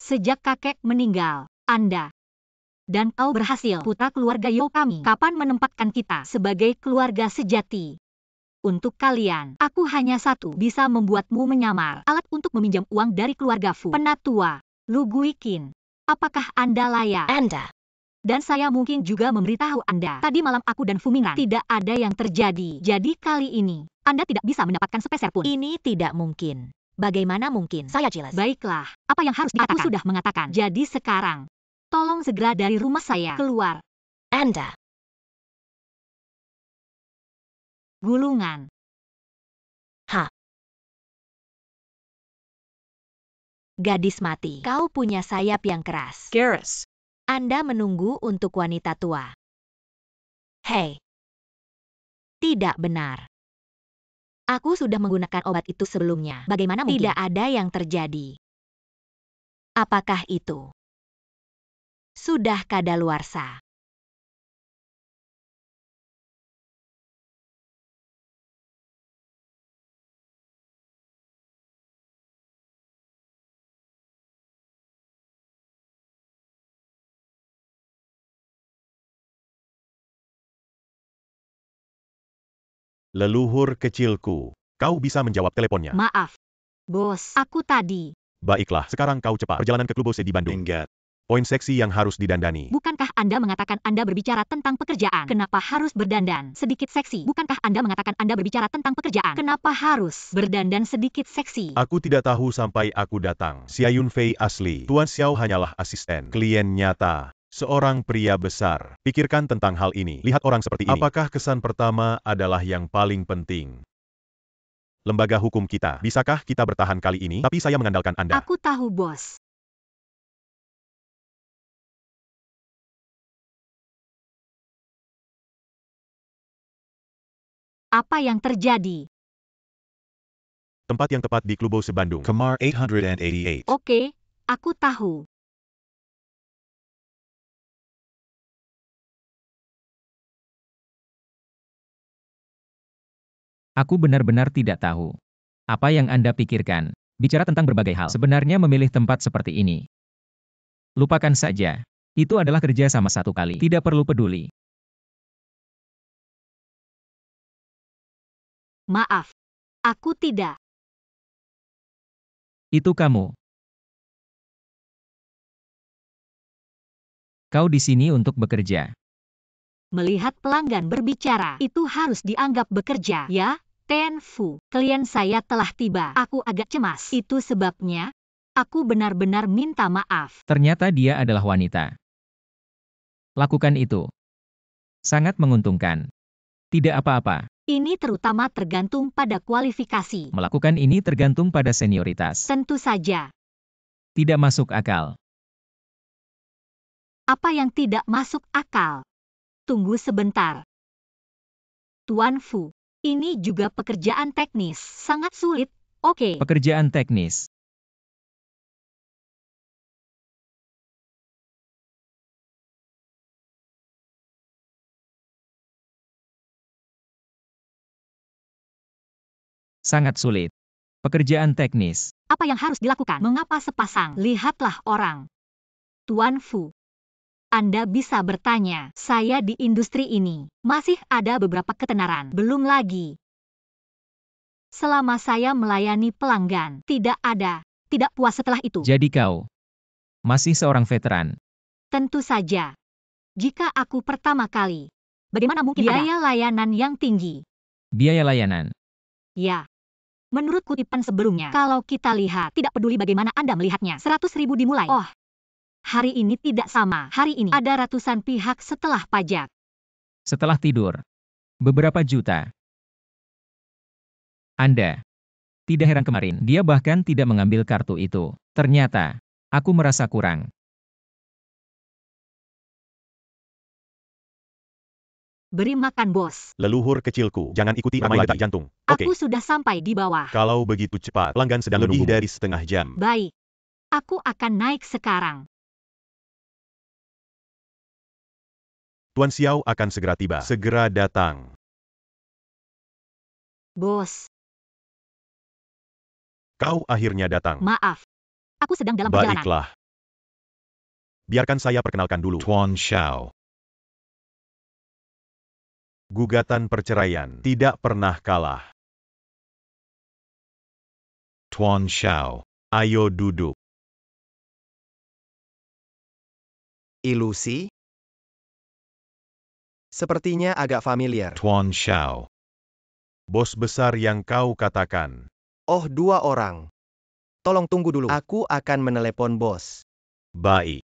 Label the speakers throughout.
Speaker 1: Sejak kakek meninggal, Anda dan kau berhasil putra keluarga Yo kami. Kapan menempatkan kita sebagai keluarga sejati? Untuk kalian, aku hanya satu bisa membuatmu menyamar. Alat untuk meminjam uang dari keluarga Fu. Penatua, Lu Guiqin. Apakah Anda layak?
Speaker 2: Anda.
Speaker 1: Dan saya mungkin juga memberitahu Anda, tadi malam aku dan Fu Mingran tidak ada yang terjadi. Jadi kali ini, Anda tidak bisa mendapatkan sepeser pun.
Speaker 2: Ini tidak mungkin. Bagaimana mungkin? Saya jelas.
Speaker 1: Baiklah, apa yang harus dikatakan? Aku sudah mengatakan. Jadi sekarang, tolong segera dari rumah saya keluar.
Speaker 2: Anda.
Speaker 1: Gulungan.
Speaker 2: Hah? Gadis mati. Kau punya sayap yang keras.
Speaker 3: Garrus.
Speaker 2: Anda menunggu untuk wanita tua. Hei. Tidak benar. Aku sudah menggunakan obat itu sebelumnya. Bagaimana mungkin? Tidak ada yang terjadi. Apakah itu sudah kadaluarsa?
Speaker 4: Leluhur kecilku, kau bisa menjawab teleponnya.
Speaker 1: Maaf, bos. Aku tadi.
Speaker 4: Baiklah, sekarang kau cepat. Perjalanan ke Klubose di Bandung. Poin seksi yang harus didandani.
Speaker 1: Bukankah Anda mengatakan Anda berbicara tentang pekerjaan? Kenapa harus berdandan sedikit seksi? Bukankah Anda mengatakan Anda berbicara tentang pekerjaan? Kenapa harus berdandan sedikit seksi?
Speaker 4: Aku tidak tahu sampai aku datang. Xia Yunfei asli. Tuan Xiao hanyalah asisten. Klien nyata. Seorang pria besar. Pikirkan tentang hal ini. Lihat orang seperti ini. Apakah kesan pertama adalah yang paling penting? Lembaga hukum kita. Bisakah kita bertahan kali ini? Tapi saya mengandalkan Anda.
Speaker 1: Aku tahu, bos. Apa yang terjadi?
Speaker 4: Tempat yang tepat di Klubose Bandung. Kamar 888.
Speaker 1: Oke, aku tahu.
Speaker 5: Aku benar-benar tidak tahu. Apa yang Anda pikirkan? Bicara tentang berbagai hal. Sebenarnya memilih tempat seperti ini. Lupakan saja. Itu adalah kerja sama satu kali. Tidak perlu peduli.
Speaker 1: Maaf. Aku tidak.
Speaker 5: Itu kamu. Kau di sini untuk bekerja.
Speaker 1: Melihat pelanggan berbicara, itu harus dianggap bekerja, ya? Ten Fu, klien saya telah tiba. Aku agak cemas. Itu sebabnya, aku benar-benar minta maaf.
Speaker 5: Ternyata dia adalah wanita. Lakukan itu. Sangat menguntungkan. Tidak apa-apa.
Speaker 1: Ini terutama tergantung pada kualifikasi.
Speaker 5: Melakukan ini tergantung pada senioritas.
Speaker 1: Tentu saja.
Speaker 5: Tidak masuk akal.
Speaker 1: Apa yang tidak masuk akal? Tunggu sebentar. Tuan Fu, ini juga pekerjaan teknis. Sangat sulit, oke.
Speaker 5: Pekerjaan teknis. Sangat sulit. Pekerjaan teknis.
Speaker 1: Apa yang harus dilakukan? Mengapa sepasang? Lihatlah orang. Tuan Fu. Anda bisa bertanya, saya di industri ini, masih ada beberapa ketenaran. Belum lagi. Selama saya melayani pelanggan, tidak ada, tidak puas setelah itu.
Speaker 5: Jadi kau masih seorang veteran.
Speaker 1: Tentu saja. Jika aku pertama kali, bagaimana mungkin biaya layanan yang tinggi?
Speaker 5: Biaya layanan.
Speaker 1: Ya. Menurut kutipan sebelumnya, kalau kita lihat, tidak peduli bagaimana Anda melihatnya, 100.000 dimulai. Oh. Hari ini tidak sama. Hari ini ada ratusan pihak setelah pajak.
Speaker 5: Setelah tidur. Beberapa juta. Anda. Tidak heran kemarin, dia bahkan tidak mengambil kartu itu. Ternyata, aku merasa kurang.
Speaker 1: Beri makan, bos.
Speaker 4: Leluhur kecilku, jangan ikuti ramai detak jantung. Oke.
Speaker 1: Aku sudah sampai di bawah.
Speaker 4: Kalau begitu cepat, pelanggan sedang lebih dari setengah jam.
Speaker 1: Baik. Aku akan naik sekarang.
Speaker 4: Tuan Xiao akan segera tiba. Segera datang.
Speaker 1: Bos.
Speaker 4: Kau akhirnya datang.
Speaker 1: Maaf. Aku sedang dalam perjalanan.
Speaker 4: Baiklah. Biarkan saya perkenalkan dulu. Tuan Xiao. Gugatan perceraian tidak pernah kalah. Tuan Xiao, ayo duduk.
Speaker 3: Ilusi? Sepertinya agak familiar.
Speaker 4: Tuan Xiao. Bos besar yang kau katakan.
Speaker 3: Oh, 2 orang. Tolong tunggu dulu. Aku akan menelepon bos.
Speaker 4: Baik.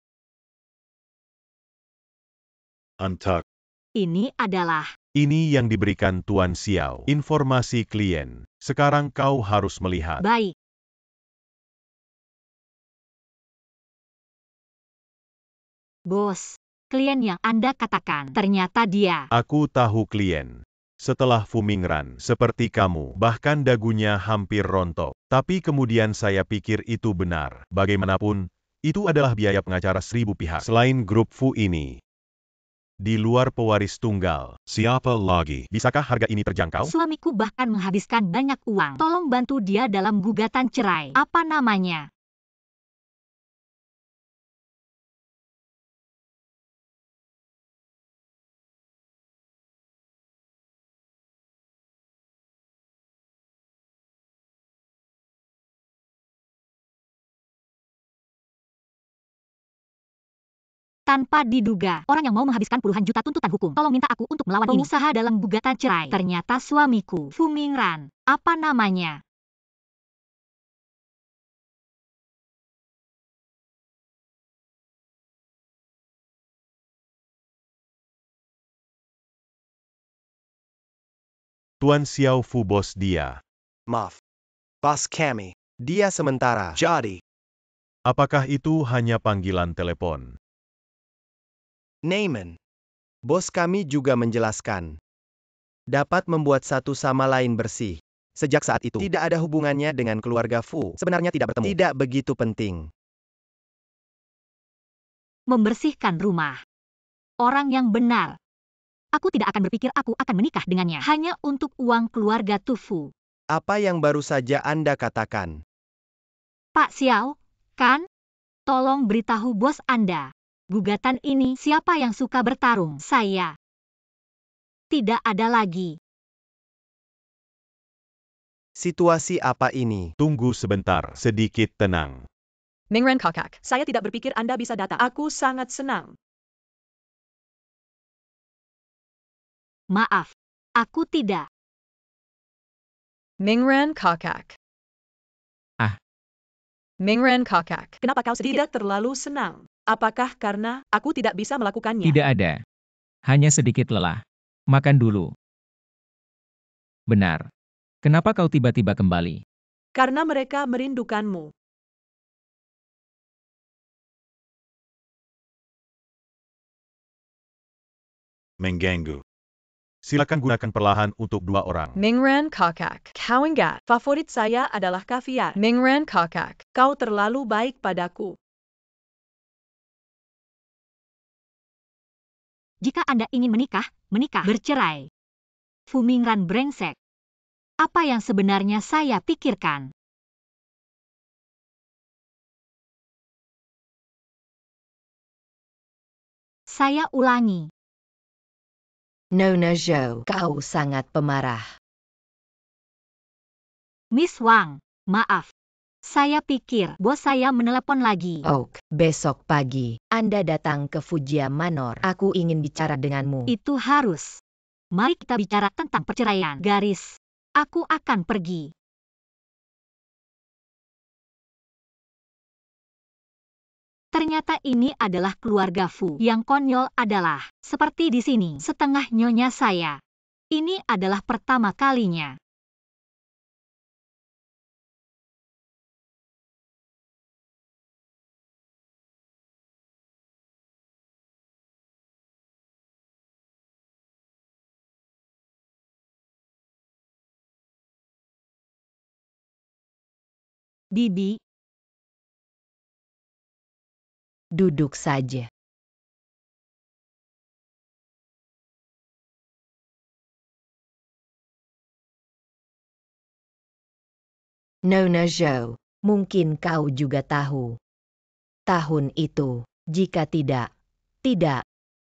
Speaker 4: Antak.
Speaker 1: Ini adalah
Speaker 4: Ini yang diberikan Tuan Xiao. Informasi klien. Sekarang kau harus melihat.
Speaker 1: baik. Bos, klien yang Anda katakan, ternyata dia.
Speaker 4: Aku tahu klien. Setelah Fu Mingran, seperti kamu, bahkan dagunya hampir rontok. Tapi kemudian saya pikir itu benar. Bagaimanapun, itu adalah biaya pengacara 1000 pihak. Selain grup Fu ini. Di luar pewaris tunggal, siapa lagi? Bisakah harga ini terjangkau?
Speaker 1: Suamiku bahkan menghabiskan banyak uang. Tolong bantu dia dalam gugatan cerai. Apa namanya? Tanpa diduga, orang yang mau menghabiskan puluhan juta tuntutan hukum, tolong minta aku untuk melawan pengusaha dalam gugatan cerai. Ternyata suamiku, Fu Mingran. Apa namanya?
Speaker 4: Tuan Xiao Fu bos dia.
Speaker 3: Maaf. Bos kami. Dia sementara. Jadi.
Speaker 4: Apakah itu hanya panggilan telepon?
Speaker 3: Neyman. Bos kami juga menjelaskan. Dapat membuat satu sama lain bersih. Sejak saat itu, tidak ada hubungannya dengan keluarga Fu. Sebenarnya tidak bertemu. Tidak begitu penting.
Speaker 1: Membersihkan rumah. Orang yang benar. Aku tidak akan berpikir aku akan menikah dengannya hanya untuk uang keluarga Tufu.
Speaker 3: Apa yang baru saja Anda katakan?
Speaker 1: Pak Xiao, kan? Tolong beritahu bos Anda. Gugatan ini siapa yang suka bertarung? Saya. Tidak ada lagi.
Speaker 3: Situasi apa ini?
Speaker 4: Tunggu sebentar, sedikit tenang.
Speaker 6: Mingran Kakak, saya tidak berpikir Anda bisa datang. Aku sangat senang.
Speaker 1: Maaf, aku tidak.
Speaker 6: Mingran Kakak.
Speaker 5: Ah.
Speaker 6: Mingran Kakak, kenapa kau tidak terlalu senang? Apakah karena aku tidak bisa melakukannya?
Speaker 5: Tidak ada. Hanya sedikit lelah. Makan dulu. Benar. Kenapa kau tiba-tiba kembali?
Speaker 6: Karena mereka merindukanmu.
Speaker 4: Mengganggu. Silakan gunakan perlahan untuk 2 orang.
Speaker 6: Mingran Kakak, kau ingat, favorit saya adalah kaviar. Mingran Kakak, kau terlalu baik padaku.
Speaker 1: Jika Anda ingin menikah, bercerai. Fu Mingran brengsek. Apa yang sebenarnya saya pikirkan? Saya ulangi.
Speaker 2: Nona Zhou, kau sangat pemarah.
Speaker 1: Miss Wang, maaf. Saya pikir bos saya menelepon lagi.
Speaker 2: Oak, besok pagi, Anda datang ke Fujia Manor. Aku ingin bicara denganmu.
Speaker 1: Itu harus. Mari kita bicara tentang perceraian. Garis. Aku akan pergi. Ternyata ini adalah keluarga Fu. Yang konyol adalah, seperti di sini, setengah nyonya saya. Ini adalah pertama kalinya. Bibi,
Speaker 2: Duduk saja. Nona Zhou, mungkin kau juga tahu. Tahun itu, Jika tidak,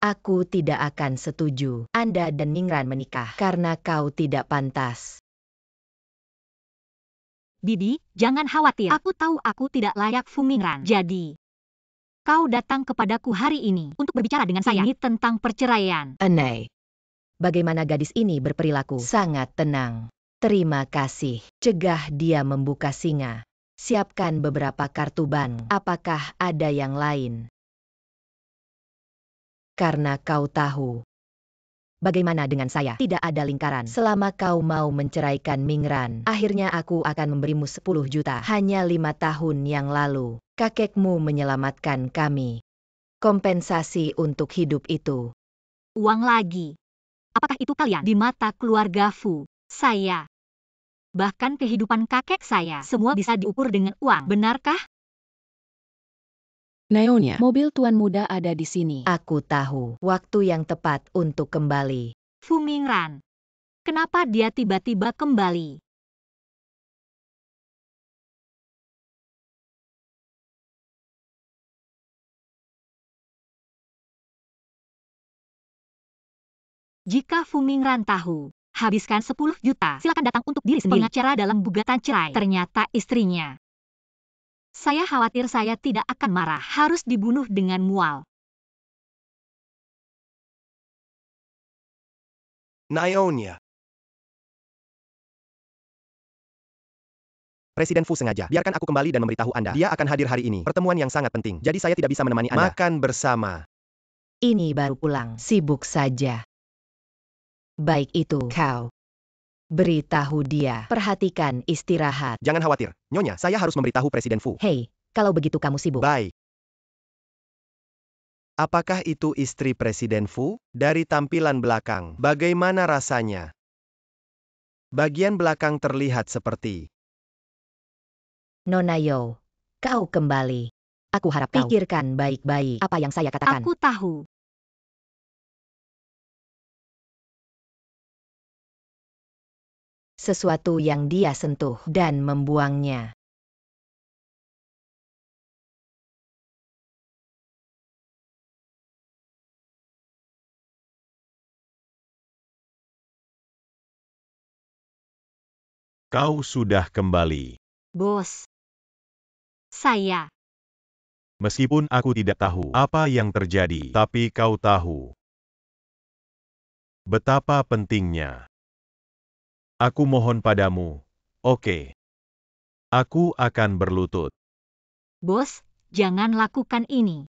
Speaker 2: aku tidak akan setuju Anda dan Mingran menikah karena kau tidak pantas.
Speaker 1: Bibi, jangan khawatir. Aku tahu aku tidak layak Fu Mingran. Jadi, kau datang kepadaku hari ini untuk berbicara dengan saya ini tentang perceraian.
Speaker 2: Aneh. Bagaimana gadis ini berperilaku? Sangat tenang. Terima kasih. Cegah dia membuka singa. Siapkan beberapa kartu bank. Apakah ada yang lain? Karena kau tahu. Bagaimana dengan saya? Tidak ada lingkaran. Selama kau mau menceraikan Mingran, akhirnya aku akan memberimu 10 juta. Hanya 5 tahun yang lalu, kakekmu menyelamatkan kami. Kompensasi untuk hidup itu.
Speaker 1: Uang lagi. Apakah itu kalian? Di mata keluarga Fu, saya. Bahkan kehidupan kakek saya, semua bisa diukur dengan uang. Benarkah?
Speaker 7: Naonya, mobil tuan muda ada di sini.
Speaker 2: Aku tahu, waktu yang tepat untuk kembali.
Speaker 1: Fu Mingran. Kenapa dia tiba-tiba kembali? Jika Fu Mingran tahu, habiskan 10 juta, silakan datang untuk diri sendiri. Pengacara dalam gugatan cerai, ternyata istrinya. Saya khawatir saya tidak akan marah, harus dibunuh dengan mual.
Speaker 3: Naonya. Presiden Fu sengaja. Biarkan aku kembali dan memberitahu Anda. Dia akan hadir hari ini. Pertemuan yang sangat penting. Jadi saya tidak bisa menemani Anda. Makan bersama.
Speaker 2: Ini baru pulang, sibuk saja. Baik itu kau. Beritahu dia, perhatikan istirahat.
Speaker 3: Jangan khawatir. Nyonya, saya harus memberitahu Presiden Fu.
Speaker 2: Hei, kalau begitu kamu sibuk.
Speaker 3: Baik. Apakah itu istri Presiden Fu? Dari tampilan belakang, bagaimana rasanya? Bagian belakang terlihat seperti...
Speaker 2: Nona Yo, kau kembali. Aku harap kau pikirkan baik-baik apa yang saya katakan.
Speaker 1: Aku tahu.
Speaker 2: Sesuatu yang dia sentuh dan membuangnya.
Speaker 4: Kau sudah kembali.
Speaker 1: Bos. Saya.
Speaker 4: Meskipun aku tidak tahu apa yang terjadi, tapi kau tahu betapa pentingnya. Aku mohon padamu, oke. Aku akan berlutut.
Speaker 1: Bos, jangan lakukan ini.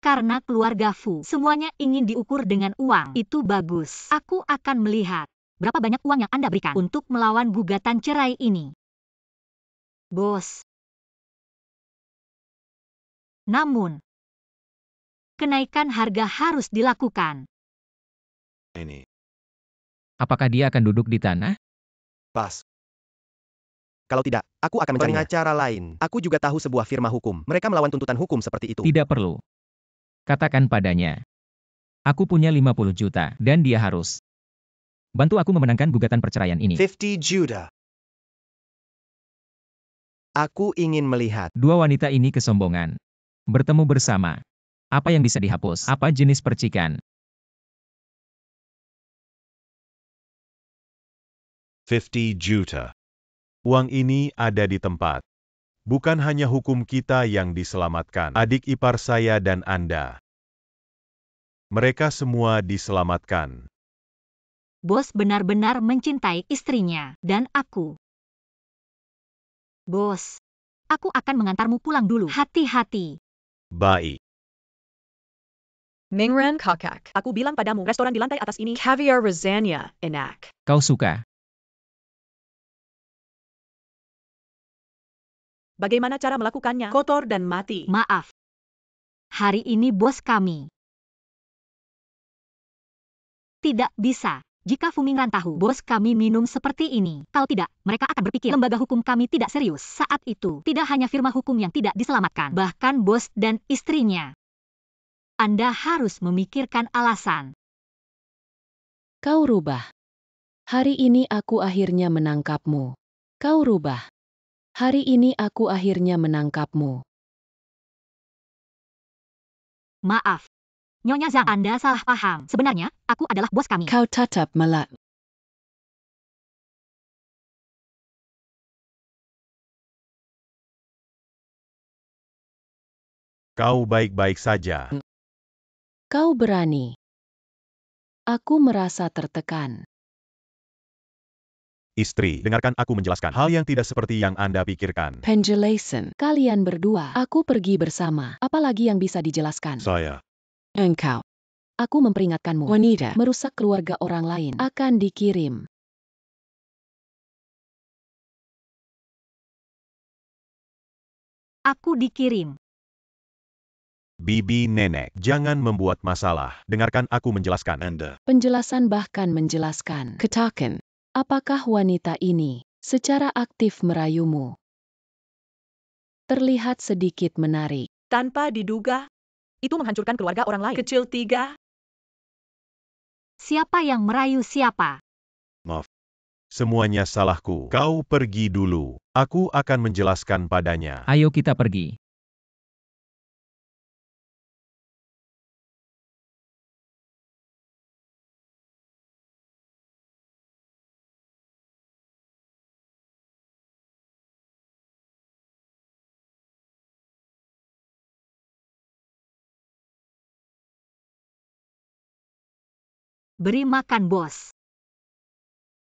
Speaker 1: Karena keluarga Fu, semuanya ingin diukur dengan uang. Itu bagus. Aku akan melihat berapa banyak uang yang Anda berikan untuk melawan gugatan cerai ini. Bos. Namun, kenaikan harga harus dilakukan.
Speaker 4: Ini.
Speaker 5: Apakah dia akan duduk di tanah?
Speaker 3: Pas. Kalau tidak, aku akan mencari pengacara lain. Aku juga tahu sebuah firma hukum. Mereka melawan tuntutan hukum seperti itu.
Speaker 5: Tidak perlu. Katakan padanya. Aku punya 50 juta, dan dia harus bantu aku memenangkan gugatan perceraian ini.
Speaker 3: 50 juta. Aku ingin melihat.
Speaker 5: Dua wanita ini kesombongan. Bertemu bersama. Apa yang bisa dihapus? Apa jenis percikan?
Speaker 4: 50 juta. Uang ini ada di tempat. Bukan hanya hukum kita yang diselamatkan, adik ipar saya dan Anda. Mereka semua diselamatkan.
Speaker 1: Bos benar-benar mencintai istrinya, dan aku. Bos, aku akan mengantarmu pulang dulu. Hati-hati.
Speaker 4: Baik.
Speaker 6: Mingran Kakak, aku bilang padamu, restoran di lantai atas ini, caviar lasagna, enak.
Speaker 5: Kau suka?
Speaker 6: Bagaimana cara melakukannya? Kotor dan mati.
Speaker 1: Maaf. Hari ini bos kami. Tidak bisa. Jika Fu Mingran tahu bos kami minum seperti ini, kalau tidak, mereka akan berpikir lembaga hukum kami tidak serius. Saat itu, tidak hanya firma hukum yang tidak diselamatkan, bahkan bos dan istrinya. Anda harus memikirkan alasan.
Speaker 7: Kau rubah. Hari ini aku akhirnya menangkapmu. Kau rubah. Hari ini aku akhirnya menangkapmu.
Speaker 1: Maaf. Nyonya Zhang, Anda salah paham. Sebenarnya, aku adalah bos kami.
Speaker 7: Kau tetap melak.
Speaker 4: Kau baik-baik saja.
Speaker 7: Kau berani. Aku merasa tertekan.
Speaker 4: Istri, dengarkan aku menjelaskan hal yang tidak seperti yang Anda pikirkan.
Speaker 7: Penjelasan. Kalian berdua. Aku pergi bersama. Apalagi yang bisa dijelaskan?
Speaker 4: Saya.
Speaker 7: Engkau. Aku memperingatkanmu. Wanita merusak keluarga orang lain akan dikirim.
Speaker 1: Aku dikirim.
Speaker 4: Bibi nenek, jangan membuat masalah. Dengarkan aku menjelaskan. Anda.
Speaker 7: Penjelasan bahkan menjelaskan. Katakan, apakah wanita ini secara aktif merayumu? Terlihat sedikit menarik.
Speaker 6: Tanpa diduga, itu menghancurkan keluarga orang lain. Kecil 3.
Speaker 1: Siapa yang merayu siapa?
Speaker 4: Maaf. Semuanya salahku. Kau pergi dulu. Aku akan menjelaskan padanya.
Speaker 5: Ayo kita pergi.
Speaker 1: Beri makan bos.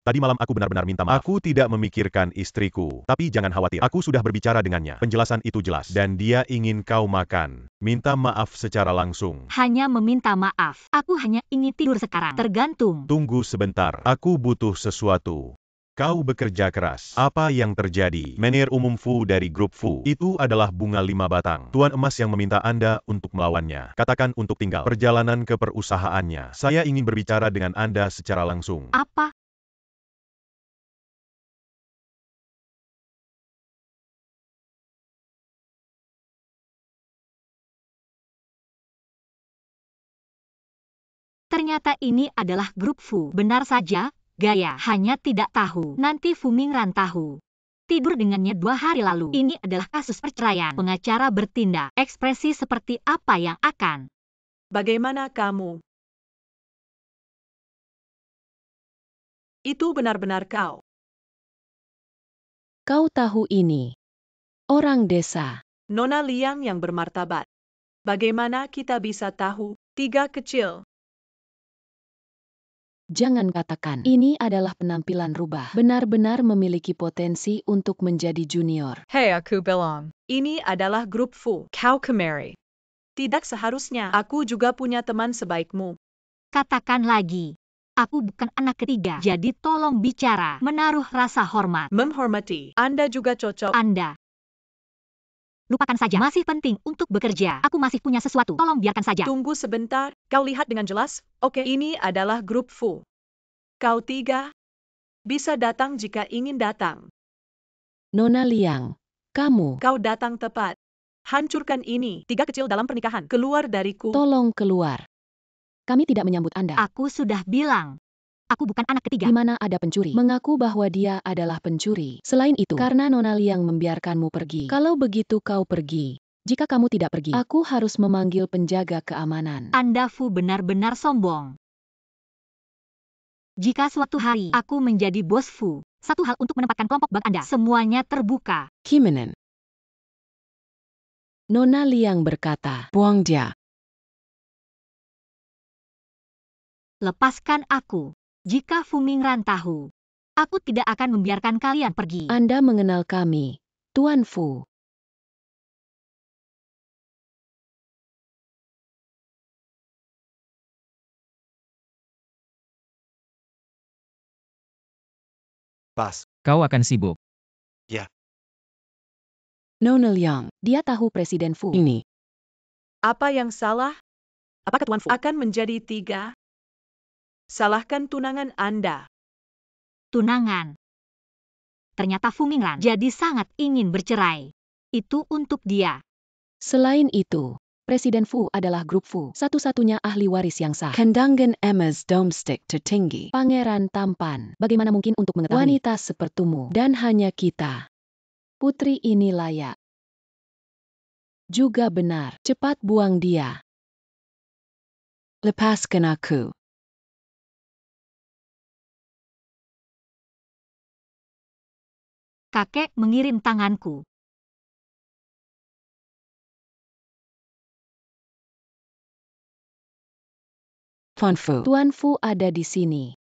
Speaker 4: Tadi malam aku benar-benar minta maaf. Aku tidak memikirkan istriku. Tapi jangan khawatir, aku sudah berbicara dengannya. Penjelasan itu jelas. Dan dia ingin kau makan. Minta maaf secara langsung.
Speaker 1: Hanya meminta maaf. Aku hanya ingin tidur sekarang. Tergantung.
Speaker 4: Tunggu sebentar. Aku butuh sesuatu. Kau bekerja keras. Apa yang terjadi? Menir umum Fu dari grup Fu. Itu adalah bunga 5 batang. Tuan emas yang meminta Anda untuk melawannya. Katakan untuk tinggal. Perjalanan ke perusahaannya. Saya ingin berbicara dengan Anda secara langsung.
Speaker 1: Apa? Ternyata ini adalah grup Fu. Benar saja, gaya. Hanya tidak tahu. Nanti Fu Mingran tahu. Tidur dengannya 2 hari lalu. Ini adalah kasus perceraian. Pengacara bertindak. Ekspresi seperti apa yang akan?
Speaker 6: Bagaimana kamu? Itu benar-benar kau.
Speaker 7: Kau tahu ini. Orang desa.
Speaker 6: Nona Liang yang bermartabat. Bagaimana kita bisa tahu? 3 kecil.
Speaker 7: Jangan katakan, ini adalah penampilan rubah. Benar-benar memiliki potensi untuk menjadi junior.
Speaker 6: Hei, aku bilang. Ini adalah grup Fu. Kau kemari. Tidak seharusnya. Aku juga punya teman sebaikmu.
Speaker 1: Katakan lagi. Aku bukan anak ketiga. Jadi tolong bicara. Menaruh rasa hormat.
Speaker 6: Menghormati. Anda juga cocok.
Speaker 1: Anda. Lupakan saja. Masih penting untuk bekerja. Aku masih punya sesuatu. Tolong biarkan saja.
Speaker 6: Tunggu sebentar. Kau lihat dengan jelas? Oke, ini adalah grup Fu. Kau 3. Bisa datang jika ingin datang.
Speaker 7: Nona Liang, kamu.
Speaker 6: Kau datang tepat. Hancurkan ini. 3 kecil dalam pernikahan. Keluar dariku.
Speaker 7: Tolong keluar. Kami tidak menyambut Anda.
Speaker 1: Aku sudah bilang. Aku bukan anak ketiga.
Speaker 7: Di mana ada pencuri, mengaku bahwa dia adalah pencuri. Selain itu, karena Nona Liang membiarkanmu pergi. Kalau begitu kau pergi. Jika kamu tidak pergi, aku harus memanggil penjaga keamanan.
Speaker 1: Anda Fu benar-benar sombong. Jika suatu hari aku menjadi bos Fu, satu hal untuk menempatkan kelompok bag Anda. Semuanya terbuka.
Speaker 7: Kimenen. Nona Liang berkata, buang dia.
Speaker 1: Lepaskan aku. Jika Fu Mingran tahu, aku tidak akan membiarkan kalian pergi.
Speaker 7: Anda mengenal kami, Tuan Fu.
Speaker 3: Pas.
Speaker 5: Kau akan sibuk.
Speaker 7: Nona Liang, dia tahu Presiden Fu ini.
Speaker 6: Apa yang salah? Apakah Tuan Fu akan menjadi 3? Salahkan tunangan Anda.
Speaker 1: Tunangan. Ternyata Fu Mingran jadi sangat ingin bercerai. Itu untuk dia.
Speaker 7: Selain itu, Presiden Fu adalah grup Fu, satu-satunya ahli waris yang sah. Kendangan emas domestik tertinggi. Pangeran tampan. Bagaimana mungkin untuk mengetahui wanita sepertimu? Dan hanya kita. Putri ini layak. Juga benar. Cepat buang dia. Lepaskan aku.
Speaker 1: Kakek mengirim tanganku.
Speaker 7: Tuan Fu. Tuan Fu ada di sini.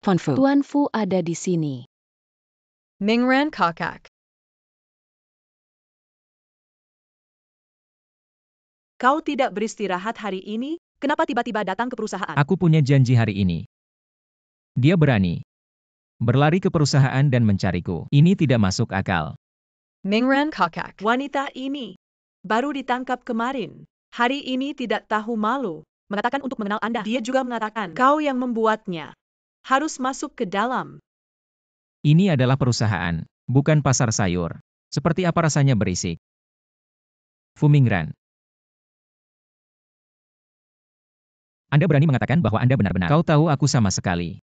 Speaker 7: Tuan Fu. Tuan Fu ada di sini.
Speaker 6: Mingran kakak. Kau tidak beristirahat hari ini? Kenapa tiba-tiba datang ke perusahaan?
Speaker 5: Aku punya janji hari ini. Dia berani berlari ke perusahaan dan mencariku. Ini tidak masuk akal.
Speaker 6: Mingran kakak. Wanita ini baru ditangkap kemarin. Hari ini tidak tahu malu. Mengatakan untuk mengenal Anda. Dia juga mengatakan kau yang membuatnya. Harus masuk ke dalam.
Speaker 5: Ini adalah perusahaan, bukan pasar sayur. Seperti apa rasanya berisik? Fu Mingran. Anda berani mengatakan bahwa Anda benar-benar. Kau tahu aku sama sekali.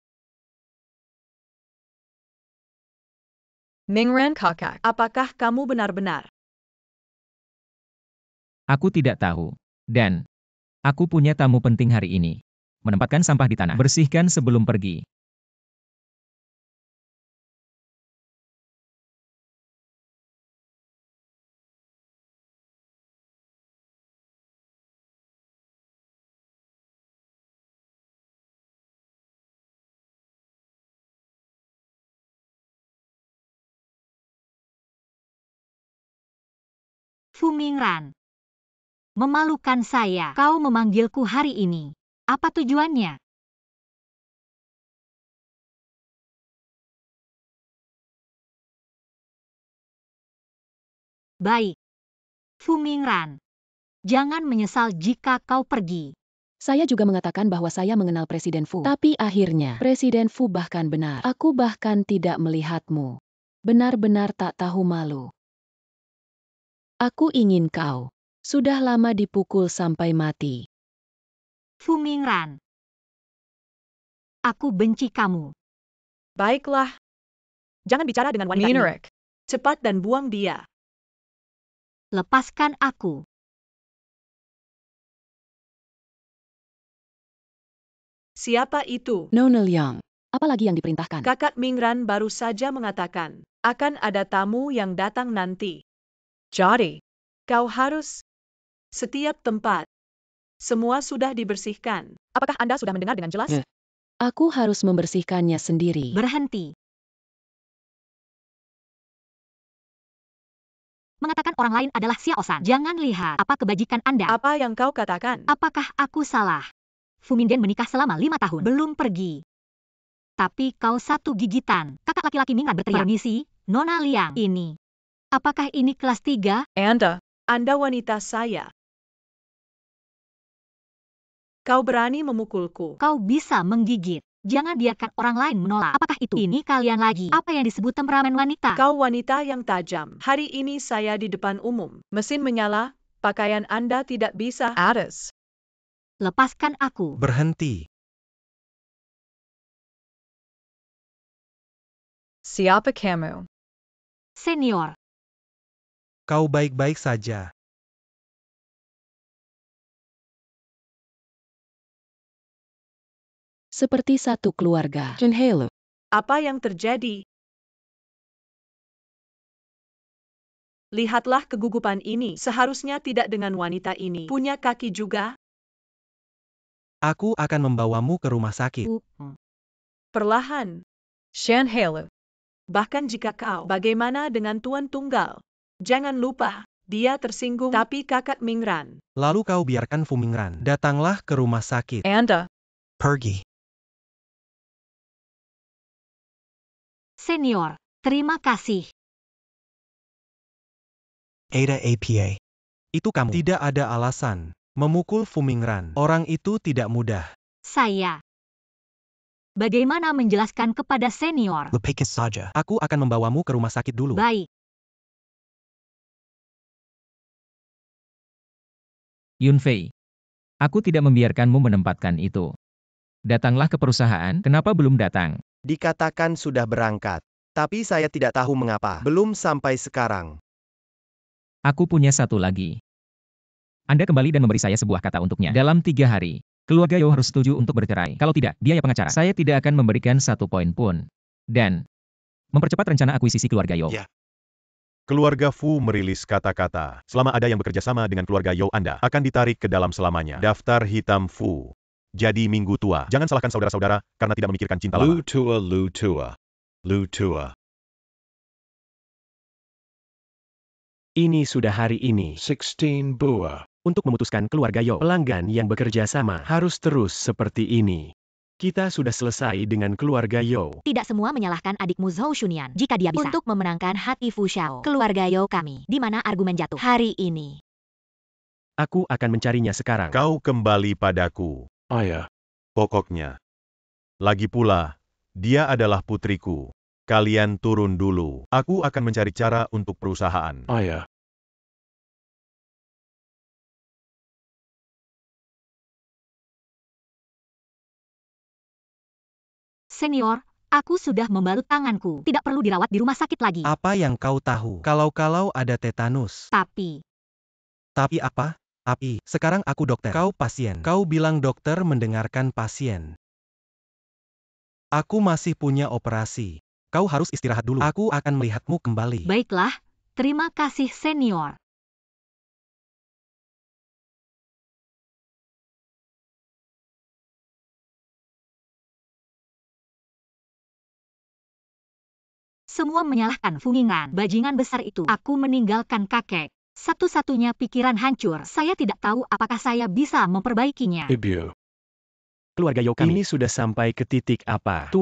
Speaker 6: Mingran kakak. Apakah kamu benar-benar?
Speaker 5: Aku tidak tahu. Dan aku punya tamu penting hari ini. Menempatkan sampah di tanah. Bersihkan sebelum pergi.
Speaker 1: Fu Mingran. Memalukan saya. Kau memanggilku hari ini. Apa tujuannya? Baik. Fu Mingran. Jangan menyesal jika kau pergi.
Speaker 7: Saya juga mengatakan bahwa saya mengenal Presiden Fu. Tapi akhirnya, Presiden Fu bahkan benar. Aku bahkan tidak melihatmu. Benar-benar tak tahu malu. Aku ingin kau. Sudah lama dipukul sampai mati.
Speaker 1: Fu Mingran. Aku benci kamu.
Speaker 6: Baiklah. Jangan bicara dengan wanita ini. Cepat dan buang dia.
Speaker 1: Lepaskan aku.
Speaker 6: Siapa itu?
Speaker 7: Nona Liang. Apalagi yang diperintahkan?
Speaker 6: Kakak Mingran baru saja mengatakan, akan ada tamu yang datang nanti. Jadi, kau harus setiap tempat. Semua sudah dibersihkan. Apakah Anda sudah mendengar dengan jelas?
Speaker 7: Aku harus membersihkannya sendiri.
Speaker 1: Berhenti. Mengatakan orang lain adalah siosan. Jangan lihat apa kebajikan Anda.
Speaker 6: Apa yang kau katakan?
Speaker 1: Apakah aku salah? Fu Mingden menikah selama 5 tahun. Belum pergi. Tapi kau satu gigitan. Kakak laki-laki Mingran berteriak. Permisi, Nona Liang. Ini. Apakah ini kelas 3?
Speaker 6: Anda wanita saya. Kau berani memukulku.
Speaker 1: Kau bisa menggigit. Jangan biarkan orang lain menolak. Apakah itu? Ini kalian lagi. Apa yang disebut temperamen wanita?
Speaker 6: Kau wanita yang tajam. Hari ini saya di depan umum. Mesin menyala. Pakaian Anda tidak bisa atas.
Speaker 1: Lepaskan aku.
Speaker 3: Berhenti.
Speaker 6: Siapa kamu?
Speaker 1: Senior.
Speaker 3: Kau baik-baik saja.
Speaker 7: Seperti satu keluarga. Halo.
Speaker 6: Apa yang terjadi? Lihatlah kegugupan ini. Seharusnya tidak dengan wanita ini. Punya kaki juga.
Speaker 3: Aku akan membawamu ke rumah sakit.
Speaker 6: Perlahan. Shan Halo. Bahkan jika kau, bagaimana dengan Tuan Tunggal? Jangan lupa, dia tersinggung. Tapi kakak Mingran.
Speaker 3: Lalu kau biarkan Fu Mingran. Datanglah ke rumah sakit.
Speaker 6: Anda.
Speaker 3: Pergi.
Speaker 1: Senior. Terima kasih.
Speaker 3: Ada APA. Itu kamu. Tidak ada alasan. Memukul Fu Mingran. Orang itu tidak mudah.
Speaker 1: Saya. Bagaimana menjelaskan kepada senior?
Speaker 3: Lepaskan saja. Aku akan membawamu ke rumah sakit dulu.
Speaker 1: Baik.
Speaker 5: Yunfei. Aku tidak membiarkanmu menempatkan itu. Datanglah ke perusahaan, kenapa belum datang?
Speaker 3: Dikatakan sudah berangkat. Tapi saya tidak tahu mengapa. Belum sampai sekarang.
Speaker 5: Aku punya satu lagi. Anda kembali dan memberi saya sebuah kata untuknya. Dalam 3 hari, keluarga Yo harus setuju untuk bercerai. Kalau tidak, biaya pengacara. Saya tidak akan memberikan 1 poin pun. Dan mempercepat rencana akuisisi keluarga Yo.
Speaker 3: Ya.
Speaker 4: Keluarga Fu merilis kata-kata, selama ada yang bekerja sama dengan keluarga Yo Anda akan ditarik ke dalam selamanya. Daftar hitam Fu. Jadi minggu tua. Jangan salahkan saudara-saudara karena tidak memikirkan cinta lama.
Speaker 8: Lu tua, lu tua. Lu tua.
Speaker 3: Ini sudah hari ini.
Speaker 8: 16 Bua.
Speaker 3: Untuk memutuskan keluarga Yo, pelanggan yang bekerja sama harus terus seperti ini. Kita sudah selesai dengan keluarga Yo.
Speaker 1: Tidak semua menyalahkan adikmu Zhou Shunian jika dia bisa untuk memenangkan hati Fu Xiao. Keluarga Yo kami, di mana argumen jatuh hari ini.
Speaker 3: Aku akan mencarinya sekarang.
Speaker 4: Kau kembali padaku.
Speaker 8: Ayah.
Speaker 4: Pokoknya. Lagi pula, dia adalah putriku. Kalian turun dulu. Aku akan mencari cara untuk perusahaan.
Speaker 8: Ayah.
Speaker 1: Senior, aku sudah membalut tanganku. Tidak perlu dirawat di rumah sakit lagi.
Speaker 3: Apa yang kau tahu? Kalau ada tetanus.
Speaker 1: Tapi
Speaker 3: Apa? Sekarang aku dokter. Kau pasien. Kau bilang dokter mendengarkan pasien. Aku masih punya operasi. Kau harus istirahat dulu. Aku akan melihatmu kembali.
Speaker 1: baiklah, terima kasih senior. Semua menyalahkan Fu Mingran, bajingan besar itu. Aku meninggalkan kakek. Satu-satunya pikiran hancur. Saya tidak tahu apakah saya bisa memperbaikinya.
Speaker 8: Ibu.
Speaker 3: Keluarga Yo kami ini sudah sampai ke titik apa?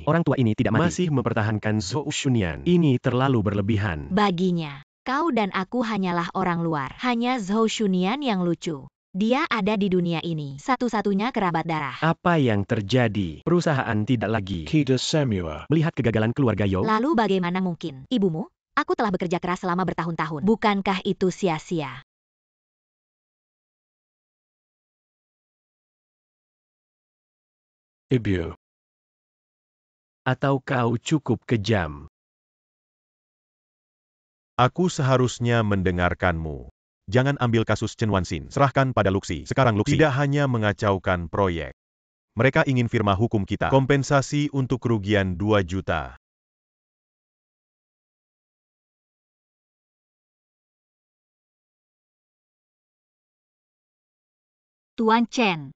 Speaker 3: Orang tua ini tidak mati. Masih mempertahankan Zhou Shunian. Ini terlalu berlebihan.
Speaker 1: Baginya, kau dan aku hanyalah orang luar. Hanya Zhou Shunian yang lucu. Dia ada di dunia ini, satu-satunya kerabat darah.
Speaker 3: Apa yang terjadi? Perusahaan tidak lagi
Speaker 8: Kita semua.
Speaker 3: melihat kegagalan keluarga Yo.
Speaker 1: Lalu bagaimana mungkin? Ibumu? Aku telah bekerja keras selama bertahun-tahun. Bukankah itu sia-sia?
Speaker 8: Ibu.
Speaker 3: Atau kau cukup kejam?
Speaker 4: Aku seharusnya mendengarkanmu. Jangan ambil kasus Chen Wanxin. Serahkan pada Luxi. Sekarang Luxi tidak hanya mengacaukan proyek. Mereka ingin firma hukum kita. Kompensasi untuk kerugian 2 juta.
Speaker 1: Tuan Chen.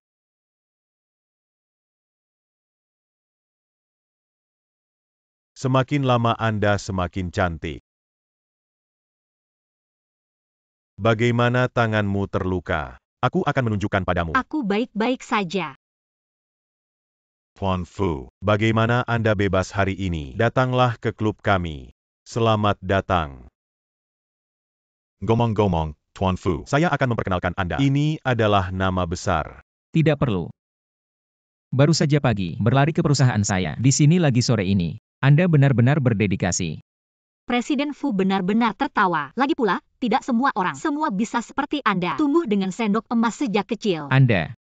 Speaker 4: Semakin lama Anda semakin cantik. Bagaimana tanganmu terluka? Aku akan menunjukkan padamu.
Speaker 1: Aku baik-baik saja.
Speaker 4: Tuan Fu, bagaimana Anda bebas hari ini? Datanglah ke klub kami. Selamat datang.
Speaker 8: Gomong-gomong, Tuan Fu.
Speaker 4: Saya akan memperkenalkan Anda. Ini adalah nama besar.
Speaker 5: Tidak perlu. Baru saja pagi, berlari ke perusahaan saya. Di sini lagi sore ini. Anda benar-benar berdedikasi.
Speaker 1: Presiden Fu benar-benar tertawa. Lagi pula, tidak semua orang, semua bisa seperti Anda. Tumbuh dengan sendok emas sejak kecil.
Speaker 5: Anda.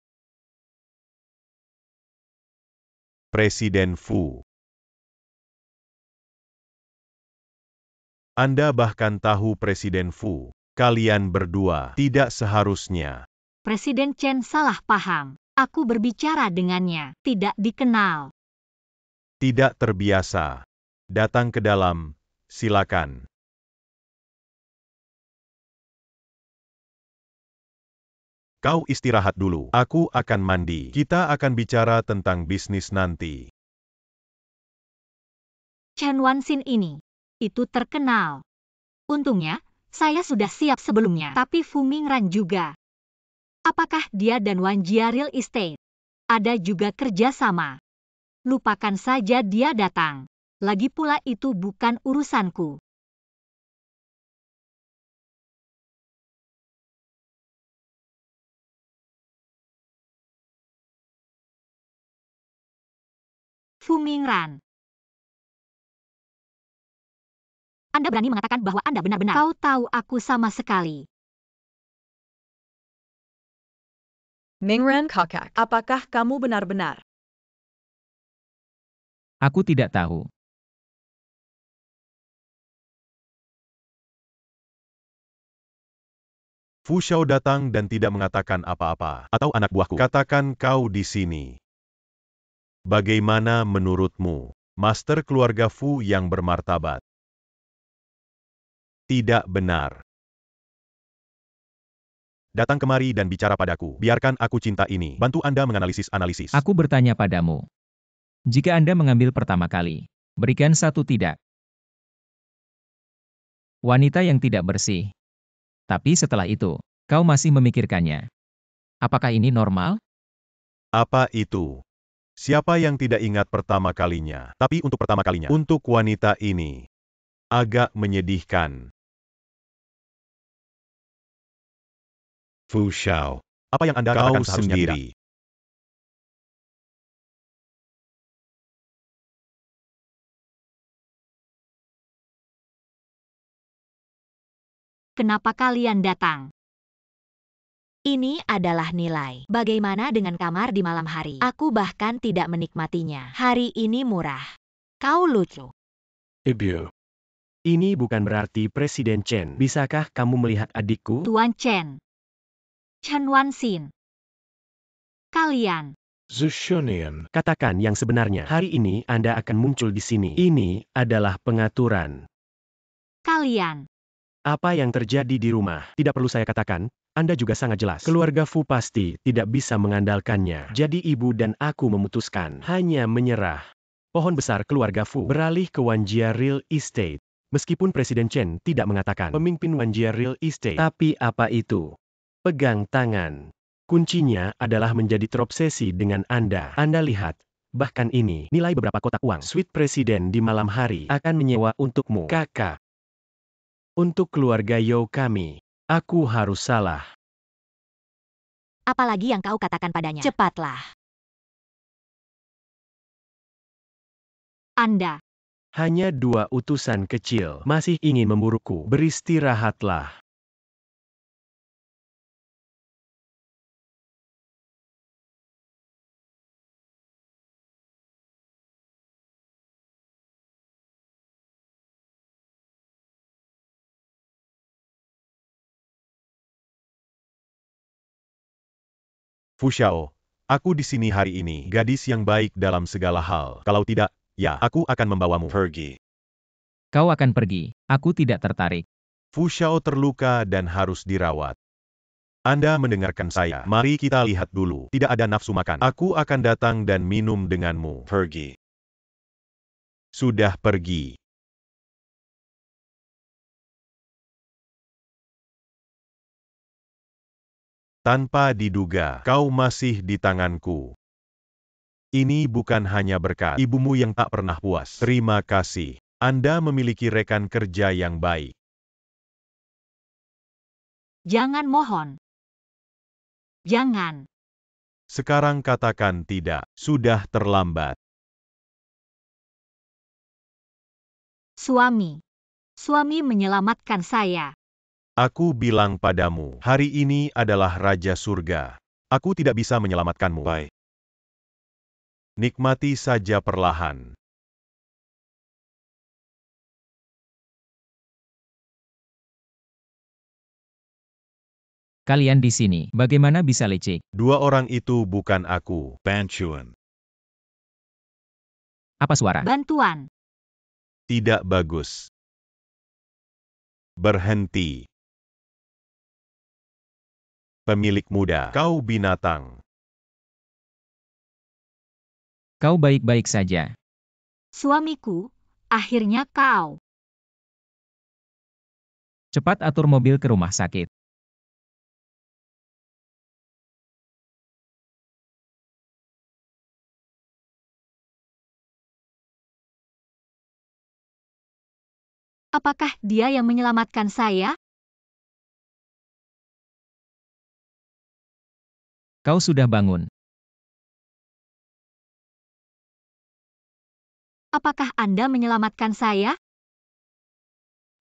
Speaker 4: Presiden Fu. Anda bahkan tahu Presiden Fu. Kalian berdua tidak seharusnya.
Speaker 1: Presiden Chen salah paham. Aku berbicara dengannya. Tidak dikenal.
Speaker 4: Tidak terbiasa. Datang ke dalam. Silakan. Kau istirahat dulu. Aku akan mandi. Kita akan bicara tentang bisnis nanti.
Speaker 1: Chen Wanxin ini. Itu terkenal. Untungnya, saya sudah siap sebelumnya. Tapi Fu Mingran juga. Apakah dia dan Wan Jia Real Estate? Ada juga kerjasama. Lupakan saja dia datang. Lagi pula itu bukan urusanku. Fu Mingran. Anda berani mengatakan bahwa Anda benar-benar. Kau tahu aku sama sekali.
Speaker 6: Mingran kakak, apakah kamu benar-benar?
Speaker 5: Aku tidak tahu.
Speaker 4: Fu Xiao datang dan tidak mengatakan apa-apa. Atau anak buahku. Katakan kau di sini. Bagaimana menurutmu, Master keluarga Fu yang bermartabat? Tidak benar. Datang kemari dan bicara padaku. Biarkan aku cinta ini. Bantu Anda menganalisis-analisis.
Speaker 5: Aku bertanya padamu. Jika Anda mengambil pertama kali, berikan satu tidak. Wanita yang tidak bersih. Tapi setelah itu, kau masih memikirkannya. Apakah ini normal?
Speaker 4: Apa itu? Siapa yang tidak ingat pertama kalinya? Tapi untuk pertama kalinya, untuk wanita ini, agak menyedihkan.
Speaker 8: Fu Xiao.
Speaker 4: Apa yang Anda katakan
Speaker 8: Kau
Speaker 4: seharusnya tidak?
Speaker 8: sendiri.
Speaker 1: Kenapa kalian datang? Ini adalah nilai. Bagaimana dengan kamar di malam hari? Aku bahkan tidak menikmatinya. Hari ini murah. Kau lucu.
Speaker 8: Ibu.
Speaker 9: Ini bukan berarti Presiden Chen. Bisakah kamu melihat adikku?
Speaker 1: Tuan Chen. Chen Wanxin. Kalian.
Speaker 8: Zushunian.
Speaker 9: Katakan yang sebenarnya. Hari ini Anda akan muncul di sini. Ini adalah pengaturan.
Speaker 1: Kalian.
Speaker 9: Apa yang terjadi di rumah? Tidak perlu saya katakan, Anda juga sangat jelas. Keluarga Fu pasti tidak bisa mengandalkannya. Jadi ibu dan aku memutuskan hanya menyerah. Pohon besar keluarga Fu beralih ke Wanjia Real Estate. Meskipun Presiden Chen tidak mengatakan pemimpin Wanjia Real Estate. Tapi apa itu? Pegang tangan. Kuncinya adalah menjadi terobsesi dengan Anda. Anda lihat, bahkan ini nilai beberapa kotak uang. Suite Presiden di malam hari akan menyewa untukmu, kakak. Untuk keluarga Yo kami, aku harus salah.
Speaker 1: Apalagi yang kau katakan padanya? Cepatlah. Anda.
Speaker 9: Hanya 2 utusan kecil masih ingin memburuku. Beristirahatlah.
Speaker 4: Fu Xiao, aku di sini hari ini, gadis yang baik dalam segala hal. Kalau tidak, ya, aku akan membawamu pergi.
Speaker 5: Kau akan pergi. Aku tidak tertarik.
Speaker 4: Fu Xiao terluka dan harus dirawat. Anda mendengarkan saya. Mari kita lihat dulu. Tidak ada nafsu makan. Aku akan datang dan minum denganmu. Pergi. Sudah pergi. Tanpa diduga, kau masih di tanganku. Ini bukan hanya berkat ibumu yang tak pernah puas. Terima kasih. Anda memiliki rekan kerja yang baik.
Speaker 1: Jangan mohon. Jangan.
Speaker 4: Sekarang katakan tidak. Sudah terlambat.
Speaker 1: Suami. Suami menyelamatkan saya.
Speaker 4: Aku bilang padamu, hari ini adalah Raja Surga. Aku tidak bisa menyelamatkanmu. Baik. Nikmati saja perlahan.
Speaker 5: Kalian di sini, bagaimana bisa licik?
Speaker 4: 2 orang itu bukan aku.
Speaker 8: Banchuan.
Speaker 5: Apa suara?
Speaker 1: Bantuan.
Speaker 4: Tidak bagus. Berhenti. Pemilik muda, kau binatang.
Speaker 5: Kau baik-baik saja.
Speaker 1: Suamiku, akhirnya kau.
Speaker 5: Cepat atur mobil ke rumah sakit.
Speaker 1: Apakah dia yang menyelamatkan saya?
Speaker 5: Kau sudah bangun.
Speaker 1: Apakah Anda menyelamatkan saya?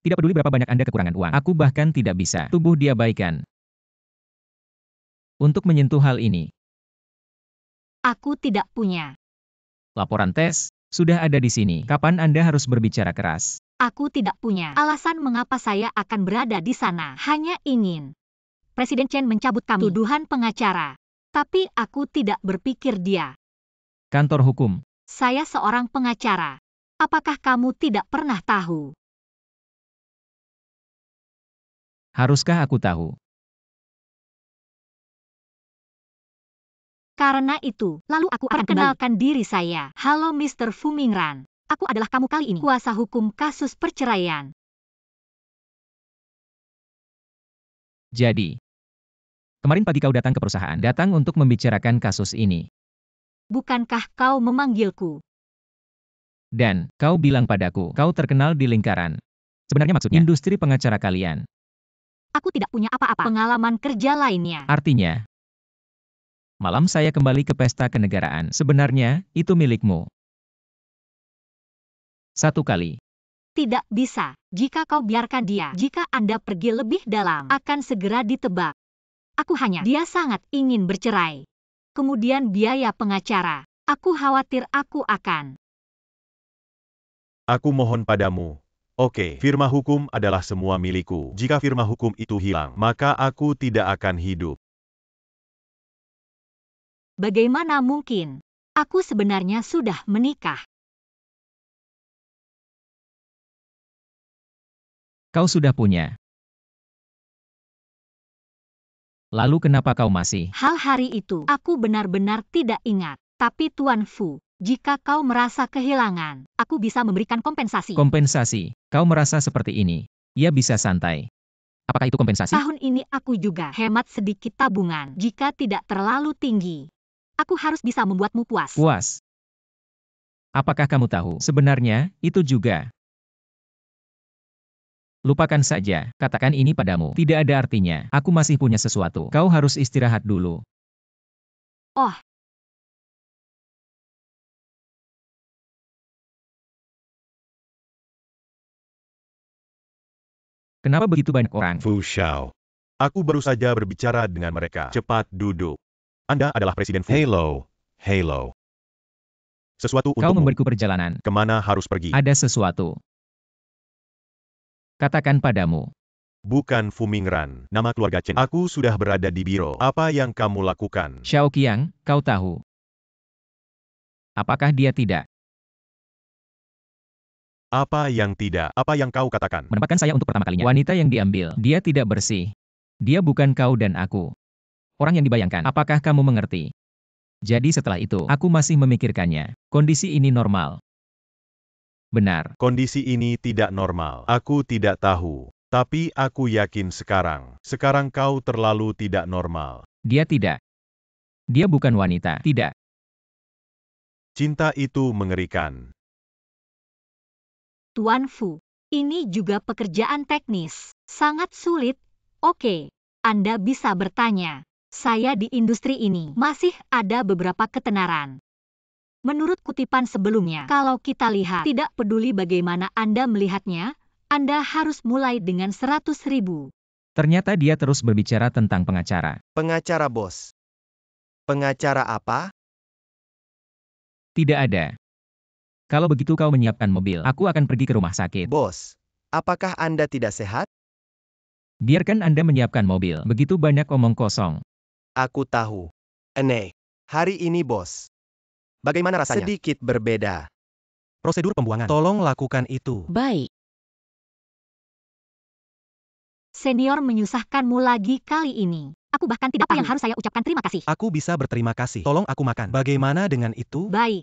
Speaker 5: Tidak peduli berapa banyak Anda kekurangan uang. Aku bahkan tidak bisa tubuh diabaikan. Untuk menyentuh hal ini,
Speaker 1: Aku tidak punya.
Speaker 5: laporan tes sudah ada di sini. Kapan Anda harus berbicara keras?
Speaker 1: Aku tidak punya alasan mengapa saya akan berada di sana. Hanya ingin Presiden Chen mencabut kami tuduhan pengacara. Tapi aku tidak berpikir dia.
Speaker 5: Kantor hukum.
Speaker 1: Saya seorang pengacara. Apakah kamu tidak pernah tahu?
Speaker 5: Haruskah aku tahu?
Speaker 1: Karena itu, lalu aku akan kenalkan diri saya. Halo Mr. Fu Mingran. Aku adalah kamu kali ini, kuasa hukum kasus perceraian.
Speaker 5: Jadi, kemarin pagi kau datang ke perusahaan, datang untuk membicarakan kasus ini.
Speaker 1: Bukankah kau memanggilku?
Speaker 5: Dan, kau bilang padaku, kau terkenal di lingkaran. Sebenarnya maksudnya, industri pengacara kalian.
Speaker 1: Aku tidak punya apa-apa pengalaman kerja lainnya.
Speaker 5: Artinya, malam saya kembali ke pesta kenegaraan. Sebenarnya, itu milikmu. Satu kali.
Speaker 1: Tidak bisa. Jika kau biarkan dia, jika Anda pergi lebih dalam, akan segera ditebak. Dia sangat ingin bercerai. Kemudian biaya pengacara. Aku khawatir aku akan.
Speaker 4: Aku mohon padamu. Oke, firma hukum adalah semua milikku. Jika firma hukum itu hilang, maka aku tidak akan hidup.
Speaker 1: Bagaimana mungkin? Aku sebenarnya sudah menikah.
Speaker 5: Kau sudah punya. Lalu kenapa kau masih?
Speaker 1: Hal hari itu, aku benar-benar tidak ingat. Tapi Tuan Fu, jika kau merasa kehilangan, aku bisa memberikan kompensasi.
Speaker 5: Kompensasi. Kau merasa seperti ini. Ya bisa santai. Apakah itu kompensasi?
Speaker 1: Tahun ini aku juga hemat sedikit tabungan. Jika tidak terlalu tinggi, aku harus bisa membuatmu puas.
Speaker 5: Puas. Apakah kamu tahu? Sebenarnya, itu juga. Lupakan saja, katakan ini padamu. Tidak ada artinya. Aku masih punya sesuatu. Kau harus istirahat dulu.
Speaker 1: Oh.
Speaker 5: Kenapa begitu banyak orang?
Speaker 8: Fu Shao.
Speaker 4: Aku baru saja berbicara dengan mereka. Cepat duduk. Anda adalah Presiden Fu.
Speaker 8: Halo.
Speaker 4: Sesuatu
Speaker 5: Kau
Speaker 4: untukmu.
Speaker 5: memberiku perjalanan.
Speaker 4: Kemana harus pergi?
Speaker 5: Ada sesuatu. Katakan padamu.
Speaker 4: Bukan Fu Mingran, nama keluarga Chen. Aku sudah berada di biro. Apa yang kamu lakukan?
Speaker 5: Xiao Qiang, kau tahu. Apakah dia tidak?
Speaker 4: Apa yang tidak? Apa yang kau katakan?
Speaker 5: Menempatkan saya untuk pertama kalinya. Wanita yang diambil, dia tidak bersih. Dia bukan kau dan aku. Orang yang dibayangkan, apakah kamu mengerti? Jadi setelah itu, aku masih memikirkannya. Kondisi ini normal. Benar.
Speaker 4: Kondisi ini tidak normal. Aku tidak tahu. Tapi aku yakin sekarang. Sekarang kau terlalu tidak normal.
Speaker 5: Dia tidak. Dia bukan wanita. Tidak.
Speaker 4: Cinta itu mengerikan.
Speaker 1: Tuan Fu, ini juga pekerjaan teknis. Sangat sulit. Oke, Anda bisa bertanya. Saya di industri ini masih ada beberapa ketenaran. Menurut kutipan sebelumnya, kalau kita lihat, tidak peduli bagaimana Anda melihatnya, Anda harus mulai dengan 100.000.
Speaker 5: Ternyata dia terus berbicara tentang pengacara.
Speaker 10: Pengacara bos. Pengacara apa?
Speaker 5: Tidak ada. Kalau begitu kau menyiapkan mobil, aku akan pergi ke rumah sakit.
Speaker 10: Bos, apakah Anda tidak sehat?
Speaker 5: Biarkan Anda menyiapkan mobil, begitu banyak omong kosong.
Speaker 10: Aku tahu. Aneh. Hari ini bos.
Speaker 3: Bagaimana rasanya?
Speaker 10: Sedikit berbeda.
Speaker 3: Prosedur pembuangan. Tolong lakukan itu.
Speaker 7: Baik.
Speaker 1: Senior menyusahkanmu lagi kali ini. Aku bahkan tidak tahu yang harus saya ucapkan terima kasih.
Speaker 3: Aku bisa berterima kasih. Tolong aku makan. Bagaimana dengan itu?
Speaker 1: Baik.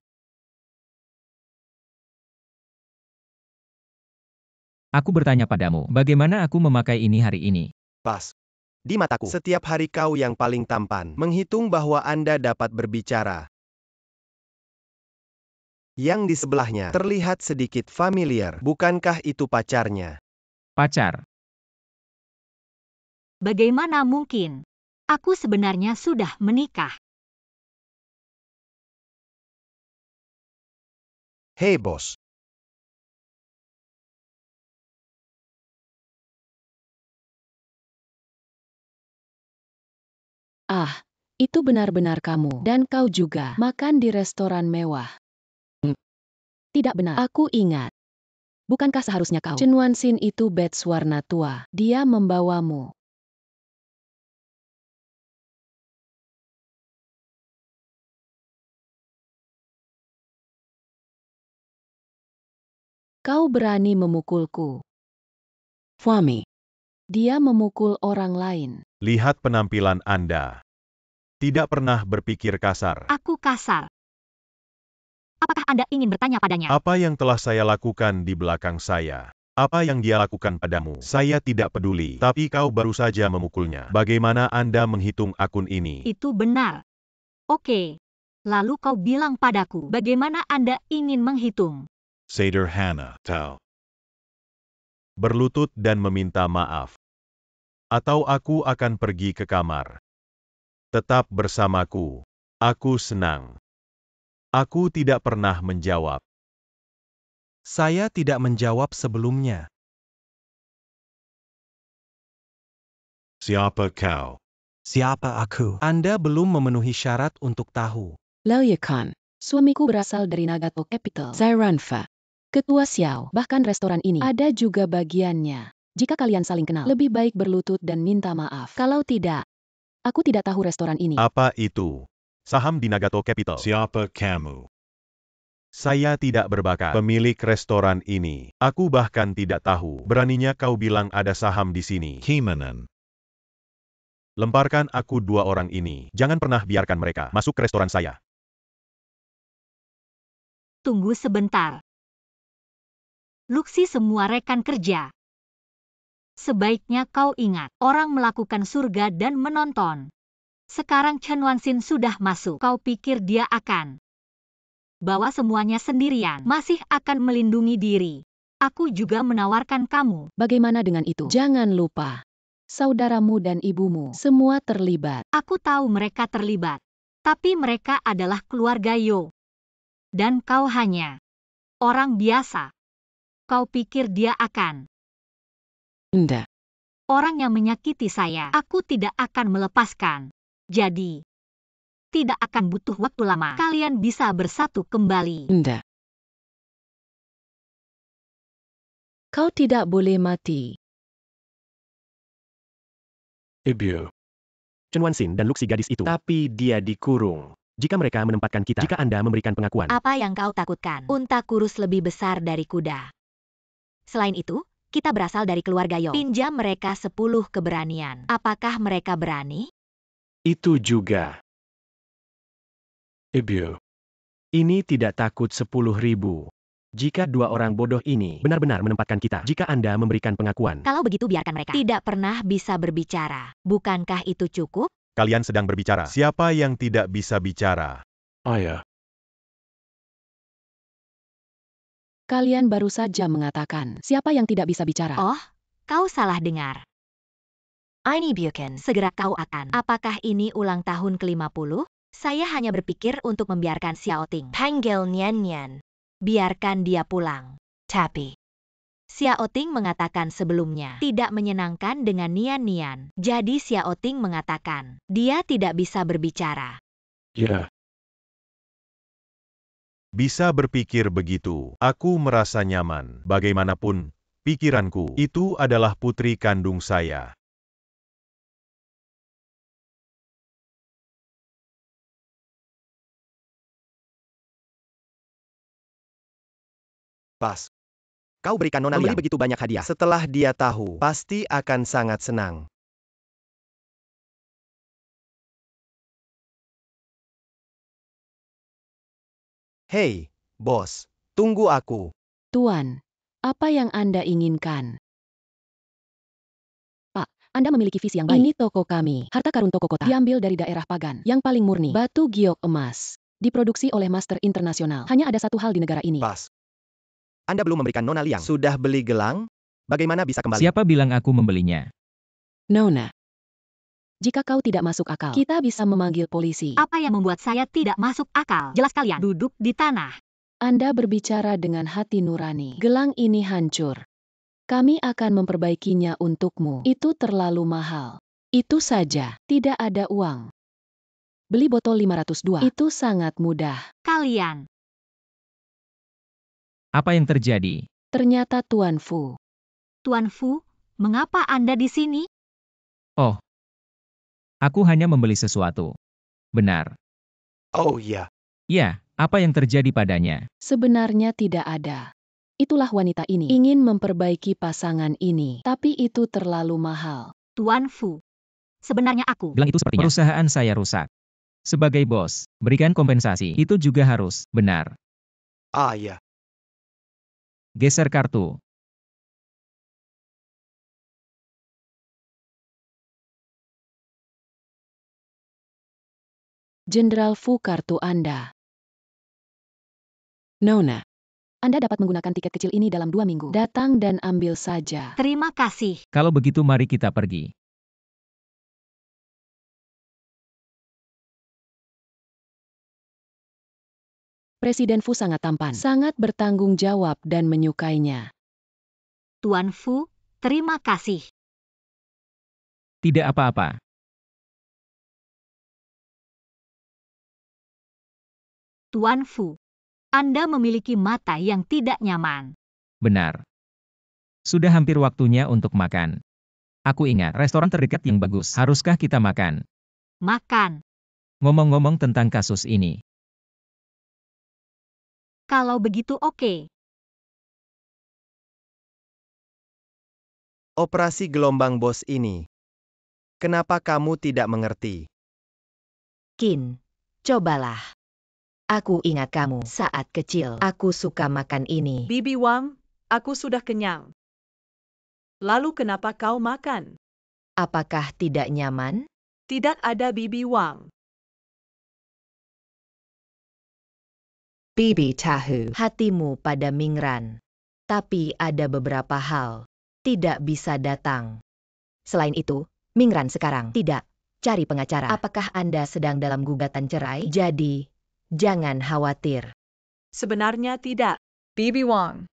Speaker 5: Aku bertanya padamu, bagaimana aku memakai ini hari ini?
Speaker 10: Pas. Di mataku, setiap hari kau yang paling tampan. Menghitung bahwa Anda dapat berbicara. Yang di sebelahnya terlihat sedikit familiar. Bukankah itu pacarnya?
Speaker 5: Pacar.
Speaker 1: Bagaimana mungkin? Aku sebenarnya sudah menikah.
Speaker 10: Hei bos.
Speaker 7: Ah, itu benar-benar kamu. Dan kau juga makan di restoran mewah. Tidak benar. Aku ingat. Bukankah seharusnya kau? Chen Wanxin itu beds warna tua. Dia membawamu. Kau berani memukulku. Fuami. Dia memukul orang lain.
Speaker 4: Lihat penampilan Anda. Tidak pernah berpikir kasar.
Speaker 1: Aku kasar. Apakah Anda ingin bertanya padanya?
Speaker 4: Apa yang telah saya lakukan di belakang saya? Apa yang dia lakukan padamu? Saya tidak peduli, tapi kau baru saja memukulnya. Bagaimana Anda menghitung akun ini?
Speaker 1: Itu benar. Oke. Lalu kau bilang padaku, bagaimana Anda ingin menghitung?
Speaker 8: Sederhana, Tau.
Speaker 4: Berlutut dan meminta maaf. Atau aku akan pergi ke kamar. Tetap bersamaku. Aku senang. Aku tidak pernah menjawab.
Speaker 3: Saya tidak menjawab sebelumnya.
Speaker 8: Siapa kau?
Speaker 3: Siapa aku? Anda belum memenuhi syarat untuk tahu.
Speaker 7: Laoyakan. Suamiku berasal dari Nagato Capital, Zairanfa. Ketua Xiao, bahkan restoran ini ada juga bagiannya. Jika kalian saling kenal, lebih baik berlutut dan minta maaf. Kalau tidak, aku tidak tahu restoran ini.
Speaker 4: Apa itu? Saham di Nagato Capital.
Speaker 8: Siapa kamu?
Speaker 4: Saya tidak berbakat. Pemilik restoran ini. Aku bahkan tidak tahu. Beraninya kau bilang ada saham di sini.
Speaker 8: Kimanan.
Speaker 4: Lemparkan aku dua orang ini. Jangan pernah biarkan mereka masuk ke restoran saya.
Speaker 1: Tunggu sebentar. Luxi semua rekan kerja. Sebaiknya kau ingat, orang melakukan surga dan menonton. Sekarang Chen Wanxin sudah masuk. Kau pikir dia akan bawa semuanya sendirian? Masih akan melindungi diri. Aku juga menawarkan kamu.
Speaker 7: Bagaimana dengan itu? Jangan lupa. Saudaramu dan ibumu semua terlibat.
Speaker 1: Aku tahu mereka terlibat. Tapi mereka adalah keluarga Yo. Dan kau hanya orang biasa. Kau pikir dia akan
Speaker 7: Tidak.
Speaker 1: orang yang menyakiti saya? Aku tidak akan melepaskan. Jadi, tidak akan butuh waktu lama. Kalian bisa bersatu kembali.
Speaker 7: Tidak. Kau tidak boleh mati.
Speaker 8: Ibu.
Speaker 9: Chen Wanxin dan Luxi gadis itu. Tapi dia dikurung. Jika mereka menempatkan kita, jika Anda memberikan pengakuan.
Speaker 1: Apa yang kau takutkan? Unta kurus lebih besar dari kuda. Selain itu, kita berasal dari keluarga Yo. Pinjam mereka 10 keberanian. Apakah mereka berani?
Speaker 9: Itu juga.
Speaker 8: Ibu.
Speaker 9: Ini tidak takut 10.000. Jika dua orang bodoh ini benar-benar menempatkan kita, jika Anda memberikan pengakuan.
Speaker 1: Kalau begitu biarkan mereka. Tidak pernah bisa berbicara. Bukankah itu cukup?
Speaker 4: Kalian sedang berbicara. Siapa yang tidak bisa bicara?
Speaker 8: Ayah.
Speaker 7: Kalian baru saja mengatakan, siapa yang tidak bisa bicara?
Speaker 1: Oh, kau salah dengar. Ini Buchan, segera kau akan. Apakah ini ulang tahun ke-50? Saya hanya berpikir untuk membiarkan Xiao Ting panggil Nian Nian. Biarkan dia pulang. Tapi Xiao Ting mengatakan sebelumnya tidak menyenangkan dengan Nian Nian. Jadi Xiao Ting mengatakan dia tidak bisa berbicara.
Speaker 8: Ya.
Speaker 4: Bisa berpikir begitu. Aku merasa nyaman. Bagaimanapun, pikiranku, itu adalah putri kandung saya.
Speaker 10: Pas. Kau berikan Nona Liang begitu banyak hadiah. Setelah dia tahu, pasti akan sangat senang. Hei, bos. Tunggu aku.
Speaker 7: Tuan, apa yang Anda inginkan? Pak, Anda memiliki visi yang baik. Ini toko kami. Harta karun toko kota. Diambil dari daerah Pagan. Yang paling murni. Batu giok emas. Diproduksi oleh Master Internasional. Hanya ada satu hal di negara ini.
Speaker 10: Pas. Anda belum memberikan Nona Liang. Sudah beli gelang? Bagaimana bisa kembali?
Speaker 5: Siapa bilang aku membelinya?
Speaker 7: Nona. Jika kau tidak masuk akal, kita bisa memanggil polisi.
Speaker 1: Apa yang membuat saya tidak masuk akal? Jelas kalian duduk di tanah.
Speaker 7: Anda berbicara dengan hati nurani. Gelang ini hancur. Kami akan memperbaikinya untukmu. Itu terlalu mahal. Itu saja. Tidak ada uang. Beli botol 502. Itu sangat mudah.
Speaker 1: Kalian.
Speaker 5: Apa yang terjadi?
Speaker 7: Ternyata Tuan Fu.
Speaker 1: Tuan Fu, mengapa Anda di sini?
Speaker 5: Oh. Aku hanya membeli sesuatu. Benar.
Speaker 10: Oh iya.
Speaker 5: Ya, apa yang terjadi padanya?
Speaker 7: Sebenarnya tidak ada. Itulah wanita ini. Ingin memperbaiki pasangan ini. Tapi itu terlalu mahal.
Speaker 1: Tuan Fu, sebenarnya aku.
Speaker 5: Bilang itu sepertinya. Perusahaan saya rusak. Sebagai bos, berikan kompensasi. Itu juga harus benar.
Speaker 10: Ah ya,
Speaker 5: Geser kartu.
Speaker 7: Jenderal Fu, kartu Anda. Nona, Anda dapat menggunakan tiket kecil ini dalam 2 minggu. Datang dan ambil saja.
Speaker 1: Terima kasih.
Speaker 5: Kalau begitu mari kita pergi.
Speaker 7: Presiden Fu sangat tampan, sangat bertanggung jawab dan menyukainya.
Speaker 1: Tuan Fu, terima kasih.
Speaker 5: Tidak apa-apa.
Speaker 1: Tuan Fu, Anda memiliki mata yang tidak nyaman.
Speaker 5: Benar. Sudah hampir waktunya untuk makan. Aku ingat restoran terdekat yang bagus. Haruskah kita makan?
Speaker 1: Makan.
Speaker 5: Ngomong-ngomong tentang kasus ini.
Speaker 1: Kalau begitu oke.
Speaker 10: operasi gelombang bos ini. Kenapa kamu tidak mengerti?
Speaker 2: Qin, cobalah. Aku ingat kamu saat kecil. Aku suka makan ini.
Speaker 6: Bibi Wang, aku sudah kenyang. Lalu kenapa kau makan?
Speaker 2: Apakah tidak nyaman?
Speaker 6: Tidak ada Bibi Wang.
Speaker 2: Bibi tahu hatimu pada Mingran. Tapi ada beberapa hal. Tidak bisa datang. Selain itu, Mingran sekarang tidak cari pengacara. Apakah Anda sedang dalam gugatan cerai? Jadi, jangan khawatir.
Speaker 6: Sebenarnya tidak. Bibi Wang.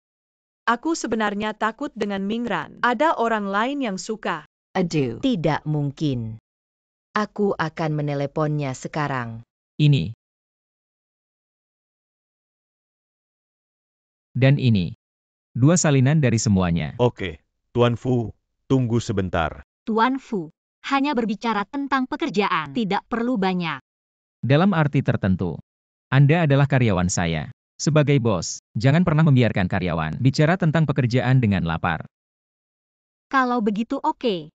Speaker 6: Aku sebenarnya takut dengan Mingran. Ada orang lain yang suka.
Speaker 2: Aduh, tidak mungkin. Aku akan meneleponnya sekarang.
Speaker 5: Ini. Dan ini. 2 salinan dari semuanya.
Speaker 4: Oke, Tuan Fu, tunggu sebentar.
Speaker 1: Tuan Fu, hanya berbicara tentang pekerjaan, tidak perlu banyak.
Speaker 5: Dalam arti tertentu. Anda adalah karyawan saya. Sebagai bos, jangan pernah membiarkan karyawan bicara tentang pekerjaan dengan lapar.
Speaker 1: Kalau begitu oke.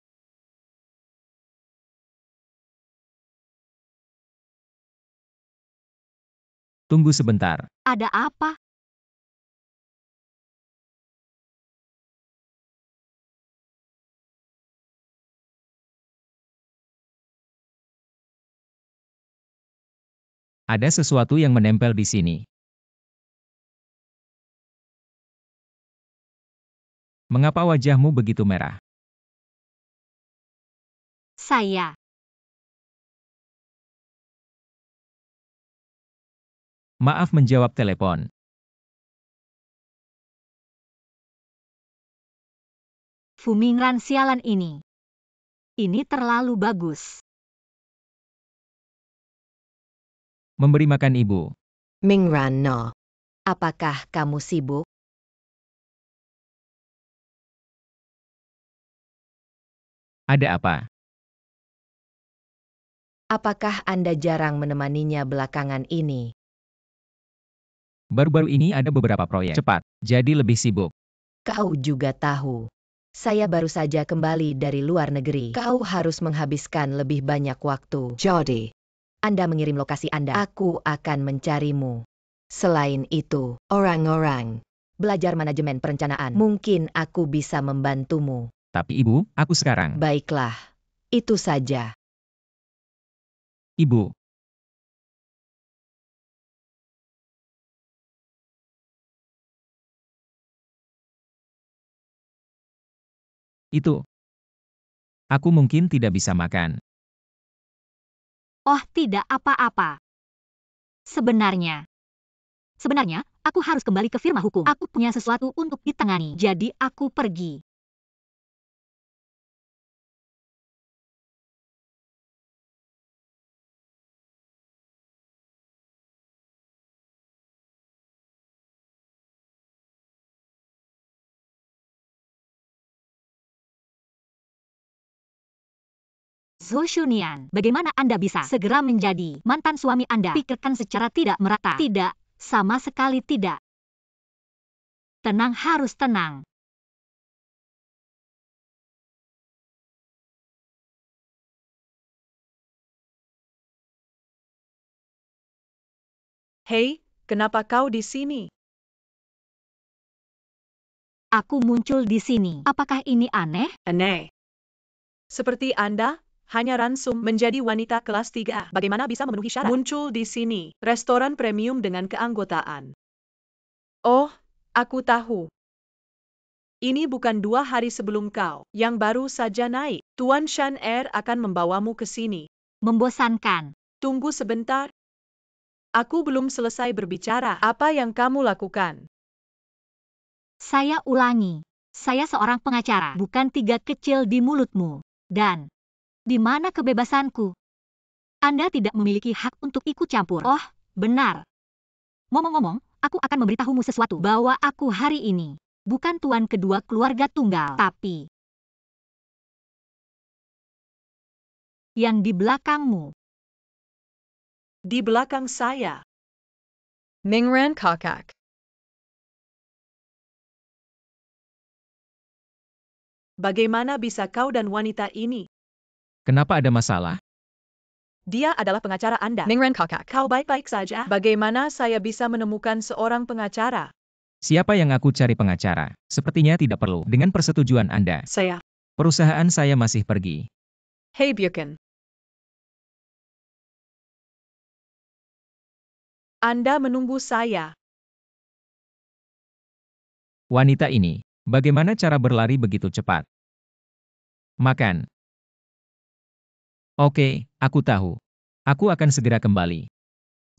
Speaker 5: Tunggu sebentar.
Speaker 1: Ada apa?
Speaker 5: Ada sesuatu yang menempel di sini. Mengapa wajahmu begitu merah?
Speaker 1: Saya.
Speaker 5: Maaf menjawab telepon.
Speaker 1: Fu Mingran sialan ini. Ini terlalu bagus.
Speaker 5: Memberi makan ibu.
Speaker 2: Mingran no. Apakah kamu sibuk?
Speaker 5: Ada apa?
Speaker 2: Apakah Anda jarang menemaninya belakangan ini?
Speaker 5: Baru-baru ini ada beberapa proyek. Cepat, jadi lebih sibuk.
Speaker 2: Kau juga tahu. Saya baru saja kembali dari luar negeri. Kau harus menghabiskan lebih banyak waktu. Jadi, Anda mengirim lokasi Anda. Aku akan mencarimu. Selain itu, orang-orang belajar manajemen perencanaan. Mungkin aku bisa membantumu.
Speaker 5: Tapi ibu, aku sekarang.
Speaker 2: Baiklah, itu saja.
Speaker 5: Ibu. Itu. Aku mungkin tidak bisa makan.
Speaker 1: Oh, tidak apa-apa. Sebenarnya, aku harus kembali ke firma hukum. Aku punya sesuatu untuk ditangani, jadi aku pergi. Zhou Shunian, bagaimana Anda bisa segera menjadi mantan suami Anda? Pikirkan secara tidak merata. Tidak, sama sekali tidak. Tenang, harus tenang.
Speaker 6: Hei, kenapa kau di sini?
Speaker 1: Aku muncul di sini. Apakah ini aneh?
Speaker 6: Aneh. Seperti Anda, hanya ransum menjadi wanita kelas 3. Bagaimana bisa memenuhi syarat? Muncul di sini, restoran premium dengan keanggotaan. Oh, aku tahu. Ini bukan 2 hari sebelum kau, yang baru saja naik. Tuan Shan Er akan membawamu ke sini.
Speaker 1: Membosankan.
Speaker 6: Tunggu sebentar. Aku belum selesai berbicara. Apa yang kamu lakukan?
Speaker 1: Saya ulangi. Saya seorang pengacara, bukan 3 kecil di mulutmu. Dan, di mana kebebasanku? Anda tidak memiliki hak untuk ikut campur. Oh, benar. Ngomong-ngomong, aku akan memberitahumu sesuatu, bahwa aku hari ini bukan tuan kedua keluarga tunggal, tapi yang di belakangmu.
Speaker 6: Di belakang saya. Mingran Kakak. Bagaimana bisa kau dan wanita ini?
Speaker 5: Kenapa ada masalah?
Speaker 6: Dia adalah pengacara Anda. Mingran Kakak. Kau baik-baik saja? Bagaimana saya bisa menemukan seorang pengacara?
Speaker 5: Siapa yang aku cari pengacara? Sepertinya tidak perlu. Dengan persetujuan Anda.
Speaker 6: Saya.
Speaker 5: Perusahaan saya masih pergi.
Speaker 6: Hei Buchan. Anda menunggu saya.
Speaker 5: Wanita ini, bagaimana cara berlari begitu cepat? Makan. Oke, aku tahu. Aku akan segera kembali.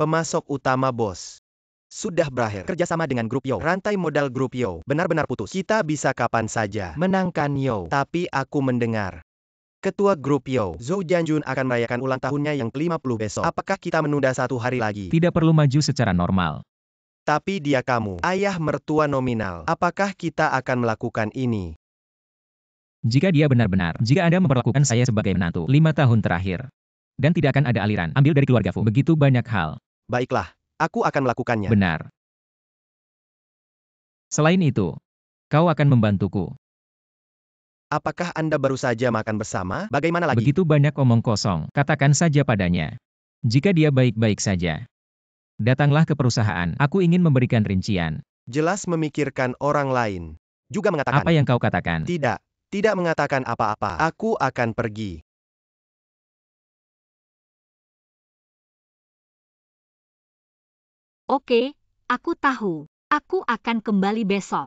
Speaker 10: Pemasok utama bos. Sudah berakhir. Kerjasama dengan grup Yo. Rantai modal grup Yo benar-benar putus. Kita bisa kapan saja menangkan Yo. Tapi aku mendengar Ketua grup Yo, Zhou Jianjun akan merayakan ulang tahunnya yang ke-50 besok. Apakah kita menunda 1 hari lagi?
Speaker 5: Tidak perlu maju secara normal.
Speaker 10: Tapi dia kamu, ayah mertua nominal. Apakah kita akan melakukan ini?
Speaker 5: Jika dia benar-benar, jika Anda memperlakukan saya sebagai menantu 5 tahun terakhir, dan tidak akan ada aliran, ambil dari keluarga Fu. Begitu banyak hal.
Speaker 10: Baiklah, aku akan melakukannya.
Speaker 5: Benar. Selain itu, kau akan membantuku.
Speaker 10: Apakah Anda baru saja makan bersama? Bagaimana lagi?
Speaker 5: Begitu banyak omong kosong, katakan saja padanya. Jika dia baik-baik saja, datanglah ke perusahaan. Aku ingin memberikan rincian.
Speaker 10: Jelas memikirkan orang lain. Juga mengatakan,
Speaker 5: Apa yang kau katakan?
Speaker 10: Tidak mengatakan apa-apa. Aku akan pergi.
Speaker 1: Oke, aku tahu. Aku akan kembali besok.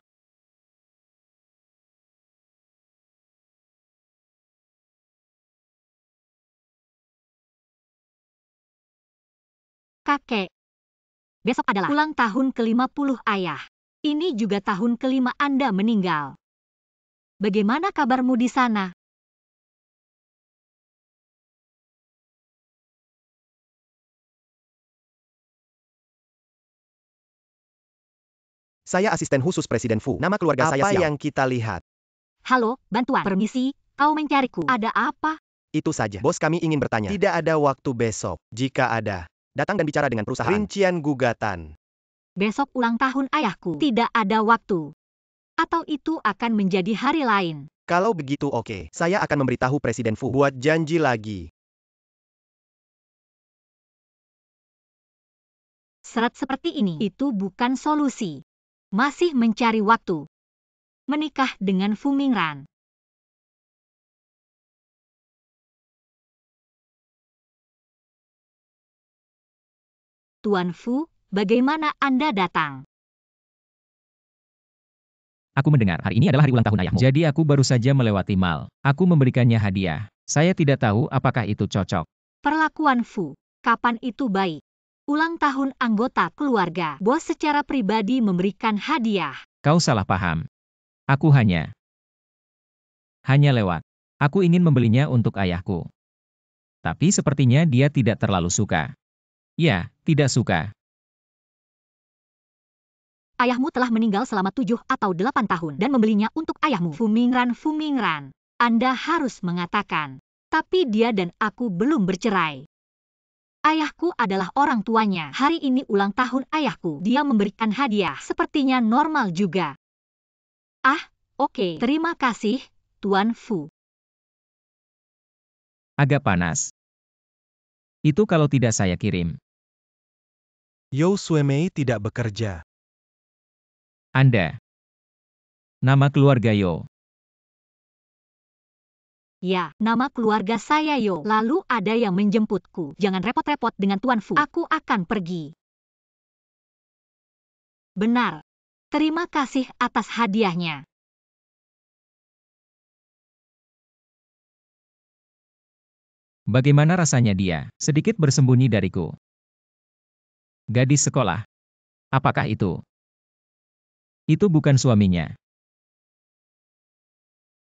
Speaker 1: Kakek. Besok adalah ulang tahun ke-50 ayah. Ini juga tahun ke-5 Anda meninggal. Bagaimana kabarmu di sana?
Speaker 10: Saya asisten khusus Presiden Fu. Nama keluarga saya Xiao. Apa yang kita lihat?
Speaker 1: Halo, bantuan. Permisi, kau mencariku. Ada apa?
Speaker 10: Itu saja. Bos kami ingin bertanya. Tidak ada waktu besok. Jika ada, datang dan bicara dengan perusahaan. Rincian gugatan.
Speaker 1: Besok ulang tahun ayahku. Tidak ada waktu. Atau itu akan menjadi hari lain.
Speaker 10: Kalau begitu oke. Saya akan memberitahu Presiden Fu. Buat janji lagi.
Speaker 1: Serat seperti ini, itu bukan solusi. Masih mencari waktu. Menikah dengan Fu Mingran. Tuan Fu, bagaimana Anda datang?
Speaker 5: Aku mendengar hari ini adalah hari ulang tahun ayahmu. Jadi aku baru saja melewati mal. Aku memberikannya hadiah. Saya tidak tahu apakah itu cocok.
Speaker 1: Perlakuan Fu, kapan itu baik? Ulang tahun anggota keluarga, bos secara pribadi memberikan hadiah.
Speaker 5: Kau salah paham. Aku hanya lewat. Aku ingin membelinya untuk ayahku. Tapi sepertinya dia tidak terlalu suka. Ya, tidak suka.
Speaker 1: Ayahmu telah meninggal selama 7 atau 8 tahun dan membelinya untuk ayahmu. Fu Mingran. Anda harus mengatakan. Tapi dia dan aku belum bercerai. Ayahku adalah orang tuanya. Hari ini ulang tahun ayahku. Dia memberikan hadiah. Sepertinya normal juga. Oke, terima kasih, Tuan Fu.
Speaker 5: Agak panas. Itu kalau tidak saya kirim.
Speaker 3: Yao Suemei tidak bekerja.
Speaker 5: Anda. Nama keluarga Yo.
Speaker 1: Ya, nama keluarga saya Yo. Lalu ada yang menjemputku. Jangan repot-repot dengan Tuan Fu. Aku akan pergi. Benar. Terima kasih atas hadiahnya.
Speaker 5: Bagaimana rasanya dia? Sedikit bersembunyi dariku. Gadis sekolah. Apakah itu? Itu bukan suaminya.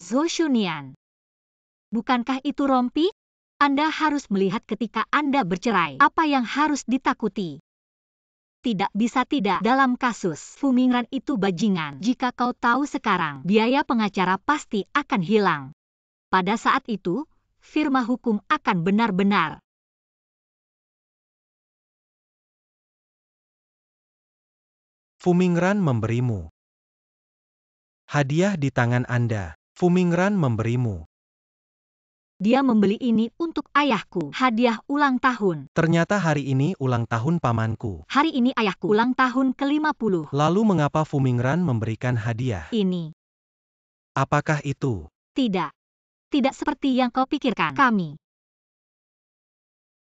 Speaker 1: Zhou Shunian. Bukankah itu rompi? Anda harus melihat ketika Anda bercerai. Apa yang harus ditakuti? Tidak bisa tidak. Dalam kasus Fu Mingran itu bajingan. Jika kau tahu sekarang, biaya pengacara pasti akan hilang. Pada saat itu, firma hukum akan benar-benar.
Speaker 3: Fu Mingran memberimu hadiah di tangan Anda. Fu Mingran memberimu.
Speaker 1: Dia membeli ini untuk ayahku. Hadiah ulang tahun.
Speaker 3: Ternyata hari ini ulang tahun pamanku.
Speaker 1: Hari ini ayahku ulang tahun ke-50.
Speaker 3: Lalu mengapa Fu Mingran memberikan hadiah?
Speaker 1: Ini.
Speaker 3: Apakah itu?
Speaker 1: Tidak. Tidak seperti yang kau pikirkan. Kami.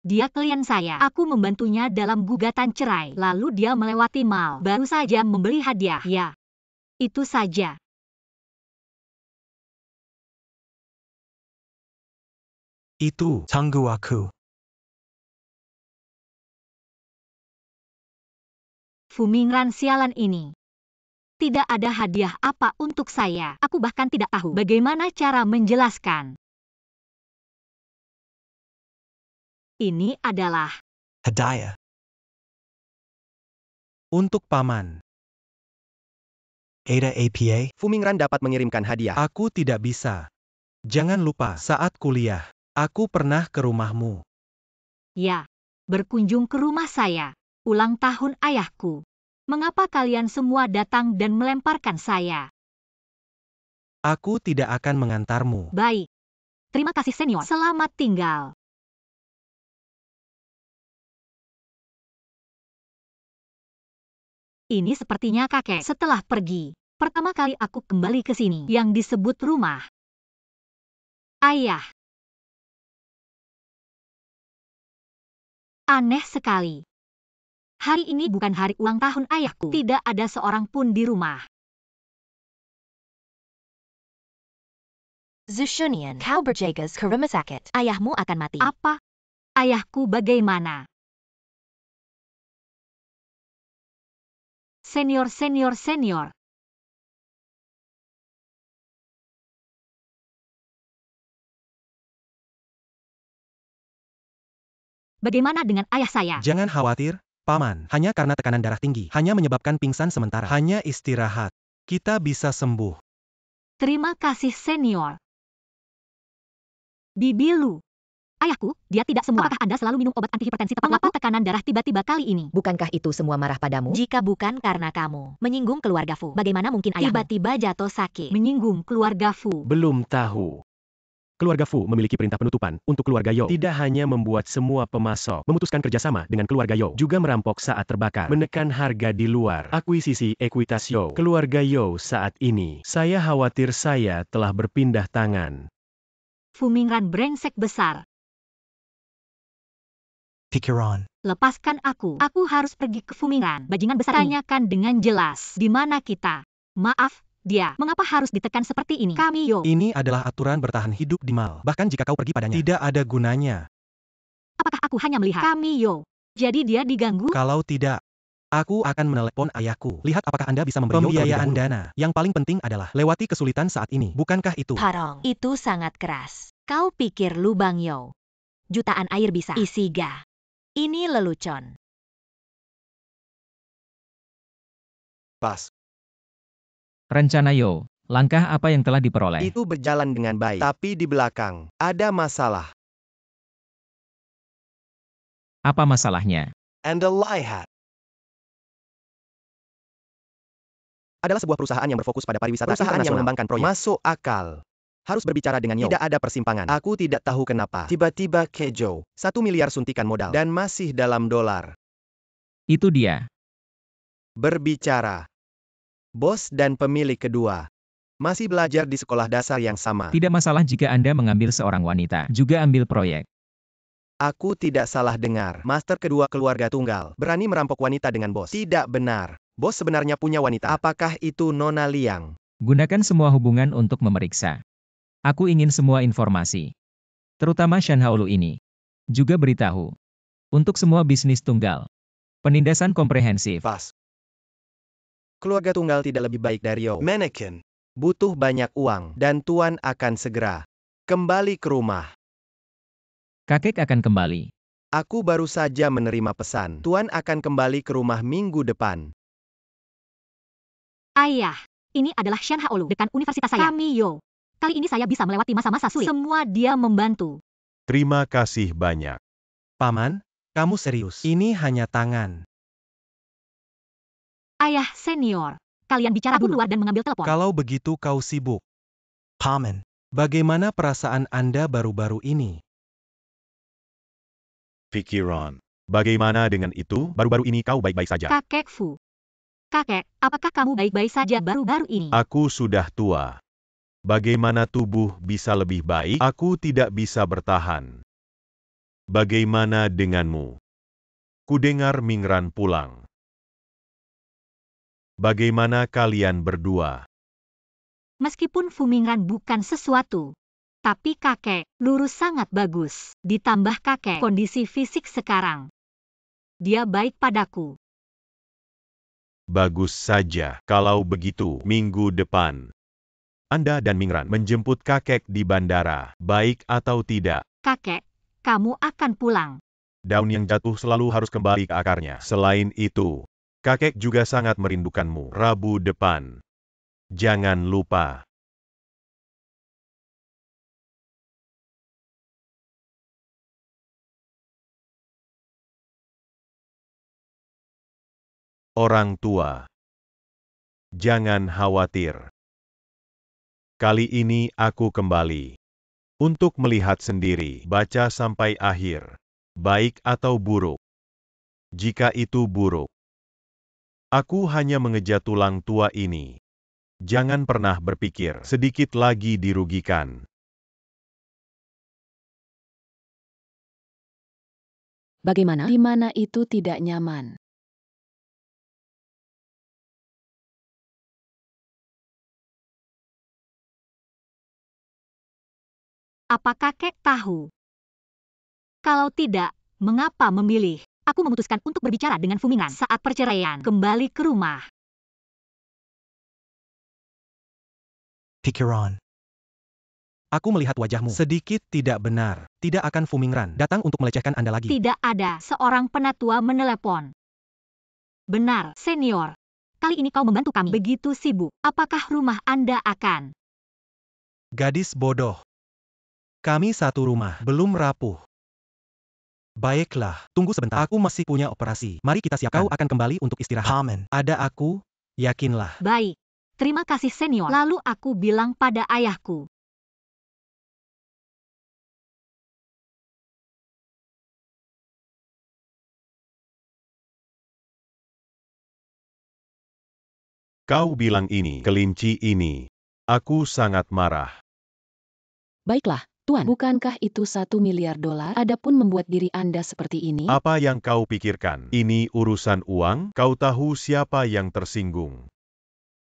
Speaker 1: Dia klien saya. Aku membantunya dalam gugatan cerai. Lalu dia melewati mal. Baru saja membeli hadiah. Ya. Itu saja.
Speaker 3: Itu tangguh aku.
Speaker 1: Fu Mingran sialan ini. Tidak ada hadiah apa untuk saya. Aku bahkan tidak tahu bagaimana cara menjelaskan. Ini adalah
Speaker 3: hadiah untuk paman. Ada APA?
Speaker 10: Fu Mingran dapat mengirimkan hadiah.
Speaker 3: Aku tidak bisa. Jangan lupa, saat kuliah, aku pernah ke rumahmu.
Speaker 1: Ya, berkunjung ke rumah saya. Ulang tahun ayahku. Mengapa kalian semua datang dan melemparkan saya?
Speaker 3: Aku tidak akan mengantarmu.
Speaker 1: Baik. Terima kasih senior. Selamat tinggal. Ini sepertinya kakek setelah pergi. Pertama kali aku kembali ke sini yang disebut rumah. Ayah. Aneh sekali. Hari ini bukan hari ulang tahun ayahku. Tidak ada seorang pun di rumah.
Speaker 2: Zhou Shunian, kau berjaga ke rumah sakit. Ayahmu akan mati.
Speaker 1: Apa? Ayahku bagaimana? Senior. Bagaimana dengan ayah saya?
Speaker 3: Jangan khawatir, paman. Hanya karena tekanan darah tinggi. Hanya menyebabkan pingsan sementara. Hanya istirahat. Kita bisa sembuh.
Speaker 1: Terima kasih senior. Bibi Lu. Ayahku, dia tidak semua. Apakah Anda selalu minum obat antihipertensi tepat waktu? Mengapa tekanan darah tiba-tiba kali ini?
Speaker 2: Bukankah itu semua marah padamu?
Speaker 1: Jika bukan karena kamu menyinggung keluarga Fu, bagaimana mungkin ayahmu tiba-tiba jatuh sakit? Menyinggung keluarga Fu.
Speaker 9: Belum tahu. Keluarga Fu memiliki perintah penutupan untuk keluarga Yo. Tidak hanya membuat semua pemasok memutuskan kerjasama dengan keluarga Yo, juga merampok saat terbakar, menekan harga di luar, akuisisi ekuitas Yo. Keluarga Yo saat ini, saya khawatir saya telah berpindah tangan.
Speaker 1: Fu Mingran brengsek besar.
Speaker 3: Pikiran.
Speaker 1: Lepaskan aku. Aku harus pergi ke Fu Mingran. Bajingan besar. Tanyakan dengan jelas. Di mana kita? Maaf. Dia, mengapa harus ditekan seperti ini? Kami Yo.
Speaker 3: Ini adalah aturan bertahan hidup di mal. Bahkan jika kau pergi padanya, tidak ada gunanya.
Speaker 1: Apakah aku hanya melihat? Kami Yo. Jadi dia diganggu?
Speaker 3: Kalau tidak, aku akan menelepon ayahku. Lihat apakah Anda bisa memberi pembiayaan dana. Yang paling penting adalah lewati kesulitan saat ini. Bukankah itu?
Speaker 1: Parong, itu sangat keras. Kau pikir lubang Yo. Jutaan air bisa isi ga. Ini lelucon.
Speaker 10: Pas.
Speaker 5: Rencana Yo, langkah apa yang telah diperoleh?
Speaker 10: Itu berjalan dengan baik. Tapi di belakang, ada masalah.
Speaker 5: Apa masalahnya?
Speaker 10: Anda lihat. adalah sebuah perusahaan yang berfokus pada pariwisata, perusahaan yang mengembangkan proyek. Masuk akal. Harus berbicara dengan Yo. Tidak ada persimpangan. Aku tidak tahu kenapa. Tiba-tiba Kejo, 1 miliar suntikan modal. Dan masih dalam dolar.
Speaker 5: Itu dia.
Speaker 10: Berbicara. Bos dan pemilik kedua. Masih belajar di sekolah dasar yang sama.
Speaker 5: Tidak masalah jika Anda mengambil seorang wanita, juga ambil proyek.
Speaker 10: Aku tidak salah dengar. Master kedua keluarga tunggal. Berani merampok wanita dengan bos. Tidak benar. Bos sebenarnya punya wanita. Apakah itu Nona Liang?
Speaker 5: Gunakan semua hubungan untuk memeriksa. Aku ingin semua informasi. Terutama Shan Haolu ini. Juga beritahu. Untuk semua bisnis tunggal. Penindasan komprehensif.
Speaker 10: Pas. Keluarga tunggal tidak lebih baik dari Yo. Mannequin. Butuh banyak uang. Dan Tuan akan segera kembali ke rumah.
Speaker 5: Kakek akan kembali.
Speaker 10: Aku baru saja menerima pesan. Tuan akan kembali ke rumah minggu depan.
Speaker 1: Ayah, ini adalah Shan Haolu, dekan universitas saya. Kami Yo. Kali ini saya bisa melewati masa-masa sulit. Semua dia membantu.
Speaker 4: Terima kasih banyak.
Speaker 3: Paman, kamu serius? Ini hanya tangan.
Speaker 1: Ayah senior, kalian bicara dulu. Aku keluar dan mengambil telepon.
Speaker 3: Kalau begitu kau sibuk. Paman, bagaimana perasaan Anda baru-baru ini?
Speaker 4: Pikiran. Bagaimana dengan itu? Baru-baru ini kau baik-baik saja.
Speaker 1: Kakek Fu. Kakek, apakah kamu baik-baik saja baru-baru ini?
Speaker 4: Aku sudah tua. Bagaimana tubuh bisa lebih baik? Aku tidak bisa bertahan. Bagaimana denganmu? Kudengar Mingran pulang. Bagaimana kalian berdua?
Speaker 1: Meskipun Fu Mingran bukan sesuatu, tapi kakek, lurus sangat bagus. Ditambah kakek, kondisi fisik sekarang. Dia baik padaku.
Speaker 4: Bagus saja. Kalau begitu, minggu depan Anda dan Mingran menjemput kakek di bandara, baik atau tidak?
Speaker 1: Kakek, kamu akan pulang.
Speaker 4: Daun yang jatuh selalu harus kembali ke akarnya. Selain itu, kakek juga sangat merindukanmu Rabu depan. Jangan lupa. Orang tua. Jangan khawatir. Kali ini aku kembali. Untuk melihat sendiri, baca sampai akhir. Baik atau buruk. Jika itu buruk, aku hanya mengeja tulang tua ini. Jangan pernah berpikir sedikit lagi dirugikan.
Speaker 7: Bagaimana? Di mana itu tidak nyaman?
Speaker 1: Apa kakek tahu? Kalau tidak, mengapa memilih? Aku memutuskan untuk berbicara dengan Fu Mingran saat perceraian. Kembali ke rumah.
Speaker 3: Pikiran. Aku melihat wajahmu. Sedikit tidak benar. Tidak akan Fu Mingran datang untuk melecehkan Anda lagi.
Speaker 1: Tidak ada seorang penatua menelepon. Benar, senior. Kali ini kau membantu kami. Begitu sibuk. Apakah rumah Anda akan?
Speaker 3: Gadis bodoh. Kami satu rumah, belum rapuh. Baiklah, tunggu sebentar. Aku masih punya operasi. Mari kita siapkan. Kau akan kembali untuk istirahat. Paman, ada aku, yakinlah.
Speaker 1: Baik. Terima kasih senior. Lalu aku bilang pada ayahku.
Speaker 4: Kau bilang ini, kelinci ini. Aku sangat marah.
Speaker 7: Baiklah, Tuan. Bukankah itu 1 miliar dolar? Adapun membuat diri Anda seperti ini?
Speaker 4: Apa yang kau pikirkan? Ini urusan uang? Kau tahu siapa yang tersinggung?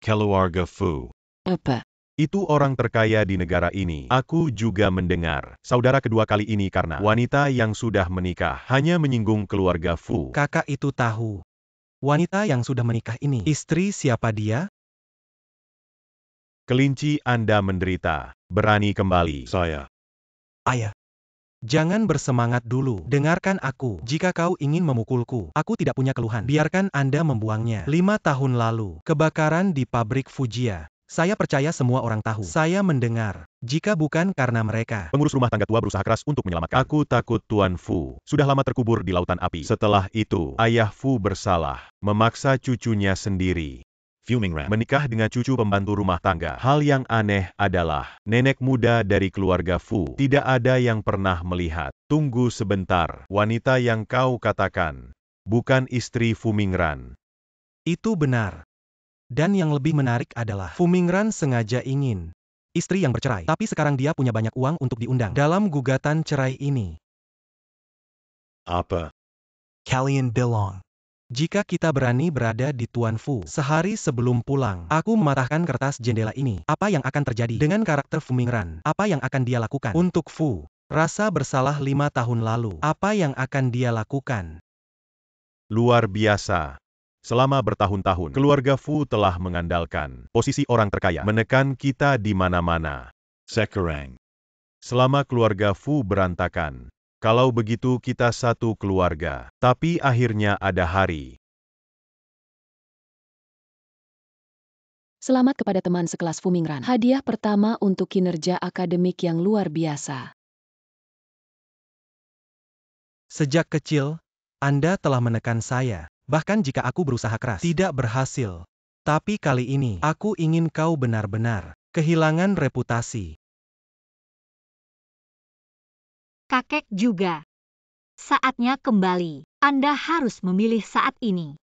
Speaker 4: Keluarga Fu.
Speaker 7: Apa?
Speaker 4: Itu orang terkaya di negara ini. Aku juga mendengar. Saudara kedua kali ini karena wanita yang sudah menikah hanya menyinggung keluarga Fu.
Speaker 3: Kakak itu tahu. Wanita yang sudah menikah ini, istri siapa dia?
Speaker 4: Kelinci Anda menderita. Berani kembali.
Speaker 8: Saya.
Speaker 3: Ayah. Jangan bersemangat dulu. Dengarkan aku. Jika kau ingin memukulku, aku tidak punya keluhan. Biarkan Anda membuangnya. 5 tahun lalu, kebakaran di pabrik Fujia. Saya percaya semua orang tahu. Saya mendengar. Jika bukan karena mereka.
Speaker 4: Pengurus rumah tangga tua berusaha keras untuk menyelamatkan. Aku takut Tuan Fu sudah lama terkubur di lautan api. Setelah itu, ayah Fu bersalah. Memaksa cucunya sendiri.
Speaker 8: Fumingran.
Speaker 4: Menikah dengan cucu pembantu rumah tangga. Hal yang aneh adalah, nenek muda dari keluarga Fu tidak ada yang pernah melihat. Tunggu sebentar, wanita yang kau katakan, bukan istri Fumingran.
Speaker 3: Itu benar. Dan yang lebih menarik adalah, Fumingran sengaja ingin istri yang bercerai, tapi sekarang dia punya banyak uang untuk diundang dalam gugatan cerai ini.
Speaker 8: Apa?
Speaker 3: Kalian bilang, jika kita berani berada di Tuan Fu sehari sebelum pulang, aku mematahkan kertas jendela ini. Apa yang akan terjadi dengan karakter Fumingran? Apa yang akan dia lakukan? Untuk Fu, rasa bersalah 5 tahun lalu. Apa yang akan dia lakukan?
Speaker 4: Luar biasa. Selama bertahun-tahun, keluarga Fu telah mengandalkan posisi orang terkaya, menekan kita di mana-mana.
Speaker 8: Sekarang.
Speaker 4: Selama keluarga Fu berantakan, kalau begitu kita satu keluarga. Tapi akhirnya ada hari.
Speaker 7: Selamat kepada teman sekelas Fumingran. Hadiah pertama untuk kinerja akademik yang luar biasa.
Speaker 3: Sejak kecil, Anda telah menekan saya. Bahkan jika aku berusaha keras, tidak berhasil. Tapi kali ini, aku ingin kau benar-benar kehilangan reputasi.
Speaker 1: Kakek juga. Saatnya kembali. Anda harus memilih saat ini.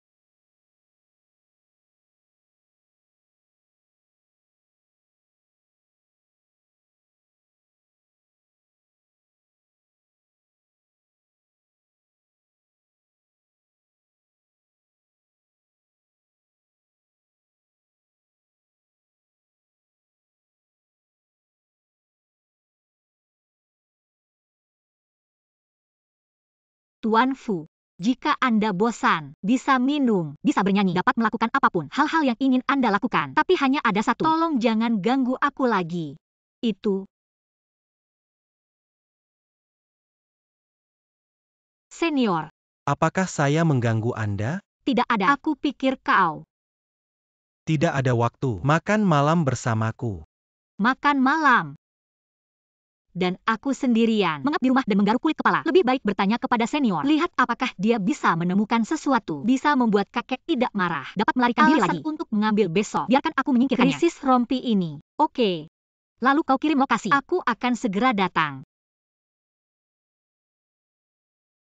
Speaker 1: Tuan Fu, jika Anda bosan, bisa minum, bisa bernyanyi, dapat melakukan apapun, hal-hal yang ingin Anda lakukan. Tapi hanya ada satu, tolong jangan ganggu aku lagi. Itu. Senior.
Speaker 3: Apakah saya mengganggu Anda?
Speaker 1: Tidak ada, aku pikir kau.
Speaker 3: Tidak ada waktu makan malam bersamaku.
Speaker 1: Makan malam. Dan aku sendirian, mengap di rumah dan menggaruk kulit kepala. Lebih baik bertanya kepada senior. Lihat apakah dia bisa menemukan sesuatu. Bisa membuat kakek tidak marah. Dapat melarikan diri lagi untuk mengambil besok. Biarkan aku menyingkirkannya. Krisis rompi ini. Oke. Lalu kau kirim lokasi. Aku akan segera datang.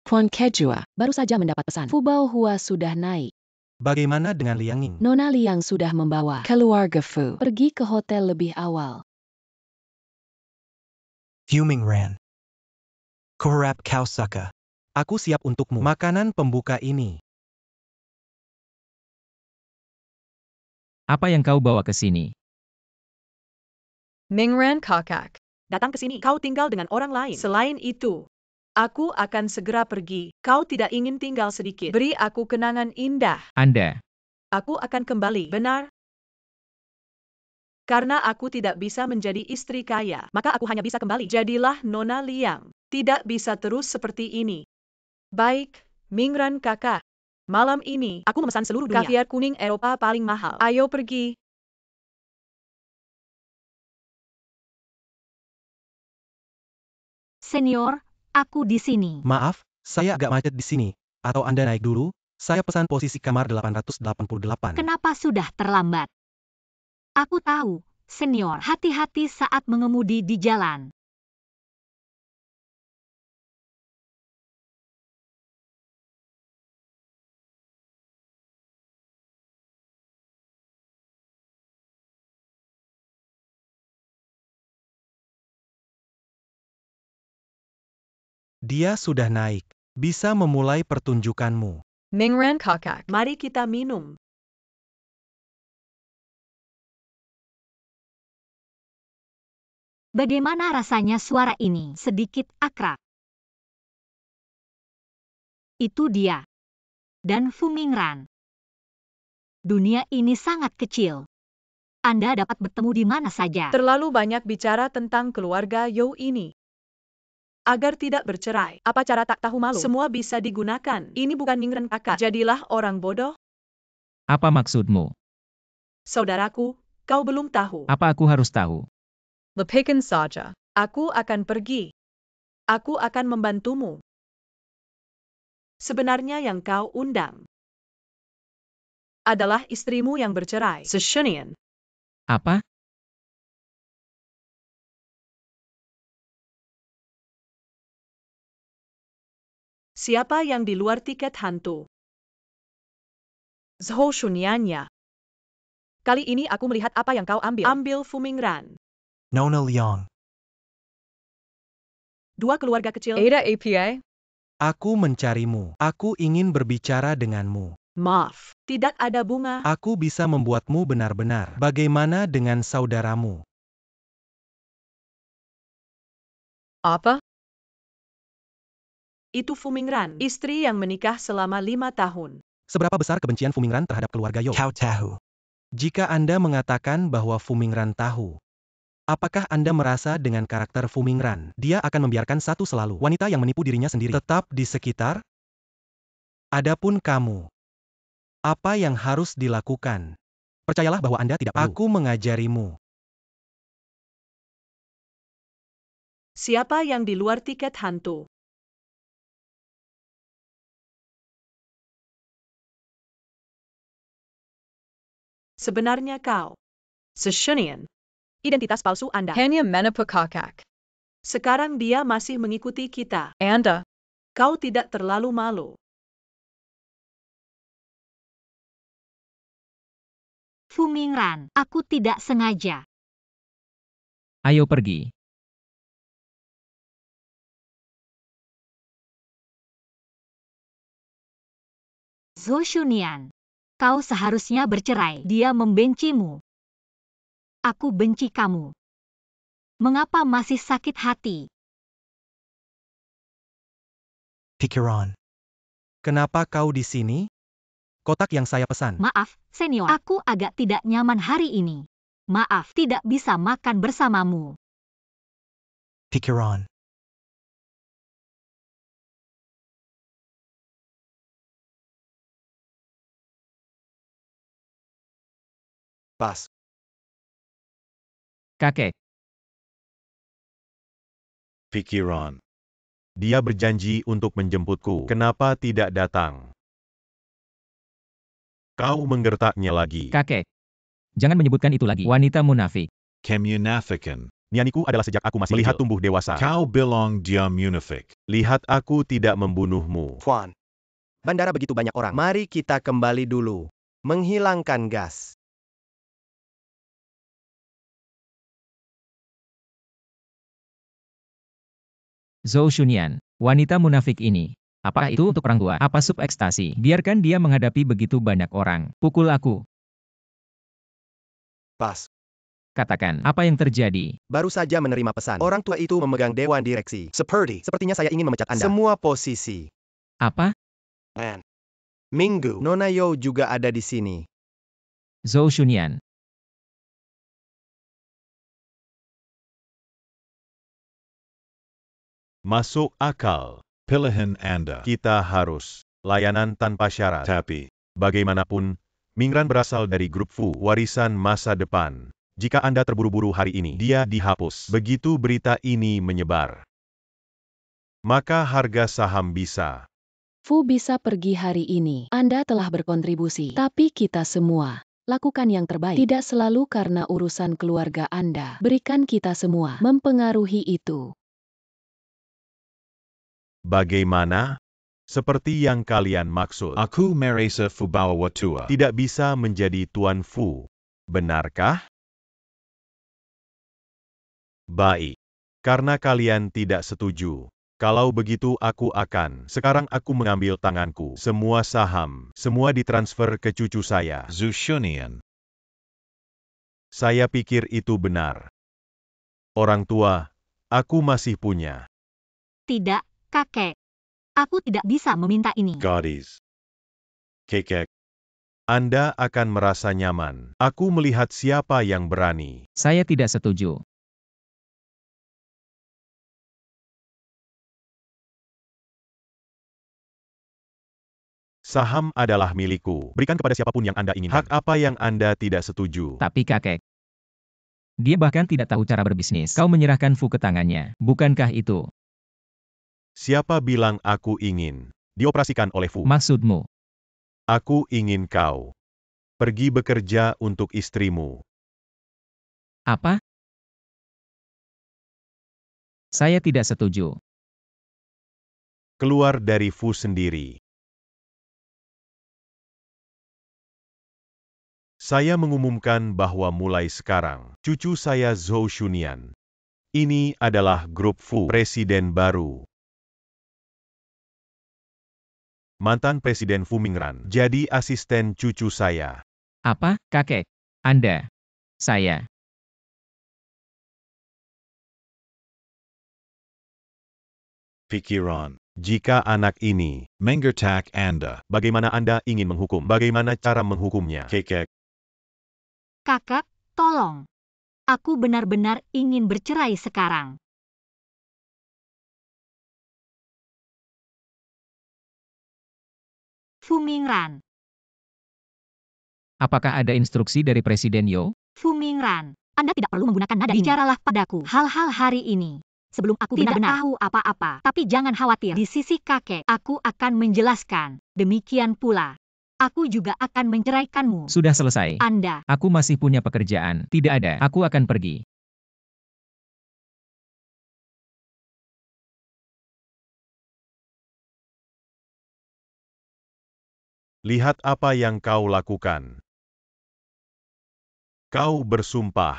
Speaker 7: Tuan Kejua baru saja mendapat pesan. Fu Baohua sudah naik.
Speaker 3: Bagaimana dengan Liang Ying?
Speaker 7: Nona Liang sudah membawa keluarga Fu pergi ke hotel lebih awal.
Speaker 3: Fumingran. Korap kau suka. Aku siap untukmu. Makanan pembuka ini.
Speaker 5: Apa yang kau bawa ke sini?
Speaker 6: Mingran kakak, datang ke sini. Kau tinggal dengan orang lain. Selain itu, aku akan segera pergi. Kau tidak ingin tinggal sedikit. Beri aku kenangan indah.
Speaker 5: Anda.
Speaker 6: Aku akan kembali. Benar? Karena aku tidak bisa menjadi istri kaya, maka aku hanya bisa kembali. Jadilah Nona Liang. Tidak bisa terus seperti ini. Baik, Mingran kakak. Malam ini, aku memesan seluruh dunia. Kaviar kuning Eropa paling mahal. Ayo pergi.
Speaker 1: Senior, aku di sini.
Speaker 3: Maaf, saya agak macet di sini. Atau Anda naik dulu? Saya pesan posisi kamar 888.
Speaker 1: Kenapa sudah terlambat? Aku tahu, senior, hati-hati saat mengemudi di jalan.
Speaker 3: Dia sudah naik. Bisa memulai pertunjukanmu.
Speaker 6: Mingran kakak, mari kita minum.
Speaker 1: Bagaimana rasanya suara ini? Sedikit akrab. Itu dia. Dan Fumingran. Dunia ini sangat kecil. Anda dapat bertemu di mana saja.
Speaker 6: Terlalu banyak bicara tentang keluarga Yo ini. Agar tidak bercerai. Apa cara tak tahu malu? Semua bisa digunakan. Ini bukan Mingran kakak. Jadilah orang bodoh.
Speaker 5: Apa maksudmu?
Speaker 6: Saudaraku, kau belum tahu.
Speaker 5: Apa aku harus tahu?
Speaker 6: Lepaskan saja. Aku akan pergi. Aku akan membantumu. Sebenarnya yang kau undang. adalah istrimu yang bercerai. Seshunian.
Speaker 5: Apa?
Speaker 6: Siapa yang di luar tiket hantu? Zhou Shunyannya. Kali ini aku melihat apa yang kau ambil. Ambil Fu Mingran.
Speaker 11: Nona Liang.
Speaker 6: Dua keluarga kecil. Ada APA.
Speaker 3: Aku mencarimu. Aku ingin berbicara denganmu.
Speaker 6: Maaf, tidak ada bunga.
Speaker 3: Aku bisa membuatmu benar-benar. Bagaimana dengan saudaramu?
Speaker 6: Apa? Itu Fu Mingran, istri yang menikah selama 5 tahun.
Speaker 3: Seberapa besar kebencian Fu Mingran terhadap keluarga Yo?
Speaker 11: Kau tahu.
Speaker 3: Jika Anda mengatakan bahwa Fu Mingran tahu, apakah Anda merasa dengan karakter Fu Mingran, dia akan membiarkan satu selalu wanita yang menipu dirinya sendiri tetap di sekitar? Adapun kamu, apa yang harus dilakukan? Percayalah bahwa Anda tidak perlu. Aku mengajarimu.
Speaker 6: Siapa yang di luar tiket hantu? Sebenarnya kau. Seshunian. Identitas palsu Anda. Hanya menepukakak. Sekarang dia masih mengikuti kita. Anda. Kau tidak terlalu malu.
Speaker 1: Fu Mingran, aku tidak sengaja.
Speaker 5: Ayo pergi.
Speaker 1: Zhou Shunyan. Kau seharusnya bercerai. Dia membencimu. Aku benci kamu. Mengapa masih sakit hati?
Speaker 11: Pikiran.
Speaker 3: Kenapa kau di sini? Kotak yang saya pesan.
Speaker 1: Maaf, senior. Aku agak tidak nyaman hari ini. Maaf, tidak bisa makan bersamamu.
Speaker 11: Pikiran.
Speaker 10: Pas.
Speaker 5: Kakek.
Speaker 4: Pikiran. Dia berjanji untuk menjemputku. Kenapa tidak datang? Kau menggertaknya lagi.
Speaker 5: Kakek. Jangan menyebutkan itu lagi. Wanita munafik.
Speaker 8: Kemunafikan.
Speaker 4: Nianiku adalah sejak aku masih melihat tumbuh dewasa.
Speaker 8: Kau bilang dia munafik.
Speaker 4: Lihat aku tidak membunuhmu.
Speaker 10: Tuan. Bandara begitu banyak orang. Mari kita kembali dulu. Menghilangkan gas.
Speaker 5: Zhou Shunyan. Wanita munafik ini. Apakah itu untuk orang tua? Apa sub ekstasi? Biarkan dia menghadapi begitu banyak orang. Pukul aku.
Speaker 10: Pas.
Speaker 5: Katakan, apa yang terjadi?
Speaker 10: Baru saja menerima pesan. Orang tua itu memegang dewan direksi. Sepertinya saya ingin memecat Anda. Semua posisi.
Speaker 5: Apa?
Speaker 10: Man. Minggu. Nona Yo juga ada di sini.
Speaker 5: Zhou Shunyan.
Speaker 4: Masuk akal.
Speaker 8: Pilihan Anda.
Speaker 4: Kita harus. Layanan tanpa syarat.
Speaker 8: Tapi.
Speaker 4: Bagaimanapun, Mingran berasal dari grup Fu, warisan masa depan. Jika Anda terburu-buru hari ini, dia dihapus. Begitu berita ini menyebar, maka harga saham bisa.
Speaker 7: Fu bisa pergi hari ini. Anda telah berkontribusi. Tapi kita semua. Lakukan yang terbaik. Tidak selalu karena urusan keluarga Anda. Berikan kita semua. Mempengaruhi itu.
Speaker 4: Bagaimana? Seperti yang kalian maksud.
Speaker 8: Aku merasa Fu bawa watua.
Speaker 4: Tidak bisa menjadi Tuan Fu. Benarkah? Baik. Karena kalian tidak setuju. Kalau begitu aku akan. Sekarang aku mengambil tanganku. Semua saham. Semua ditransfer ke cucu saya.
Speaker 8: Zhou Shunyan.
Speaker 4: Saya pikir itu benar. Orang tua, aku masih punya.
Speaker 1: Tidak, kakek. Aku tidak bisa meminta ini.
Speaker 8: Gadis. Kekek.
Speaker 4: Anda akan merasa nyaman. Aku melihat siapa yang berani.
Speaker 5: Saya tidak setuju.
Speaker 4: Saham adalah milikku. Berikan kepada siapapun yang Anda inginkan. Hak apa yang Anda tidak setuju?
Speaker 5: Tapi kakek. Dia bahkan tidak tahu cara berbisnis. Kau menyerahkan Fu ke tangannya. Bukankah itu?
Speaker 4: Siapa bilang aku ingin dioperasikan oleh Fu?
Speaker 5: Maksudmu?
Speaker 4: Aku ingin kau. Pergi bekerja untuk istrimu.
Speaker 5: Apa? Saya tidak setuju.
Speaker 4: Keluar dari Fu sendiri. Saya mengumumkan bahwa mulai sekarang, cucu saya Zhou Shunian. Ini adalah grup Fu, presiden baru. Mantan Presiden Fu Mingran, jadi asisten cucu saya.
Speaker 5: Apa, kakek? Anda? Saya?
Speaker 8: Pikiran.
Speaker 4: Jika anak ini,
Speaker 8: Mengertak Anda.
Speaker 4: bagaimana Anda ingin menghukum? Bagaimana cara menghukumnya?
Speaker 8: Kekek.
Speaker 1: Kakak, tolong. Aku benar-benar ingin bercerai sekarang. Fu Mingran.
Speaker 5: Apakah ada instruksi dari Presiden Yo?
Speaker 1: Fu Mingran, Anda tidak perlu menggunakan nada ini. Bicaralah padaku hal-hal hari ini. Sebelum aku tidak tahu apa-apa, tapi jangan khawatir. Di sisi kakek, aku akan menjelaskan. Demikian pula, aku juga akan menceraikanmu.
Speaker 5: Sudah selesai.
Speaker 1: Anda.
Speaker 5: Aku masih punya pekerjaan. Tidak ada. Aku akan pergi.
Speaker 4: Lihat apa yang kau lakukan. Kau bersumpah.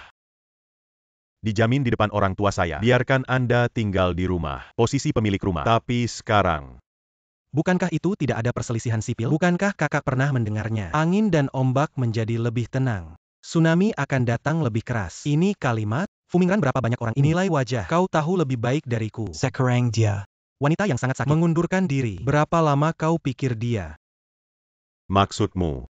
Speaker 4: Dijamin di depan orang tua saya. Biarkan Anda tinggal di rumah. Posisi pemilik rumah. Tapi sekarang,
Speaker 3: Bukankah itu tidak ada perselisihan sipil? Bukankah kakak pernah mendengarnya? Angin dan ombak menjadi lebih tenang. Tsunami akan datang lebih keras. Ini kalimat, Fu Mingran berapa banyak orang ini? Nilai wajah. Kau tahu lebih baik dariku.
Speaker 11: Sekarang dia.
Speaker 3: Wanita yang sangat sakit. Mengundurkan diri. Berapa lama kau pikir dia?
Speaker 4: maksudmu.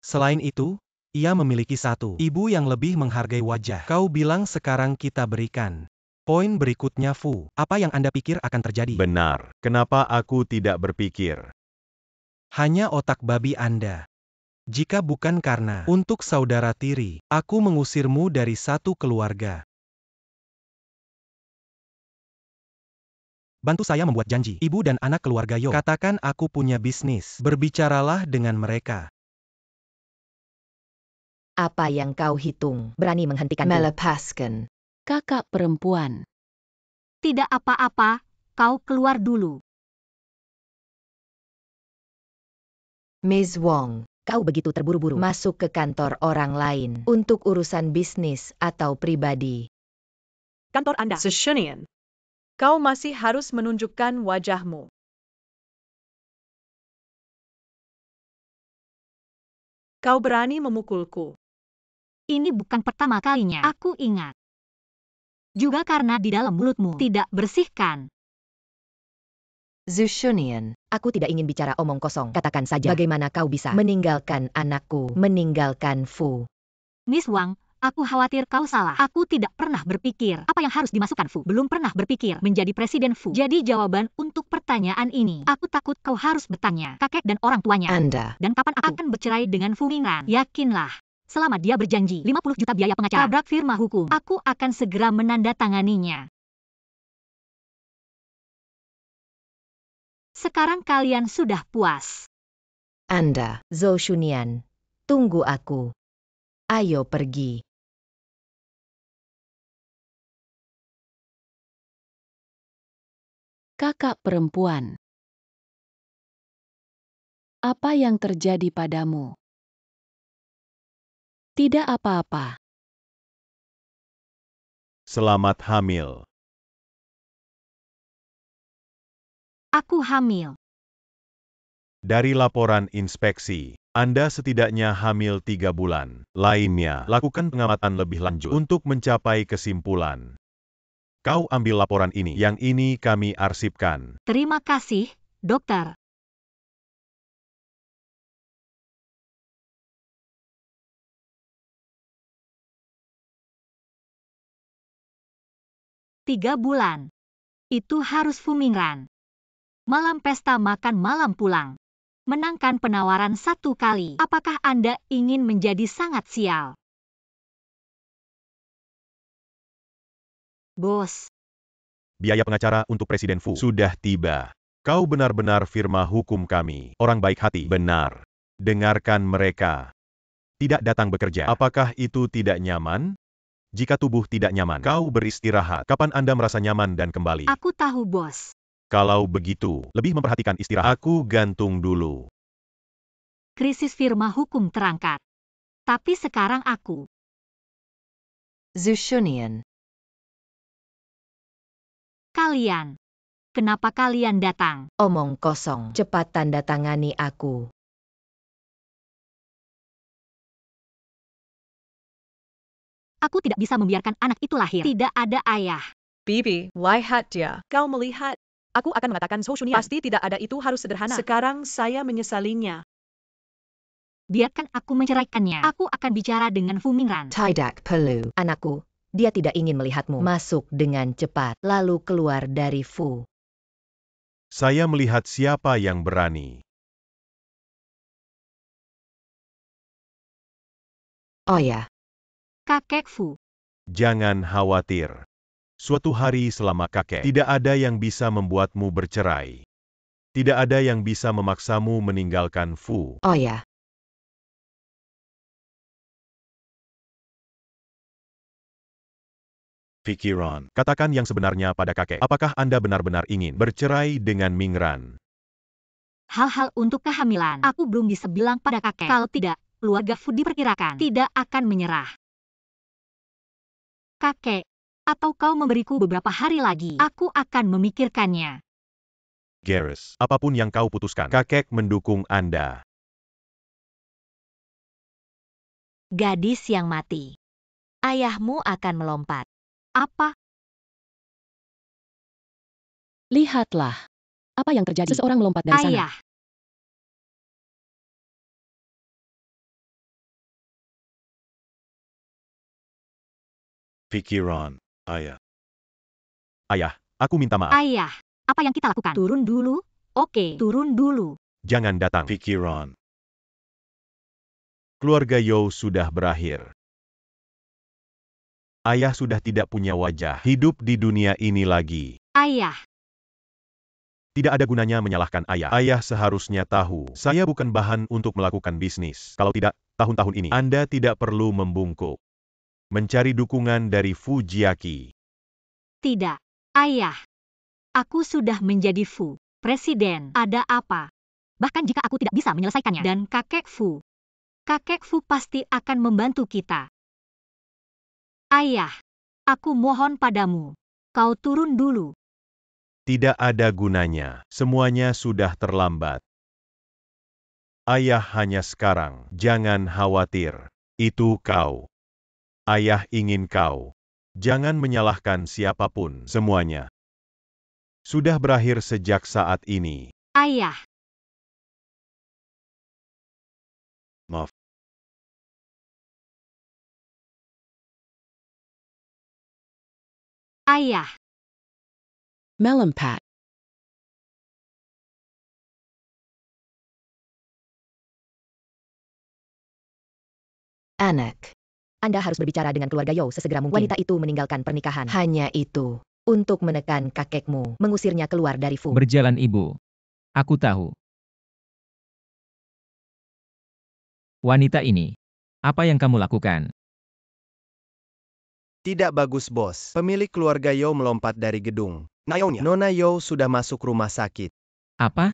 Speaker 3: Selain itu, ia memiliki satu ibu yang lebih menghargai wajah. Kau bilang sekarang kita berikan. Poin berikutnya Fu. Apa yang Anda pikir akan terjadi?
Speaker 4: Benar. Kenapa aku tidak berpikir?
Speaker 3: Hanya otak babi Anda. Jika bukan karena untuk saudara tiri, aku mengusirmu dari satu keluarga. Bantu saya membuat janji. Ibu dan anak keluarga Yo. Katakan aku punya bisnis. Berbicaralah dengan mereka.
Speaker 2: Apa yang kau hitung? Berani menghentikanku? Melepaskan.
Speaker 7: Kakak perempuan.
Speaker 1: Tidak apa-apa, kau keluar dulu.
Speaker 2: Ms. Wong, kau begitu terburu-buru masuk ke kantor orang lain untuk urusan bisnis atau pribadi.
Speaker 6: Kantor Anda, Shunian. Kau masih harus menunjukkan wajahmu. Kau berani memukulku.
Speaker 1: Ini bukan pertama kalinya. Aku ingat. Juga karena di dalam mulutmu tidak bersihkan.
Speaker 2: Zhu Shunian, aku tidak ingin bicara omong kosong. Katakan saja, bagaimana kau bisa meninggalkan anakku, meninggalkan Fu?
Speaker 1: Miss Wang, aku khawatir kau salah. Aku tidak pernah berpikir apa yang harus dimasukkan Fu. Belum pernah berpikir menjadi presiden Fu. Jadi jawaban untuk pertanyaan ini, aku takut kau harus bertanya kakek dan orang tuanya.
Speaker 2: Anda.
Speaker 1: Dan kapan aku akan bercerai dengan Fu Mingran? Yakinlah. Selama dia berjanji 50 juta biaya pengacara, tabrak firma hukum, aku akan segera menandatanganinya. Sekarang kalian sudah puas.
Speaker 2: Anda, Zhou Shunian, tunggu aku. Ayo pergi.
Speaker 7: Kakak perempuan. Apa yang terjadi padamu? Tidak apa-apa.
Speaker 4: Selamat hamil.
Speaker 1: Aku hamil.
Speaker 4: Dari laporan inspeksi, Anda setidaknya hamil 3 bulan. Lainnya, lakukan pengamatan lebih lanjut untuk mencapai kesimpulan. Kau ambil laporan ini, yang ini kami arsipkan.
Speaker 1: Terima kasih, dokter. Tiga bulan. Itu harus Fu Mingran. Malam pesta makan malam pulang. Menangkan penawaran 1 kali. Apakah Anda ingin menjadi sangat sial? Bos.
Speaker 4: Biaya pengacara untuk Presiden Fu sudah tiba. Kau benar-benar firma hukum kami. Orang baik hati. Benar. Dengarkan mereka. Tidak datang bekerja. Apakah itu tidak nyaman? Jika tubuh tidak nyaman, kau beristirahat. Kapan Anda merasa nyaman dan kembali?
Speaker 1: Aku tahu, bos.
Speaker 4: Kalau begitu, lebih memperhatikan istirahat. Aku gantung dulu.
Speaker 1: Krisis firma hukum terangkat. Tapi sekarang aku.
Speaker 2: Zushunian.
Speaker 1: Kalian. Kenapa kalian datang?
Speaker 2: Omong kosong. Cepat tanda tangani aku.
Speaker 1: Aku tidak bisa membiarkan anak itu lahir. Tidak ada ayah.
Speaker 6: Bibi, lihat dia. Kau melihat. Aku akan mengatakan Soshunian. Pasti tidak ada, itu harus sederhana. Sekarang saya menyesalinya.
Speaker 1: Biarkan aku menceraikannya. Aku akan bicara dengan Fu Mingran.
Speaker 2: Tidak perlu. Anakku, dia tidak ingin melihatmu. Masuk dengan cepat, lalu keluar dari Fu.
Speaker 4: Saya melihat siapa yang berani.
Speaker 2: Oh ya.
Speaker 1: Kakek Fu.
Speaker 4: Jangan khawatir. Suatu hari selama kakek, tidak ada yang bisa membuatmu bercerai. Tidak ada yang bisa memaksamu meninggalkan Fu.
Speaker 2: Oh ya.
Speaker 8: Pikiran.
Speaker 4: Katakan yang sebenarnya pada kakek. Apakah Anda benar-benar ingin bercerai dengan Mingran?
Speaker 1: Hal-hal untuk kehamilan. Aku belum bisa bilang pada kakek. Kalau tidak, keluarga Fu diperkirakan tidak akan menyerah. Kakek, atau kau memberiku beberapa hari lagi. Aku akan memikirkannya.
Speaker 4: Garrus, apapun yang kau putuskan, kakek mendukung Anda.
Speaker 1: Gadis yang mati. Ayahmu akan melompat. Apa?
Speaker 7: Lihatlah. Apa yang terjadi? Seseorang melompat dari sana.
Speaker 1: Ayah.
Speaker 8: Pikiran. Ayah.
Speaker 4: Ayah, aku minta maaf.
Speaker 1: Ayah, apa yang kita lakukan? Turun dulu? Oke, turun dulu.
Speaker 4: Jangan datang.
Speaker 8: Pikiran.
Speaker 4: Keluarga You sudah berakhir. Ayah sudah tidak punya wajah hidup di dunia ini lagi.
Speaker 1: Ayah.
Speaker 4: Tidak ada gunanya menyalahkan ayah. Ayah seharusnya tahu, saya bukan bahan untuk melakukan bisnis. Kalau tidak, tahun-tahun ini, Anda tidak perlu membungkuk. Mencari dukungan dari Fujiaki.
Speaker 1: Tidak. Ayah. Aku sudah menjadi Fu. Presiden. Ada apa? Bahkan jika aku tidak bisa menyelesaikannya. Dan kakek Fu. Kakek Fu pasti akan membantu kita. Ayah. Aku mohon padamu. Kau turun dulu.
Speaker 4: Tidak ada gunanya. Semuanya sudah terlambat. Ayah hanya sekarang. Jangan khawatir. Itu kau. Ayah ingin kau. Jangan menyalahkan siapapun. Semuanya sudah berakhir sejak saat ini.
Speaker 1: Ayah.
Speaker 8: Maaf.
Speaker 1: Ayah.
Speaker 7: Melompat.
Speaker 2: Anak. Anda harus berbicara dengan keluarga Yo sesegera mungkin. Wanita itu meninggalkan pernikahan. Hanya itu. Untuk menekan kakekmu. Mengusirnya keluar dari Fu.
Speaker 5: Berjalan ibu. Aku tahu. Wanita ini. Apa yang kamu lakukan?
Speaker 10: Tidak bagus, bos. Pemilik keluarga Yo melompat dari gedung. Nona Yo sudah masuk rumah sakit.
Speaker 5: Apa?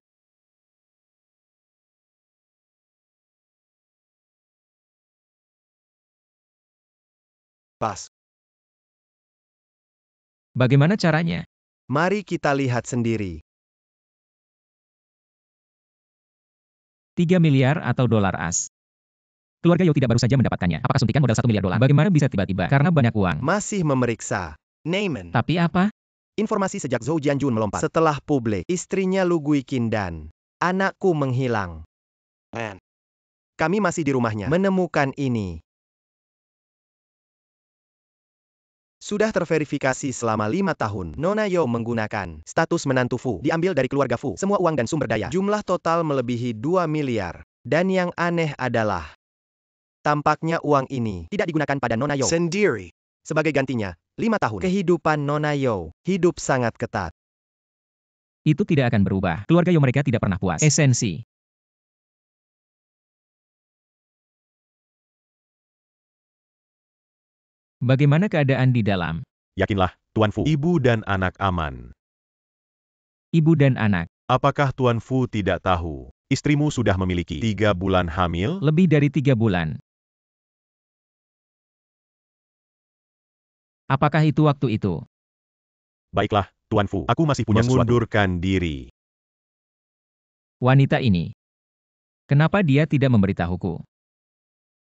Speaker 10: Pas.
Speaker 5: Bagaimana caranya?
Speaker 10: Mari kita lihat sendiri.
Speaker 5: 3 miliar atau dolar as. Keluarga Yo tidak baru saja mendapatkannya. Apakah suntikan modal 1 miliar dolar? Bagaimana bisa tiba-tiba? Karena banyak uang.
Speaker 10: Masih memeriksa. Neyman.
Speaker 5: Tapi apa?
Speaker 10: Informasi sejak Zhou Jianjun melompat. Setelah publik, istrinya Lu Guiqin dan anakku menghilang. Kami masih di rumahnya. Menemukan ini. Sudah terverifikasi selama 5 tahun. Nona Yo menggunakan status menantu Fu. Diambil dari keluarga Fu. Semua uang dan sumber daya. Jumlah total melebihi 2 miliar. Dan yang aneh adalah, tampaknya uang ini tidak digunakan pada Nona Yo sendiri. Sebagai gantinya, 5 tahun. Kehidupan Nona Yo hidup sangat ketat.
Speaker 5: Itu tidak akan berubah. Keluarga Yo mereka tidak pernah puas. Esensi. Bagaimana keadaan di dalam?
Speaker 4: Yakinlah, Tuan Fu. Ibu dan anak aman.
Speaker 5: Ibu dan anak.
Speaker 4: Apakah Tuan Fu tidak tahu? Istrimu sudah memiliki 3 bulan hamil?
Speaker 5: Lebih dari 3 bulan. Apakah itu waktu itu?
Speaker 4: Baiklah, Tuan Fu. Aku masih punya sesuatu. Mengundurkan diri.
Speaker 5: Wanita ini. Kenapa dia tidak memberitahuku?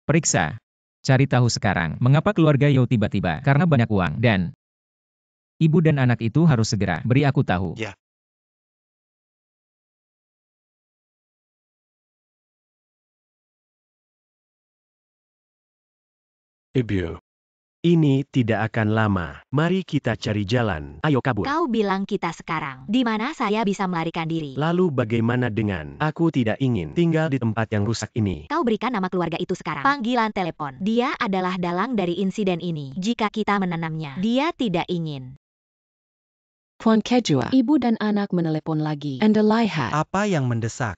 Speaker 5: Periksa. Cari tahu sekarang, mengapa keluarga Yao tiba-tiba karena banyak uang dan ibu dan anak itu harus segera beri aku tahu.
Speaker 10: Ya.
Speaker 9: Ibu. Ini tidak akan lama. Mari kita cari jalan. Ayo kabur.
Speaker 1: Kau bilang kita sekarang. Di mana saya bisa melarikan diri?
Speaker 9: Lalu bagaimana dengan? Aku tidak ingin tinggal di tempat yang rusak ini.
Speaker 1: Kau berikan nama keluarga itu sekarang. Panggilan telepon. Dia adalah dalang dari insiden ini. Jika kita menanamnya, dia tidak ingin.
Speaker 7: Tuan Kejua, ibu dan anak menelepon lagi. Anda lihat.
Speaker 3: Apa yang mendesak?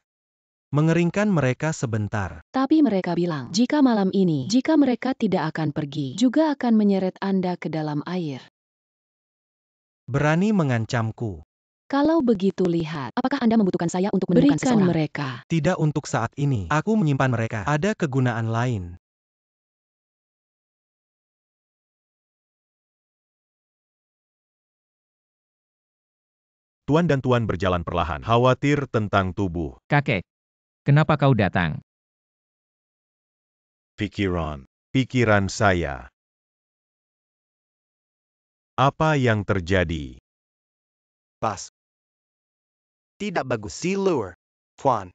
Speaker 3: Mengeringkan mereka sebentar.
Speaker 7: Tapi mereka bilang, jika malam ini, jika mereka tidak akan pergi, juga akan menyeret Anda ke dalam air.
Speaker 3: Berani mengancamku.
Speaker 7: Kalau begitu lihat, apakah Anda membutuhkan saya untuk menemukan
Speaker 1: Berikan
Speaker 7: seseorang?
Speaker 1: mereka.
Speaker 3: Tidak untuk saat ini. Aku menyimpan mereka. Ada kegunaan lain.
Speaker 4: Tuan dan Tuan berjalan perlahan, khawatir tentang tubuh.
Speaker 5: Kakek, kenapa kau datang?
Speaker 4: Pikiran saya. Apa yang terjadi?
Speaker 10: Pas. Tidak bagus. Si lure. Tuan.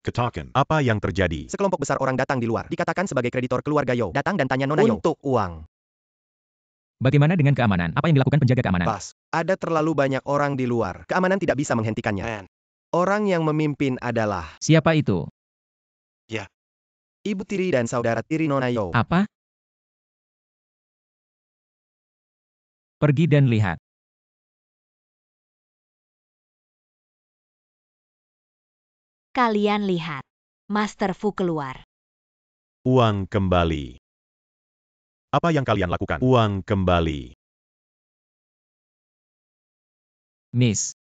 Speaker 8: Katakan.
Speaker 4: Apa yang terjadi?
Speaker 10: Sekelompok besar orang datang di luar. Dikatakan sebagai kreditor keluarga Yao. Datang dan tanya Nona Yao. Untuk uang.
Speaker 5: Bagaimana dengan keamanan? Apa yang dilakukan penjaga keamanan?
Speaker 10: Pas. Ada terlalu banyak orang di luar. Keamanan tidak bisa menghentikannya. Orang yang memimpin adalah
Speaker 5: Siapa itu?
Speaker 10: ibu tiri dan saudara tiri Nona Yao.
Speaker 5: Apa? Pergi dan lihat.
Speaker 1: Kalian lihat. Master Fu keluar.
Speaker 4: Uang kembali. Apa yang kalian lakukan? Uang kembali.
Speaker 5: Miss.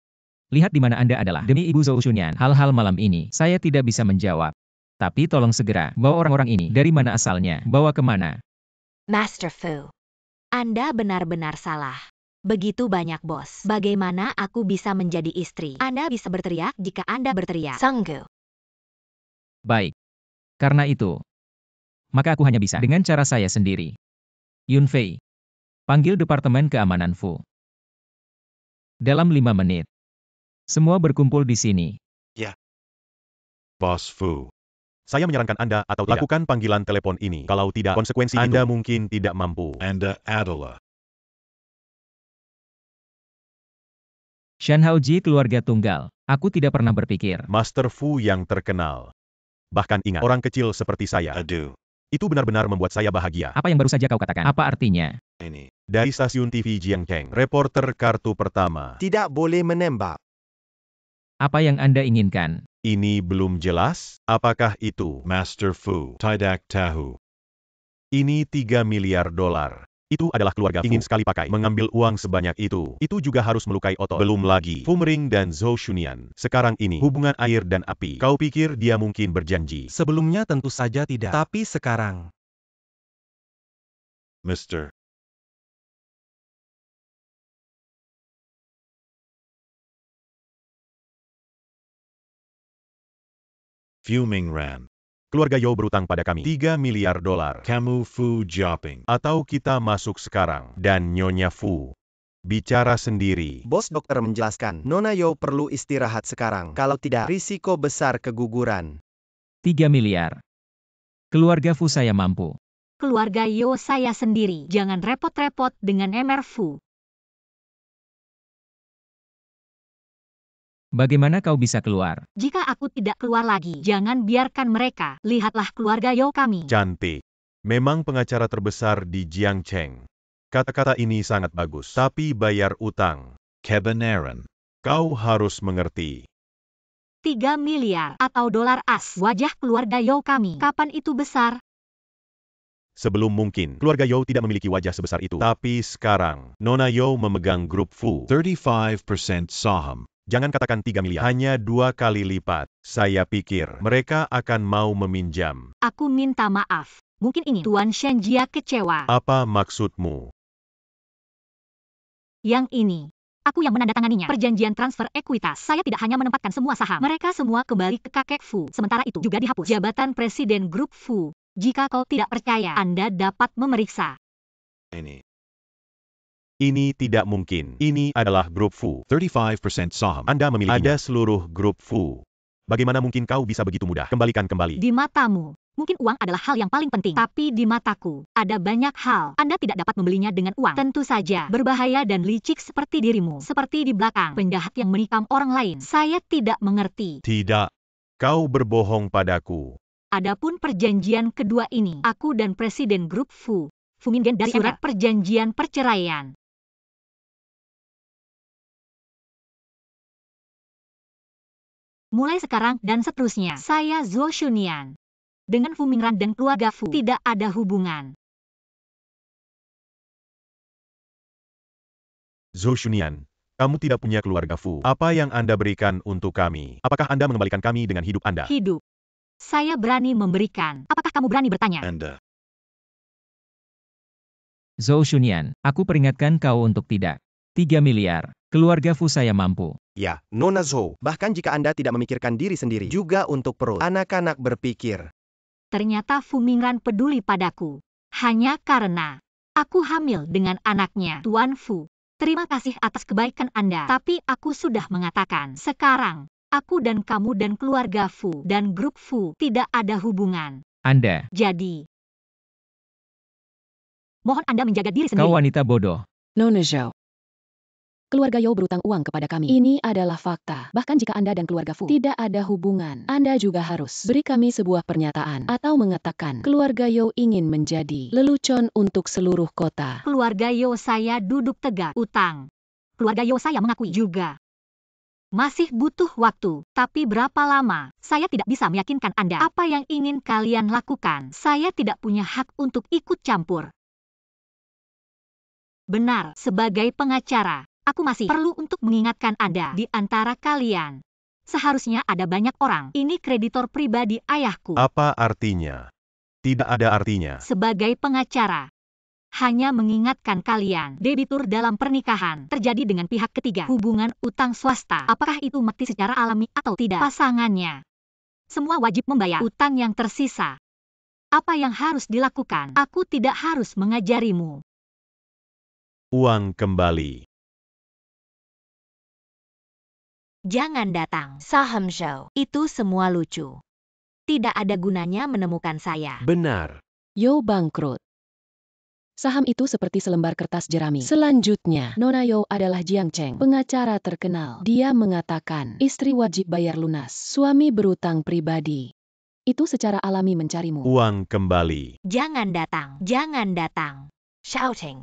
Speaker 5: Lihat di mana Anda adalah. Demi Ibu Zhou Shunyan, hal-hal malam ini, saya tidak bisa menjawab. Tapi tolong segera, bawa orang-orang ini. Dari mana asalnya? Bawa kemana?
Speaker 1: Master Fu. Anda benar-benar salah. Begitu banyak bos. Bagaimana aku bisa menjadi istri? Anda bisa berteriak jika Anda berteriak. Sanggu.
Speaker 5: Baik. Karena itu, maka aku hanya bisa dengan cara saya sendiri. Yun Fei. Panggil Departemen Keamanan Fu. Dalam 5 menit. Semua berkumpul di sini.
Speaker 8: Boss Fu.
Speaker 4: Saya menyarankan Anda atau tidak. Lakukan panggilan telepon ini. Kalau tidak, konsekuensi Anda mungkin tidak mampu.
Speaker 8: Anda adalah
Speaker 5: Shan Haoji keluarga tunggal. Aku tidak pernah berpikir.
Speaker 4: Master Fu yang terkenal. Bahkan ingat, orang kecil seperti saya.
Speaker 8: Adu.
Speaker 4: Itu benar-benar membuat saya bahagia.
Speaker 5: Apa yang baru saja kau katakan? Apa artinya?
Speaker 8: Ini.
Speaker 4: Dari stasiun TV Jiangcheng, reporter kartu pertama.
Speaker 10: Tidak boleh menembak.
Speaker 5: Apa yang Anda inginkan?
Speaker 4: Ini belum jelas. Apakah itu?
Speaker 8: Master Fu. Tidak tahu.
Speaker 4: Ini 3 miliar dolar. Itu adalah keluarga Fu. Ingin sekali pakai mengambil uang sebanyak itu. Itu juga harus melukai otot. Belum lagi Fu Mering dan Zhou Shunyan. Sekarang ini hubungan air dan api. Kau pikir dia mungkin berjanji?
Speaker 3: Sebelumnya tentu saja tidak. Tapi sekarang.
Speaker 8: Mr. Fuming Ran.
Speaker 4: Keluarga Yao berutang pada kami 3 miliar dolar.
Speaker 8: Kamu Fu Jopping.
Speaker 4: Atau kita masuk sekarang. Dan Nyonya Fu bicara sendiri.
Speaker 10: Bos dokter menjelaskan, Nona Yao perlu istirahat sekarang. Kalau tidak, risiko besar keguguran.
Speaker 5: 3 miliar. Keluarga Fu saya mampu.
Speaker 1: Keluarga Yo saya sendiri. Jangan repot-repot dengan Mr. Fu.
Speaker 5: Bagaimana kau bisa keluar?
Speaker 1: Jika aku tidak keluar lagi, jangan biarkan mereka. Lihatlah keluarga Yo kami.
Speaker 4: Cantik. Memang pengacara terbesar di Jiangcheng. Kata-kata ini sangat bagus. Tapi bayar utang.
Speaker 8: Kebenaran.
Speaker 4: Kau harus mengerti.
Speaker 1: 3 miliar atau dolar as. Wajah keluarga Yo kami. Kapan itu besar?
Speaker 4: Sebelum mungkin, keluarga Yao tidak memiliki wajah sebesar itu. Tapi sekarang, Nona Yao memegang grup Fu.
Speaker 8: 35% saham.
Speaker 4: Jangan katakan 3 miliar. Hanya 2 kali lipat. Saya pikir mereka akan mau meminjam.
Speaker 1: Aku minta maaf. Mungkin ini Tuan Shenjia kecewa.
Speaker 4: Apa maksudmu?
Speaker 1: Yang ini. Aku yang menandatanganinya. Perjanjian transfer ekuitas. Saya tidak hanya menempatkan semua saham. Mereka semua kembali ke kakek Fu. Sementara itu juga dihapus jabatan Presiden Grup Fu. Jika kau tidak percaya, Anda dapat memeriksa.
Speaker 4: Ini tidak mungkin. Ini adalah grup Fu.
Speaker 8: 35% saham.
Speaker 4: Anda memilikinya.
Speaker 8: Ada
Speaker 4: Seluruh grup Fu. Bagaimana mungkin kau bisa begitu mudah? Kembalikan kembali.
Speaker 1: Di matamu, mungkin uang adalah hal yang paling penting. Tapi di mataku, ada banyak hal. Anda tidak dapat membelinya dengan uang. Tentu saja, berbahaya dan licik seperti dirimu. Seperti di belakang, penjahat yang menikam orang lain. Saya tidak mengerti.
Speaker 4: Tidak. Kau berbohong padaku.
Speaker 1: Adapun perjanjian kedua ini, aku dan Presiden Grup Fu, Fumingen dari surat perjanjian perceraian. Mulai sekarang dan seterusnya, saya Zhou Shunian. Dengan Fu Mingran dan keluarga Fu tidak ada hubungan.
Speaker 4: Zhou Shunian, kamu tidak punya keluarga Fu. Apa yang Anda berikan untuk kami? Apakah Anda mengembalikan kami dengan hidup Anda?
Speaker 1: Hidup. Saya berani memberikan. Apakah kamu berani bertanya?
Speaker 8: Anda.
Speaker 5: Zhou Shunian, aku peringatkan kau untuk tidak. 3 miliar. Keluarga Fu saya mampu.
Speaker 10: Ya, Nona Zhou, bahkan jika Anda tidak memikirkan diri sendiri, juga untuk perut. Anak-anak berpikir.
Speaker 1: Ternyata Fu Mingran peduli padaku. Hanya karena aku hamil dengan anaknya, Tuan Fu. Terima kasih atas kebaikan Anda. Tapi aku sudah mengatakan, sekarang, aku dan kamu dan keluarga Fu dan grup Fu tidak ada hubungan.
Speaker 5: Anda.
Speaker 1: Jadi, mohon Anda menjaga diri sendiri.
Speaker 5: Kau wanita bodoh.
Speaker 7: Nona Zhou. Keluarga Yao berutang uang kepada kami. Ini adalah fakta. Bahkan jika Anda dan keluarga Fu tidak ada hubungan, Anda juga harus beri kami sebuah pernyataan atau mengatakan keluarga Yao ingin menjadi lelucon untuk seluruh kota.
Speaker 1: Keluarga Yao saya duduk tegak. Utang. Keluarga Yao saya mengakui juga. Masih butuh waktu, tapi berapa lama? Saya tidak bisa meyakinkan Anda. Apa yang ingin kalian lakukan? Saya tidak punya hak untuk ikut campur. Benar, sebagai pengacara, aku masih perlu untuk mengingatkan Anda di antara kalian. Seharusnya ada banyak orang. Ini kreditor pribadi ayahku.
Speaker 4: Apa artinya? Tidak ada artinya.
Speaker 1: Sebagai pengacara, hanya mengingatkan kalian, debitur dalam pernikahan terjadi dengan pihak ketiga. Hubungan utang swasta. Apakah itu mati secara alami atau tidak? Pasangannya. Semua wajib membayar utang yang tersisa. Apa yang harus dilakukan? Aku tidak harus mengajarimu.
Speaker 4: Uang kembali.
Speaker 1: Jangan datang, Saham Zhou. Itu semua lucu. Tidak ada gunanya menemukan saya.
Speaker 9: Benar.
Speaker 7: Yao bangkrut. Saham itu seperti selembar kertas jerami. Selanjutnya, Nona Yao adalah Jiang Cheng, pengacara terkenal. Dia mengatakan, istri wajib bayar lunas. Suami berutang pribadi. Itu secara alami mencarimu.
Speaker 4: Uang kembali.
Speaker 1: Jangan datang, jangan datang. Shouting.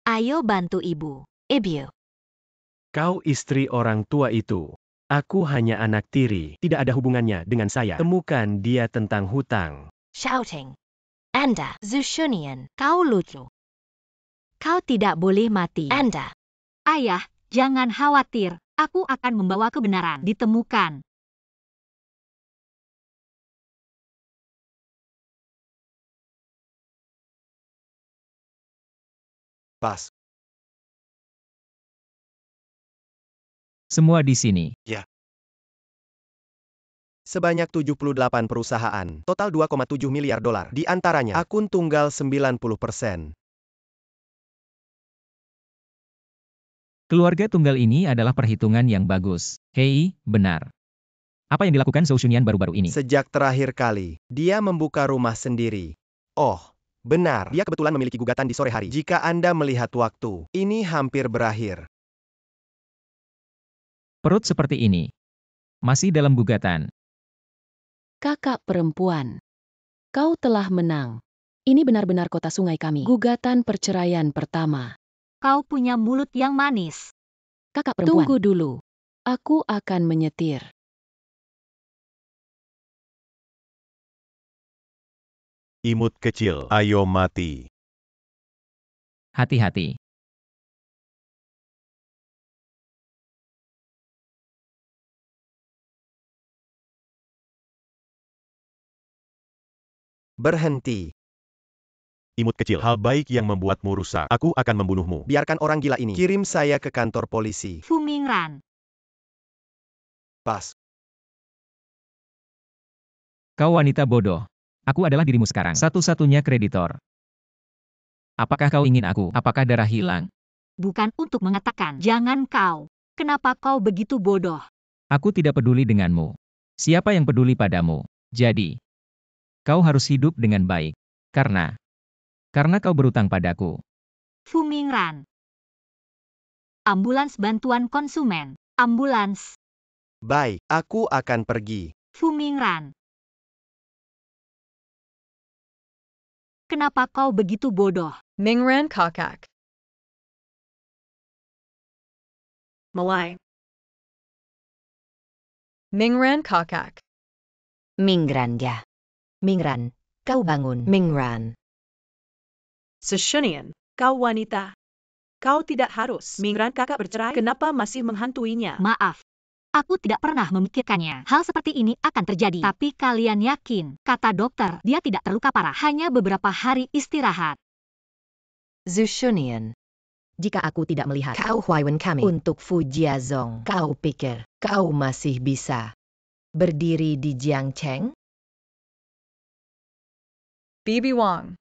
Speaker 1: Ayo bantu ibu. Ibu.
Speaker 9: Kau istri orang tua itu. Aku hanya anak tiri, tidak ada hubungannya dengan saya. Temukan dia tentang hutang.
Speaker 1: Shouting. Anda, Zhou Shunian, kau lucu. Kau tidak boleh mati. Anda. Ayah, jangan khawatir. Aku akan membawa kebenaran ditemukan.
Speaker 10: Pas.
Speaker 5: Semua di sini.
Speaker 10: Sebanyak 78 perusahaan, total 2,7 miliar dolar. Di antaranya, akun tunggal 90%.
Speaker 5: Keluarga tunggal ini adalah perhitungan yang bagus. Hei, benar. Apa yang dilakukan Zhou Shunian baru-baru ini?
Speaker 10: Sejak terakhir kali, dia membuka rumah sendiri. Oh, benar. Dia kebetulan memiliki gugatan di sore hari. Jika Anda melihat waktu, ini hampir berakhir.
Speaker 5: Perut seperti ini. Masih dalam gugatan.
Speaker 7: Kakak perempuan. Kau telah menang. Ini benar-benar kota sungai kami. Gugatan perceraian pertama.
Speaker 1: Kau punya mulut yang manis.
Speaker 7: Kakak perempuan. Tunggu dulu. Aku akan menyetir.
Speaker 4: Imut kecil, ayo mati.
Speaker 5: Hati-hati.
Speaker 10: Berhenti.
Speaker 4: Imut kecil, hal baik yang membuatmu rusak. Aku akan membunuhmu.
Speaker 10: Biarkan orang gila ini. Kirim saya ke kantor polisi.
Speaker 1: Fu Mingran.
Speaker 10: Pas.
Speaker 5: Kau wanita bodoh. Aku adalah dirimu sekarang. Satu-satunya kreditor. Apakah kau ingin aku? Apakah darah hilang?
Speaker 1: Bukan untuk mengatakan, jangan kau. Kenapa kau begitu bodoh?
Speaker 5: Aku tidak peduli denganmu. Siapa yang peduli padamu? Jadi, kau harus hidup dengan baik. Karena kau berutang padaku.
Speaker 1: Fu Mingran. Ambulans bantuan konsumen. Ambulans.
Speaker 10: Baik, aku akan pergi.
Speaker 1: Fu Mingran. Kenapa kau begitu bodoh?
Speaker 6: Mingran kakak. Malay. Mingran kakak.
Speaker 2: Mingran ya. Mingran, kau bangun. Mingran.
Speaker 6: Seshunian, kau wanita. Kau tidak harus. Mingran kakak bercerai. Kenapa masih menghantuinya?
Speaker 1: Maaf. Aku tidak pernah memikirkannya. Hal seperti ini akan terjadi. Tapi kalian yakin, kata dokter, dia tidak terluka parah. Hanya beberapa hari istirahat.
Speaker 2: Zushunian. Jika aku tidak melihat kau Huaiwen kami untuk Fujiazong, kau pikir kau masih bisa berdiri di Jiangcheng?
Speaker 6: Bibi Wang.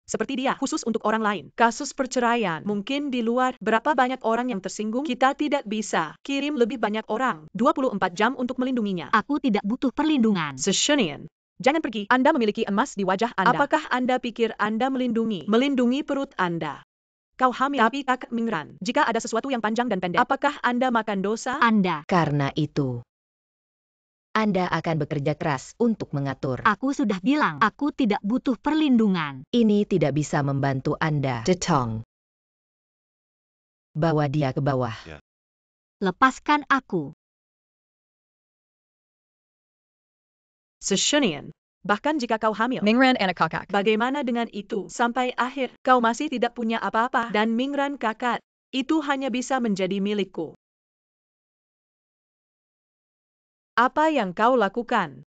Speaker 6: Seperti dia, khusus untuk orang lain. Kasus perceraian, mungkin di luar, berapa banyak orang yang tersinggung? Kita tidak bisa kirim lebih banyak orang, 24 jam untuk melindunginya.
Speaker 1: Aku tidak butuh perlindungan.
Speaker 6: Seshunian. Jangan pergi, Anda memiliki emas di wajah Anda. Apakah Anda pikir Anda melindungi perut Anda? Kau hamil, tapi kakak Mingran. Jika ada sesuatu yang panjang dan pendek, apakah Anda makan dosa?
Speaker 1: Anda.
Speaker 2: Karena itu, Anda akan bekerja keras untuk mengatur.
Speaker 1: Aku sudah bilang, aku tidak butuh perlindungan.
Speaker 2: Ini tidak bisa membantu Anda. Detong. Bawa dia ke bawah.
Speaker 1: Lepaskan aku.
Speaker 6: Seshunian. Bahkan jika kau hamil, Mingran anak kakak. Bagaimana dengan itu? Sampai akhir, kau masih tidak punya apa-apa. Dan Mingran kakak, itu hanya bisa menjadi milikku. Apa yang kau lakukan?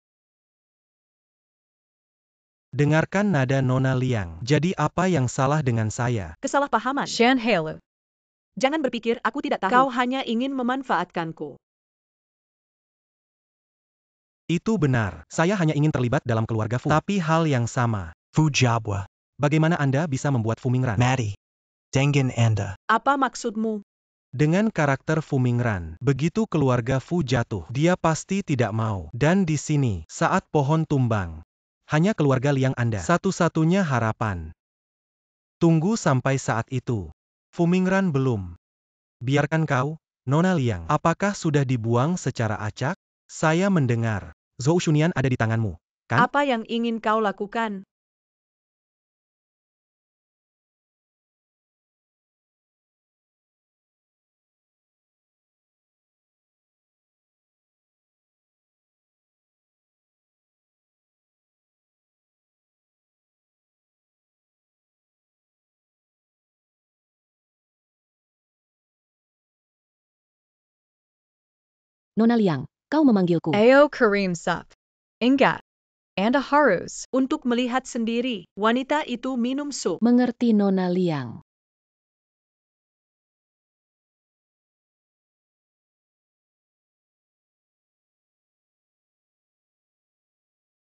Speaker 3: Dengarkan nada Nona Liang. Jadi apa yang salah dengan saya?
Speaker 6: Kesalahpahaman. Shan Hale. Jangan berpikir aku tidak tahu. Kau hanya ingin memanfaatkanku.
Speaker 3: Itu benar. Saya hanya ingin terlibat dalam keluarga Fu. Tapi hal yang sama.
Speaker 11: Fu Jabwa.
Speaker 3: Bagaimana Anda bisa membuat Fu Mingran?
Speaker 11: Maddie. Dengen Anda.
Speaker 6: Apa maksudmu?
Speaker 3: Dengan karakter Fu Mingran, begitu keluarga Fu jatuh, dia pasti tidak mau. Dan di sini, saat pohon tumbang, hanya keluarga Liang Anda. Satu-satunya harapan. Tunggu sampai saat itu. Fu Mingran belum. Biarkan kau, Nona Liang. Apakah sudah dibuang secara acak? Saya mendengar. Zhou Shunian ada di tanganmu, kan?
Speaker 6: Apa yang ingin kau lakukan?
Speaker 7: Nona Liang, kau memanggilku.
Speaker 6: Ayo Karim Sup. Enggak. Anda harus. Untuk melihat sendiri, wanita itu minum sup.
Speaker 7: Mengerti Nona Liang.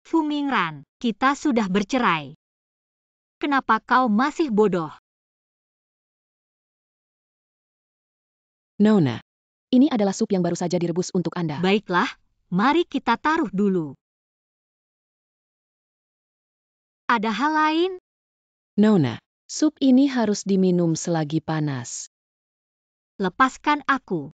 Speaker 1: Fu Mingran, kita sudah bercerai. Kenapa kau masih bodoh?
Speaker 7: Nona, ini adalah sup yang baru saja direbus untuk Anda.
Speaker 1: Baiklah, mari kita taruh dulu. Ada hal lain?
Speaker 7: Nona, sup ini harus diminum selagi panas.
Speaker 1: Lepaskan aku.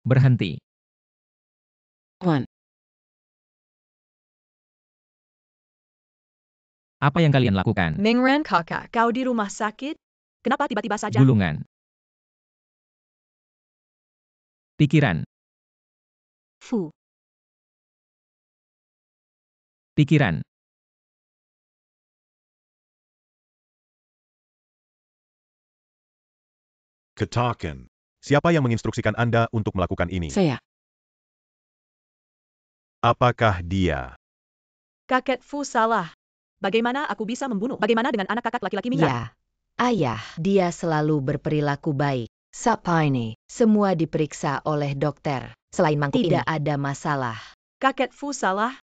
Speaker 5: Berhenti.
Speaker 7: Wan,
Speaker 5: Apa yang kalian lakukan?
Speaker 6: Mingran kakak, kau di rumah sakit? Kenapa tiba-tiba saja?
Speaker 5: Gulungan. Pikiran.
Speaker 1: Fu.
Speaker 5: Pikiran.
Speaker 8: Katakan.
Speaker 4: Siapa yang menginstruksikan Anda untuk melakukan ini?
Speaker 7: Saya.
Speaker 4: Apakah dia?
Speaker 6: Kakek Fu salah. Bagaimana aku bisa membunuh? Bagaimana dengan anak kakak laki-laki Mingran?
Speaker 2: Ya, ayah, dia selalu berperilaku baik. Sapaini, semua diperiksa oleh dokter. Selain mangkuk tidak ada masalah.
Speaker 6: Kakek Fu salah.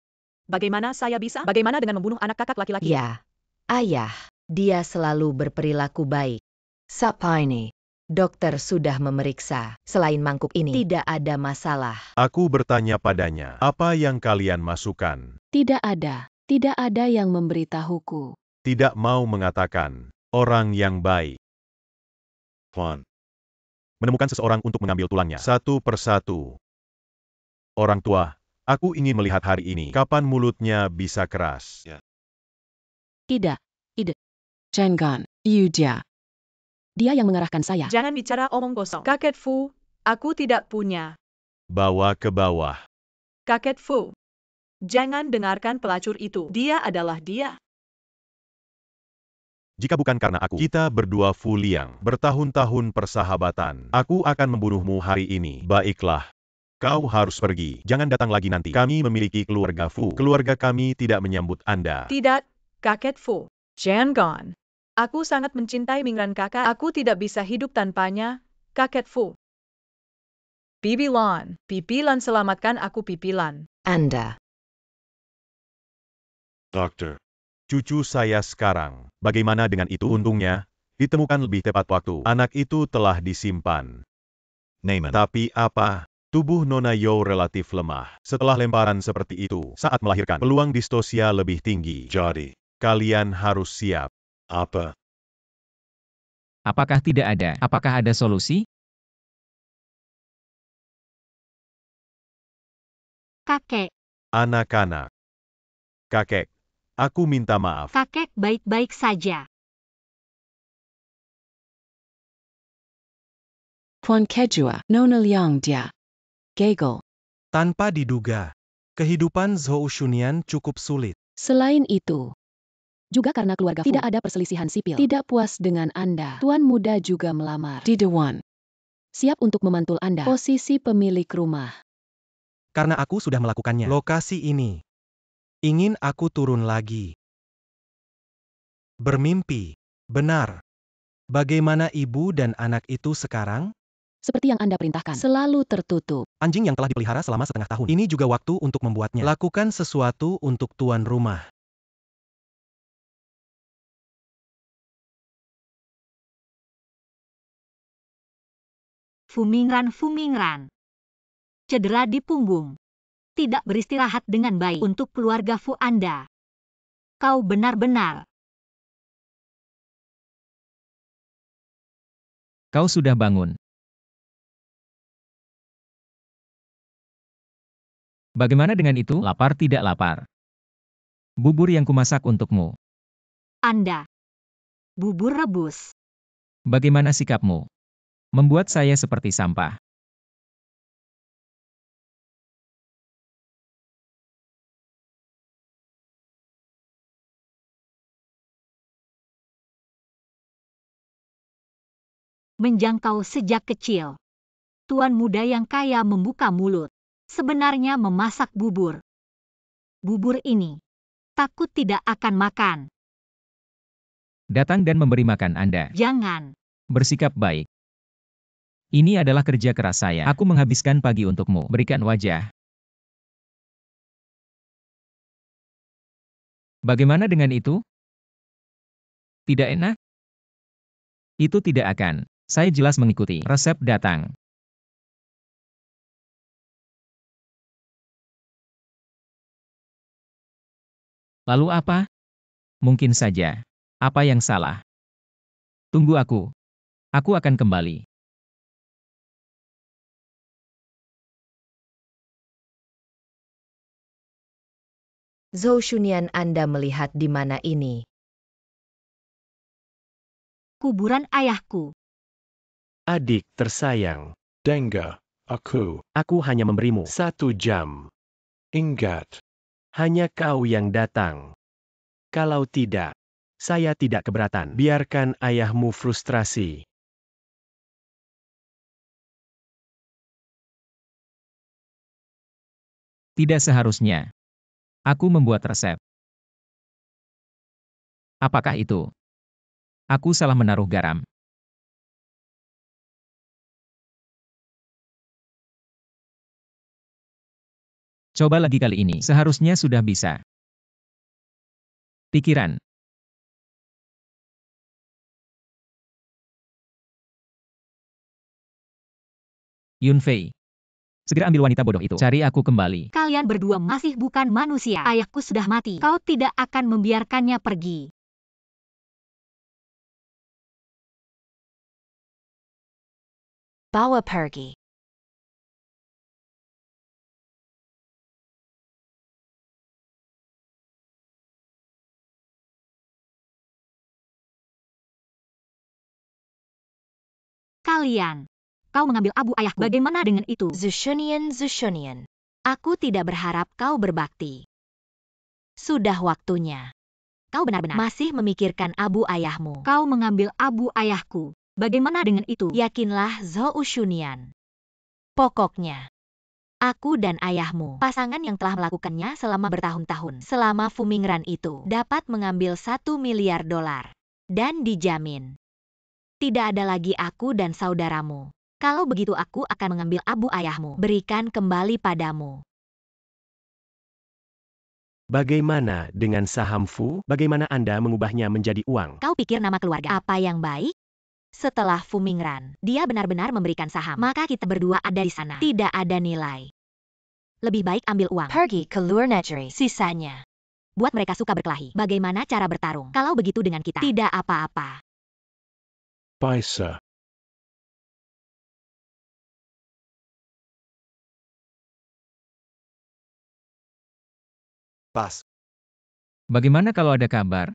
Speaker 6: Bagaimana saya bisa? Bagaimana dengan membunuh anak kakak laki-laki?
Speaker 2: Ya, ayah, dia selalu berperilaku baik. Sapaini, dokter sudah memeriksa. Selain mangkuk ini tidak ada masalah.
Speaker 4: Aku bertanya padanya, apa yang kalian masukkan?
Speaker 7: Tidak ada. Tidak ada yang memberitahuku.
Speaker 4: Tidak mau mengatakan, orang yang baik.
Speaker 8: Juan.
Speaker 4: Menemukan seseorang untuk mengambil tulangnya. Satu persatu. Orang tua, aku ingin melihat hari ini. Kapan mulutnya bisa keras?
Speaker 7: Tidak. Ide. Jangan. Dia. Dia yang mengarahkan saya.
Speaker 6: Jangan bicara omong kosong. Kakek Fu, aku tidak punya.
Speaker 4: Bawa ke bawah.
Speaker 6: Kakek Fu, jangan dengarkan pelacur itu. Dia adalah dia.
Speaker 4: Jika bukan karena aku, kita berdua Fu Liang, bertahun-tahun persahabatan. Aku akan membunuhmu hari ini. Baiklah. Kau harus pergi. Jangan datang lagi nanti. Kami memiliki keluarga Fu. Keluarga kami tidak menyambut Anda.
Speaker 6: Tidak, Kakek Fu. Jangan. Aku sangat mencintai Mingran kakak. Aku tidak bisa hidup tanpanya, Kakek Fu. Pipilan. Pipilan, selamatkan aku, Pipilan.
Speaker 2: Anda.
Speaker 8: Dokter.
Speaker 4: Cucu saya sekarang. Bagaimana dengan itu? Untungnya, ditemukan lebih tepat waktu. Anak itu telah disimpan.
Speaker 8: Naaman.
Speaker 4: Tapi apa? Tubuh Nona Yo relatif lemah. Setelah lemparan seperti itu, saat melahirkan, peluang distosia lebih tinggi.
Speaker 8: Jadi.
Speaker 4: Kalian harus siap.
Speaker 8: Apa?
Speaker 5: Apakah tidak ada? Apakah ada solusi?
Speaker 1: Kakek,
Speaker 4: Anak-anak. Kakek, aku minta maaf.
Speaker 1: kakek baik-baik saja.
Speaker 7: Puan Kejua. Nona Liang dia. Gagel.
Speaker 3: Tanpa diduga, kehidupan Zhou Shunian cukup sulit.
Speaker 7: Selain itu, juga karena keluarga Fu tidak ada perselisihan sipil. Tidak puas dengan Anda, Tuan Muda juga melamar di Dewan. Siap untuk memantul Anda, posisi pemilik rumah.
Speaker 3: Karena aku sudah melakukannya. Lokasi ini. Ingin aku turun lagi. Bermimpi. Benar. Bagaimana ibu dan anak itu sekarang?
Speaker 7: Seperti yang Anda perintahkan, selalu tertutup.
Speaker 3: Anjing yang telah dipelihara selama setengah tahun. Ini juga waktu untuk membuatnya. Lakukan sesuatu untuk tuan rumah.
Speaker 1: Fumingran. Cedera di punggung. Tidak beristirahat dengan baik untuk keluarga Fu Anda. Kau benar-benar.
Speaker 5: Kau sudah bangun. Bagaimana dengan itu? Lapar tidak lapar? Bubur yang kumasak untukmu.
Speaker 1: Anda. Bubur rebus.
Speaker 5: Bagaimana sikapmu? Membuat saya seperti sampah.
Speaker 1: Menjangkau sejak kecil. Tuan muda yang kaya membuka mulut. Sebenarnya memasak bubur. Bubur ini. Takut tidak akan makan.
Speaker 5: Datang dan memberi makan Anda.
Speaker 1: Jangan.
Speaker 5: Bersikap baik. Ini adalah kerja keras saya. Aku menghabiskan pagi untukmu. Berikan wajah. Bagaimana dengan itu? Tidak enak? Itu tidak akan. Saya jelas mengikuti. Resep datang. Lalu apa? Mungkin saja. Apa yang salah? Tunggu aku. Aku akan kembali.
Speaker 2: Zhou Shunian, Anda melihat di mana ini?
Speaker 1: Kuburan ayahku.
Speaker 9: Adik tersayang.
Speaker 8: Denga.
Speaker 9: Aku hanya memberimu 1 jam.
Speaker 8: Ingat.
Speaker 9: Hanya kau yang datang. Kalau tidak, saya tidak keberatan. Biarkan ayahmu frustrasi.
Speaker 5: Tidak seharusnya. Aku membuat resep. Apakah itu? Aku salah menaruh garam. Coba lagi kali ini. Seharusnya sudah bisa. Pikiran. Yunfei. Segera ambil wanita bodoh itu. Cari aku kembali.
Speaker 1: Kalian berdua masih bukan manusia. Ayahku sudah mati. Kau tidak akan membiarkannya pergi.
Speaker 2: Bawa pergi.
Speaker 1: Kalian. Kau mengambil abu ayahku. Bagaimana dengan itu?
Speaker 2: Zushunian. Aku tidak berharap kau berbakti. Sudah waktunya. Kau benar-benar masih memikirkan abu ayahmu.
Speaker 1: Kau mengambil abu ayahku. Bagaimana dengan itu?
Speaker 2: Yakinlah Zoushunian. Pokoknya, aku dan ayahmu, pasangan yang telah melakukannya selama bertahun-tahun, selama Fumingran itu, dapat mengambil $1 miliar. Dan dijamin. Tidak ada lagi aku dan saudaramu. Kalau begitu aku akan mengambil abu ayahmu, berikan kembali padamu.
Speaker 9: Bagaimana dengan saham Fu? Bagaimana Anda mengubahnya menjadi uang?
Speaker 2: Kau pikir nama keluarga apa yang baik? Setelah Fumingran, dia benar-benar memberikan saham, maka kita berdua ada di sana. Tidak ada nilai. Lebih baik ambil uang. Pergi ke luar negeri. Sisanya. Buat mereka suka berkelahi. Bagaimana cara bertarung? Kalau begitu dengan kita, tidak apa-apa.
Speaker 8: Paisa.
Speaker 10: Pas.
Speaker 5: Bagaimana kalau ada kabar?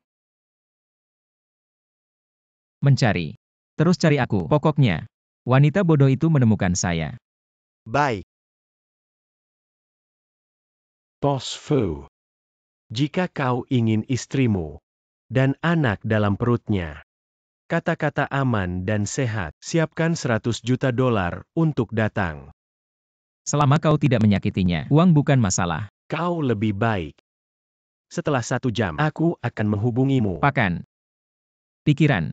Speaker 5: Mencari. Terus cari aku. Pokoknya, wanita bodoh itu menemukan saya.
Speaker 10: Baik.
Speaker 9: Bos Fu. Jika kau ingin istrimu dan anak dalam perutnya, kata-kata aman dan sehat, siapkan $100 juta untuk datang.
Speaker 5: Selama kau tidak menyakitinya, uang bukan masalah.
Speaker 9: Kau lebih baik. Setelah 1 jam, aku akan menghubungimu.
Speaker 5: Pakan. Pikiran.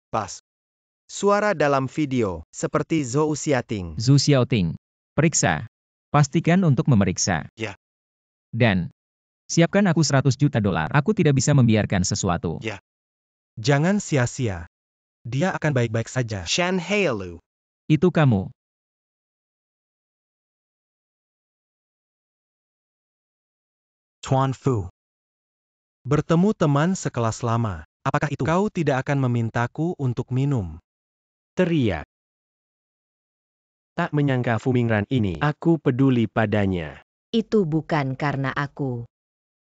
Speaker 10: Pas. Suara dalam video, seperti Zhou Xiating.
Speaker 5: Zhu Xiaoting. Periksa. Pastikan untuk memeriksa.
Speaker 8: Ya.
Speaker 5: Dan, siapkan aku $100 juta. Aku tidak bisa membiarkan sesuatu.
Speaker 8: Ya.
Speaker 3: Jangan sia-sia. Dia akan baik-baik saja.
Speaker 10: Shan Heilu.
Speaker 5: Itu kamu.
Speaker 11: Tuan Fu.
Speaker 3: Bertemu teman sekelas lama. Apakah itu? Kau tidak akan memintaku untuk minum.
Speaker 9: Teriak. Tak menyangka Fumingran ini, aku peduli padanya.
Speaker 2: Itu bukan karena aku.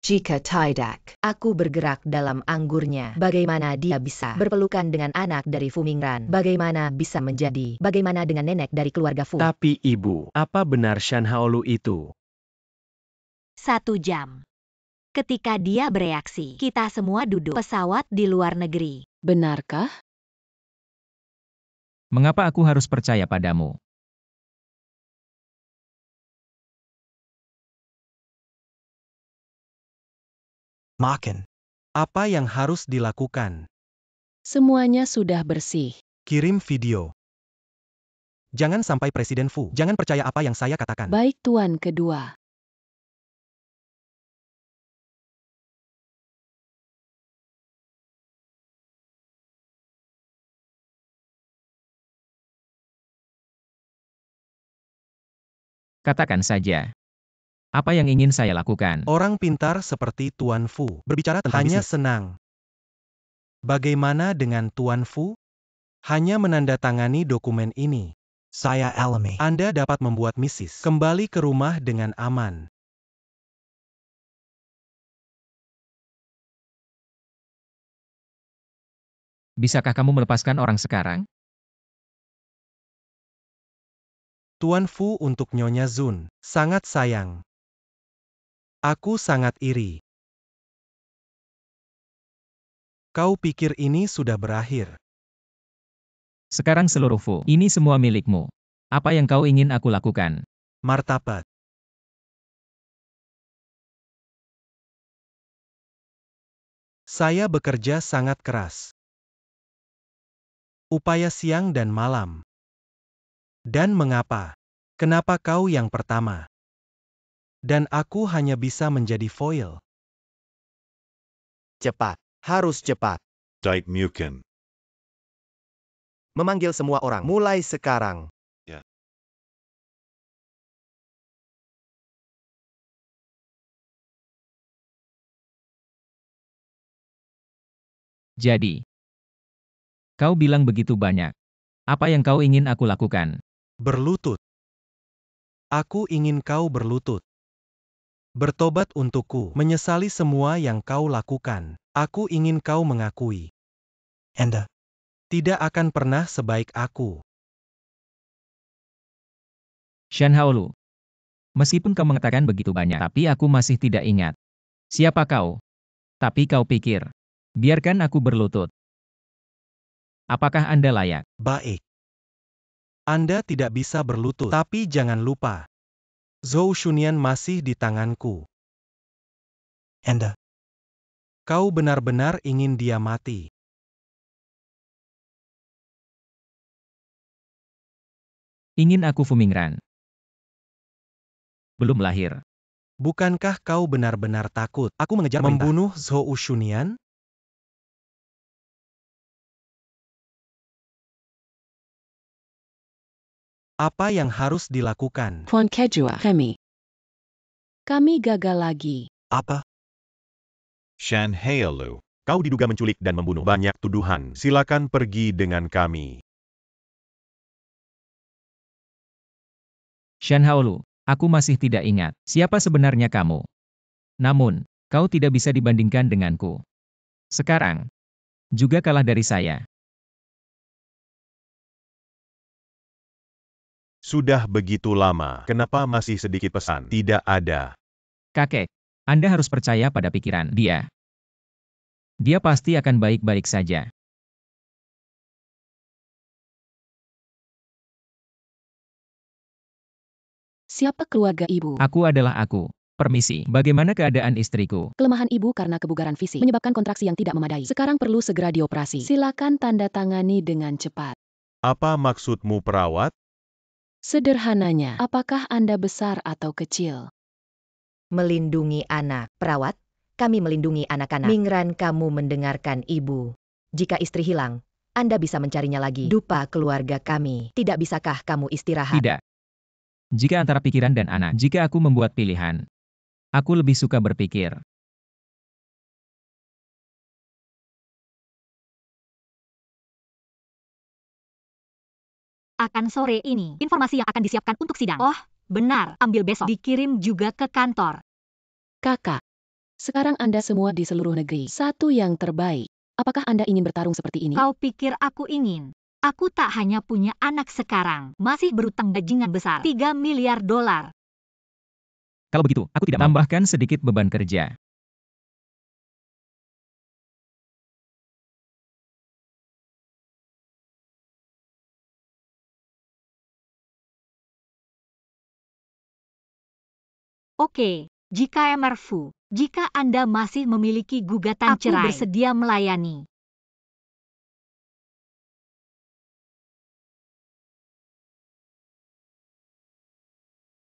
Speaker 2: Jika tidak, aku bergerak dalam anggurnya. Bagaimana dia bisa berpelukan dengan anak dari Fumingran? Bagaimana bisa menjadi? Bagaimana dengan nenek dari keluarga Fu?
Speaker 9: Tapi ibu, apa benar Shan Haolu itu?
Speaker 2: 1 jam. Ketika dia bereaksi, kita semua duduk pesawat di luar negeri. Benarkah?
Speaker 5: Mengapa aku harus percaya padamu?
Speaker 11: Makan.
Speaker 3: Apa yang harus dilakukan?
Speaker 7: Semuanya sudah bersih.
Speaker 3: Kirim video. Jangan sampai Presiden Fu. Jangan percaya apa yang saya katakan.
Speaker 7: Baik Tuan kedua.
Speaker 5: Katakan saja. Apa yang ingin saya lakukan?
Speaker 3: Orang pintar seperti Tuan Fu berbicara tentang hanya
Speaker 5: bisnis.
Speaker 3: senang. Bagaimana dengan Tuan Fu? Hanya menandatangani dokumen ini.
Speaker 11: Saya alami.
Speaker 3: Anda dapat membuat misis kembali ke rumah dengan aman.
Speaker 5: Bisakah kamu melepaskan orang sekarang?
Speaker 3: Tuan Fu untuk Nyonya Zun, sangat sayang. Aku sangat iri. Kau pikir ini sudah berakhir?
Speaker 5: Sekarang seluruh Fu, ini semua milikmu. Apa yang kau ingin aku lakukan?
Speaker 3: Martabat. Saya bekerja sangat keras. Upaya siang dan malam. Dan mengapa? Kenapa kau yang pertama? Dan aku hanya bisa menjadi foil.
Speaker 10: Cepat. Harus cepat.
Speaker 4: Dite Muken.
Speaker 10: Memanggil semua orang mulai sekarang.
Speaker 5: Jadi, kau bilang begitu banyak. Apa yang kau ingin aku lakukan?
Speaker 3: Berlutut. Aku ingin kau berlutut. Bertobat untukku, menyesali semua yang kau lakukan. Aku ingin kau mengakui.
Speaker 11: Anda.
Speaker 3: Tidak akan pernah sebaik aku.
Speaker 5: Shan Haolu. Meskipun kau mengatakan begitu banyak, tapi aku masih tidak ingat. Siapa kau? Tapi kau pikir. Biarkan aku berlutut. Apakah Anda layak?
Speaker 3: Baik. Anda tidak bisa berlutut, tapi jangan lupa. Zhou Shunyan masih di tanganku.
Speaker 11: Anda.
Speaker 3: Kau benar-benar ingin dia mati.
Speaker 5: Ingin aku Fu Mingran. Belum lahir.
Speaker 3: Bukankah kau benar-benar takut aku mengejar membunuh Zhou Shunyan? Apa yang harus dilakukan?
Speaker 7: Tuan Kejua, kami gagal lagi.
Speaker 11: Apa?
Speaker 4: Shan Haolu. Kau diduga menculik dan membunuh. Banyak tuduhan. Silakan pergi dengan kami.
Speaker 5: Shan Haolu, aku masih tidak ingat siapa sebenarnya kamu. Namun, kau tidak bisa dibandingkan denganku. Sekarang, juga kalah dari saya.
Speaker 4: Sudah begitu lama, kenapa masih sedikit pesan? Tidak ada.
Speaker 5: Kakek, Anda harus percaya pada pikiran dia. Dia pasti akan baik-baik saja.
Speaker 7: Siapa keluarga ibu?
Speaker 5: Aku adalah aku. Permisi, bagaimana keadaan istriku?
Speaker 7: Kelemahan ibu karena kebugaran fisik menyebabkan kontraksi yang tidak memadai. Sekarang perlu segera dioperasi. Silakan tanda tangani dengan cepat.
Speaker 4: Apa maksudmu perawat?
Speaker 7: Sederhananya, apakah Anda besar atau kecil?
Speaker 2: Melindungi anak. Perawat, kami melindungi anak-anak. Mingran, kamu mendengarkan ibu. Jika istri hilang, Anda bisa mencarinya lagi. Dupa keluarga kami. Tidak bisakah kamu istirahat?
Speaker 5: Tidak. Jika antara pikiran dan anak, jika aku membuat pilihan, aku lebih suka berpikir.
Speaker 1: Akan sore ini, informasi yang akan disiapkan untuk sidang. Oh, benar, ambil besok. Dikirim juga ke kantor.
Speaker 7: Kakak, sekarang Anda semua di seluruh negeri. Satu yang terbaik. Apakah Anda ingin bertarung seperti ini?
Speaker 1: Kau pikir aku ingin? Aku tak hanya punya anak sekarang, masih berutang bajingan besar, 3 miliar dolar.
Speaker 5: Kalau begitu, aku tidak mau. Tambahkan sedikit beban kerja.
Speaker 1: Oke, jika MRFU, jika Anda masih memiliki gugatan cerai, aku bersedia melayani.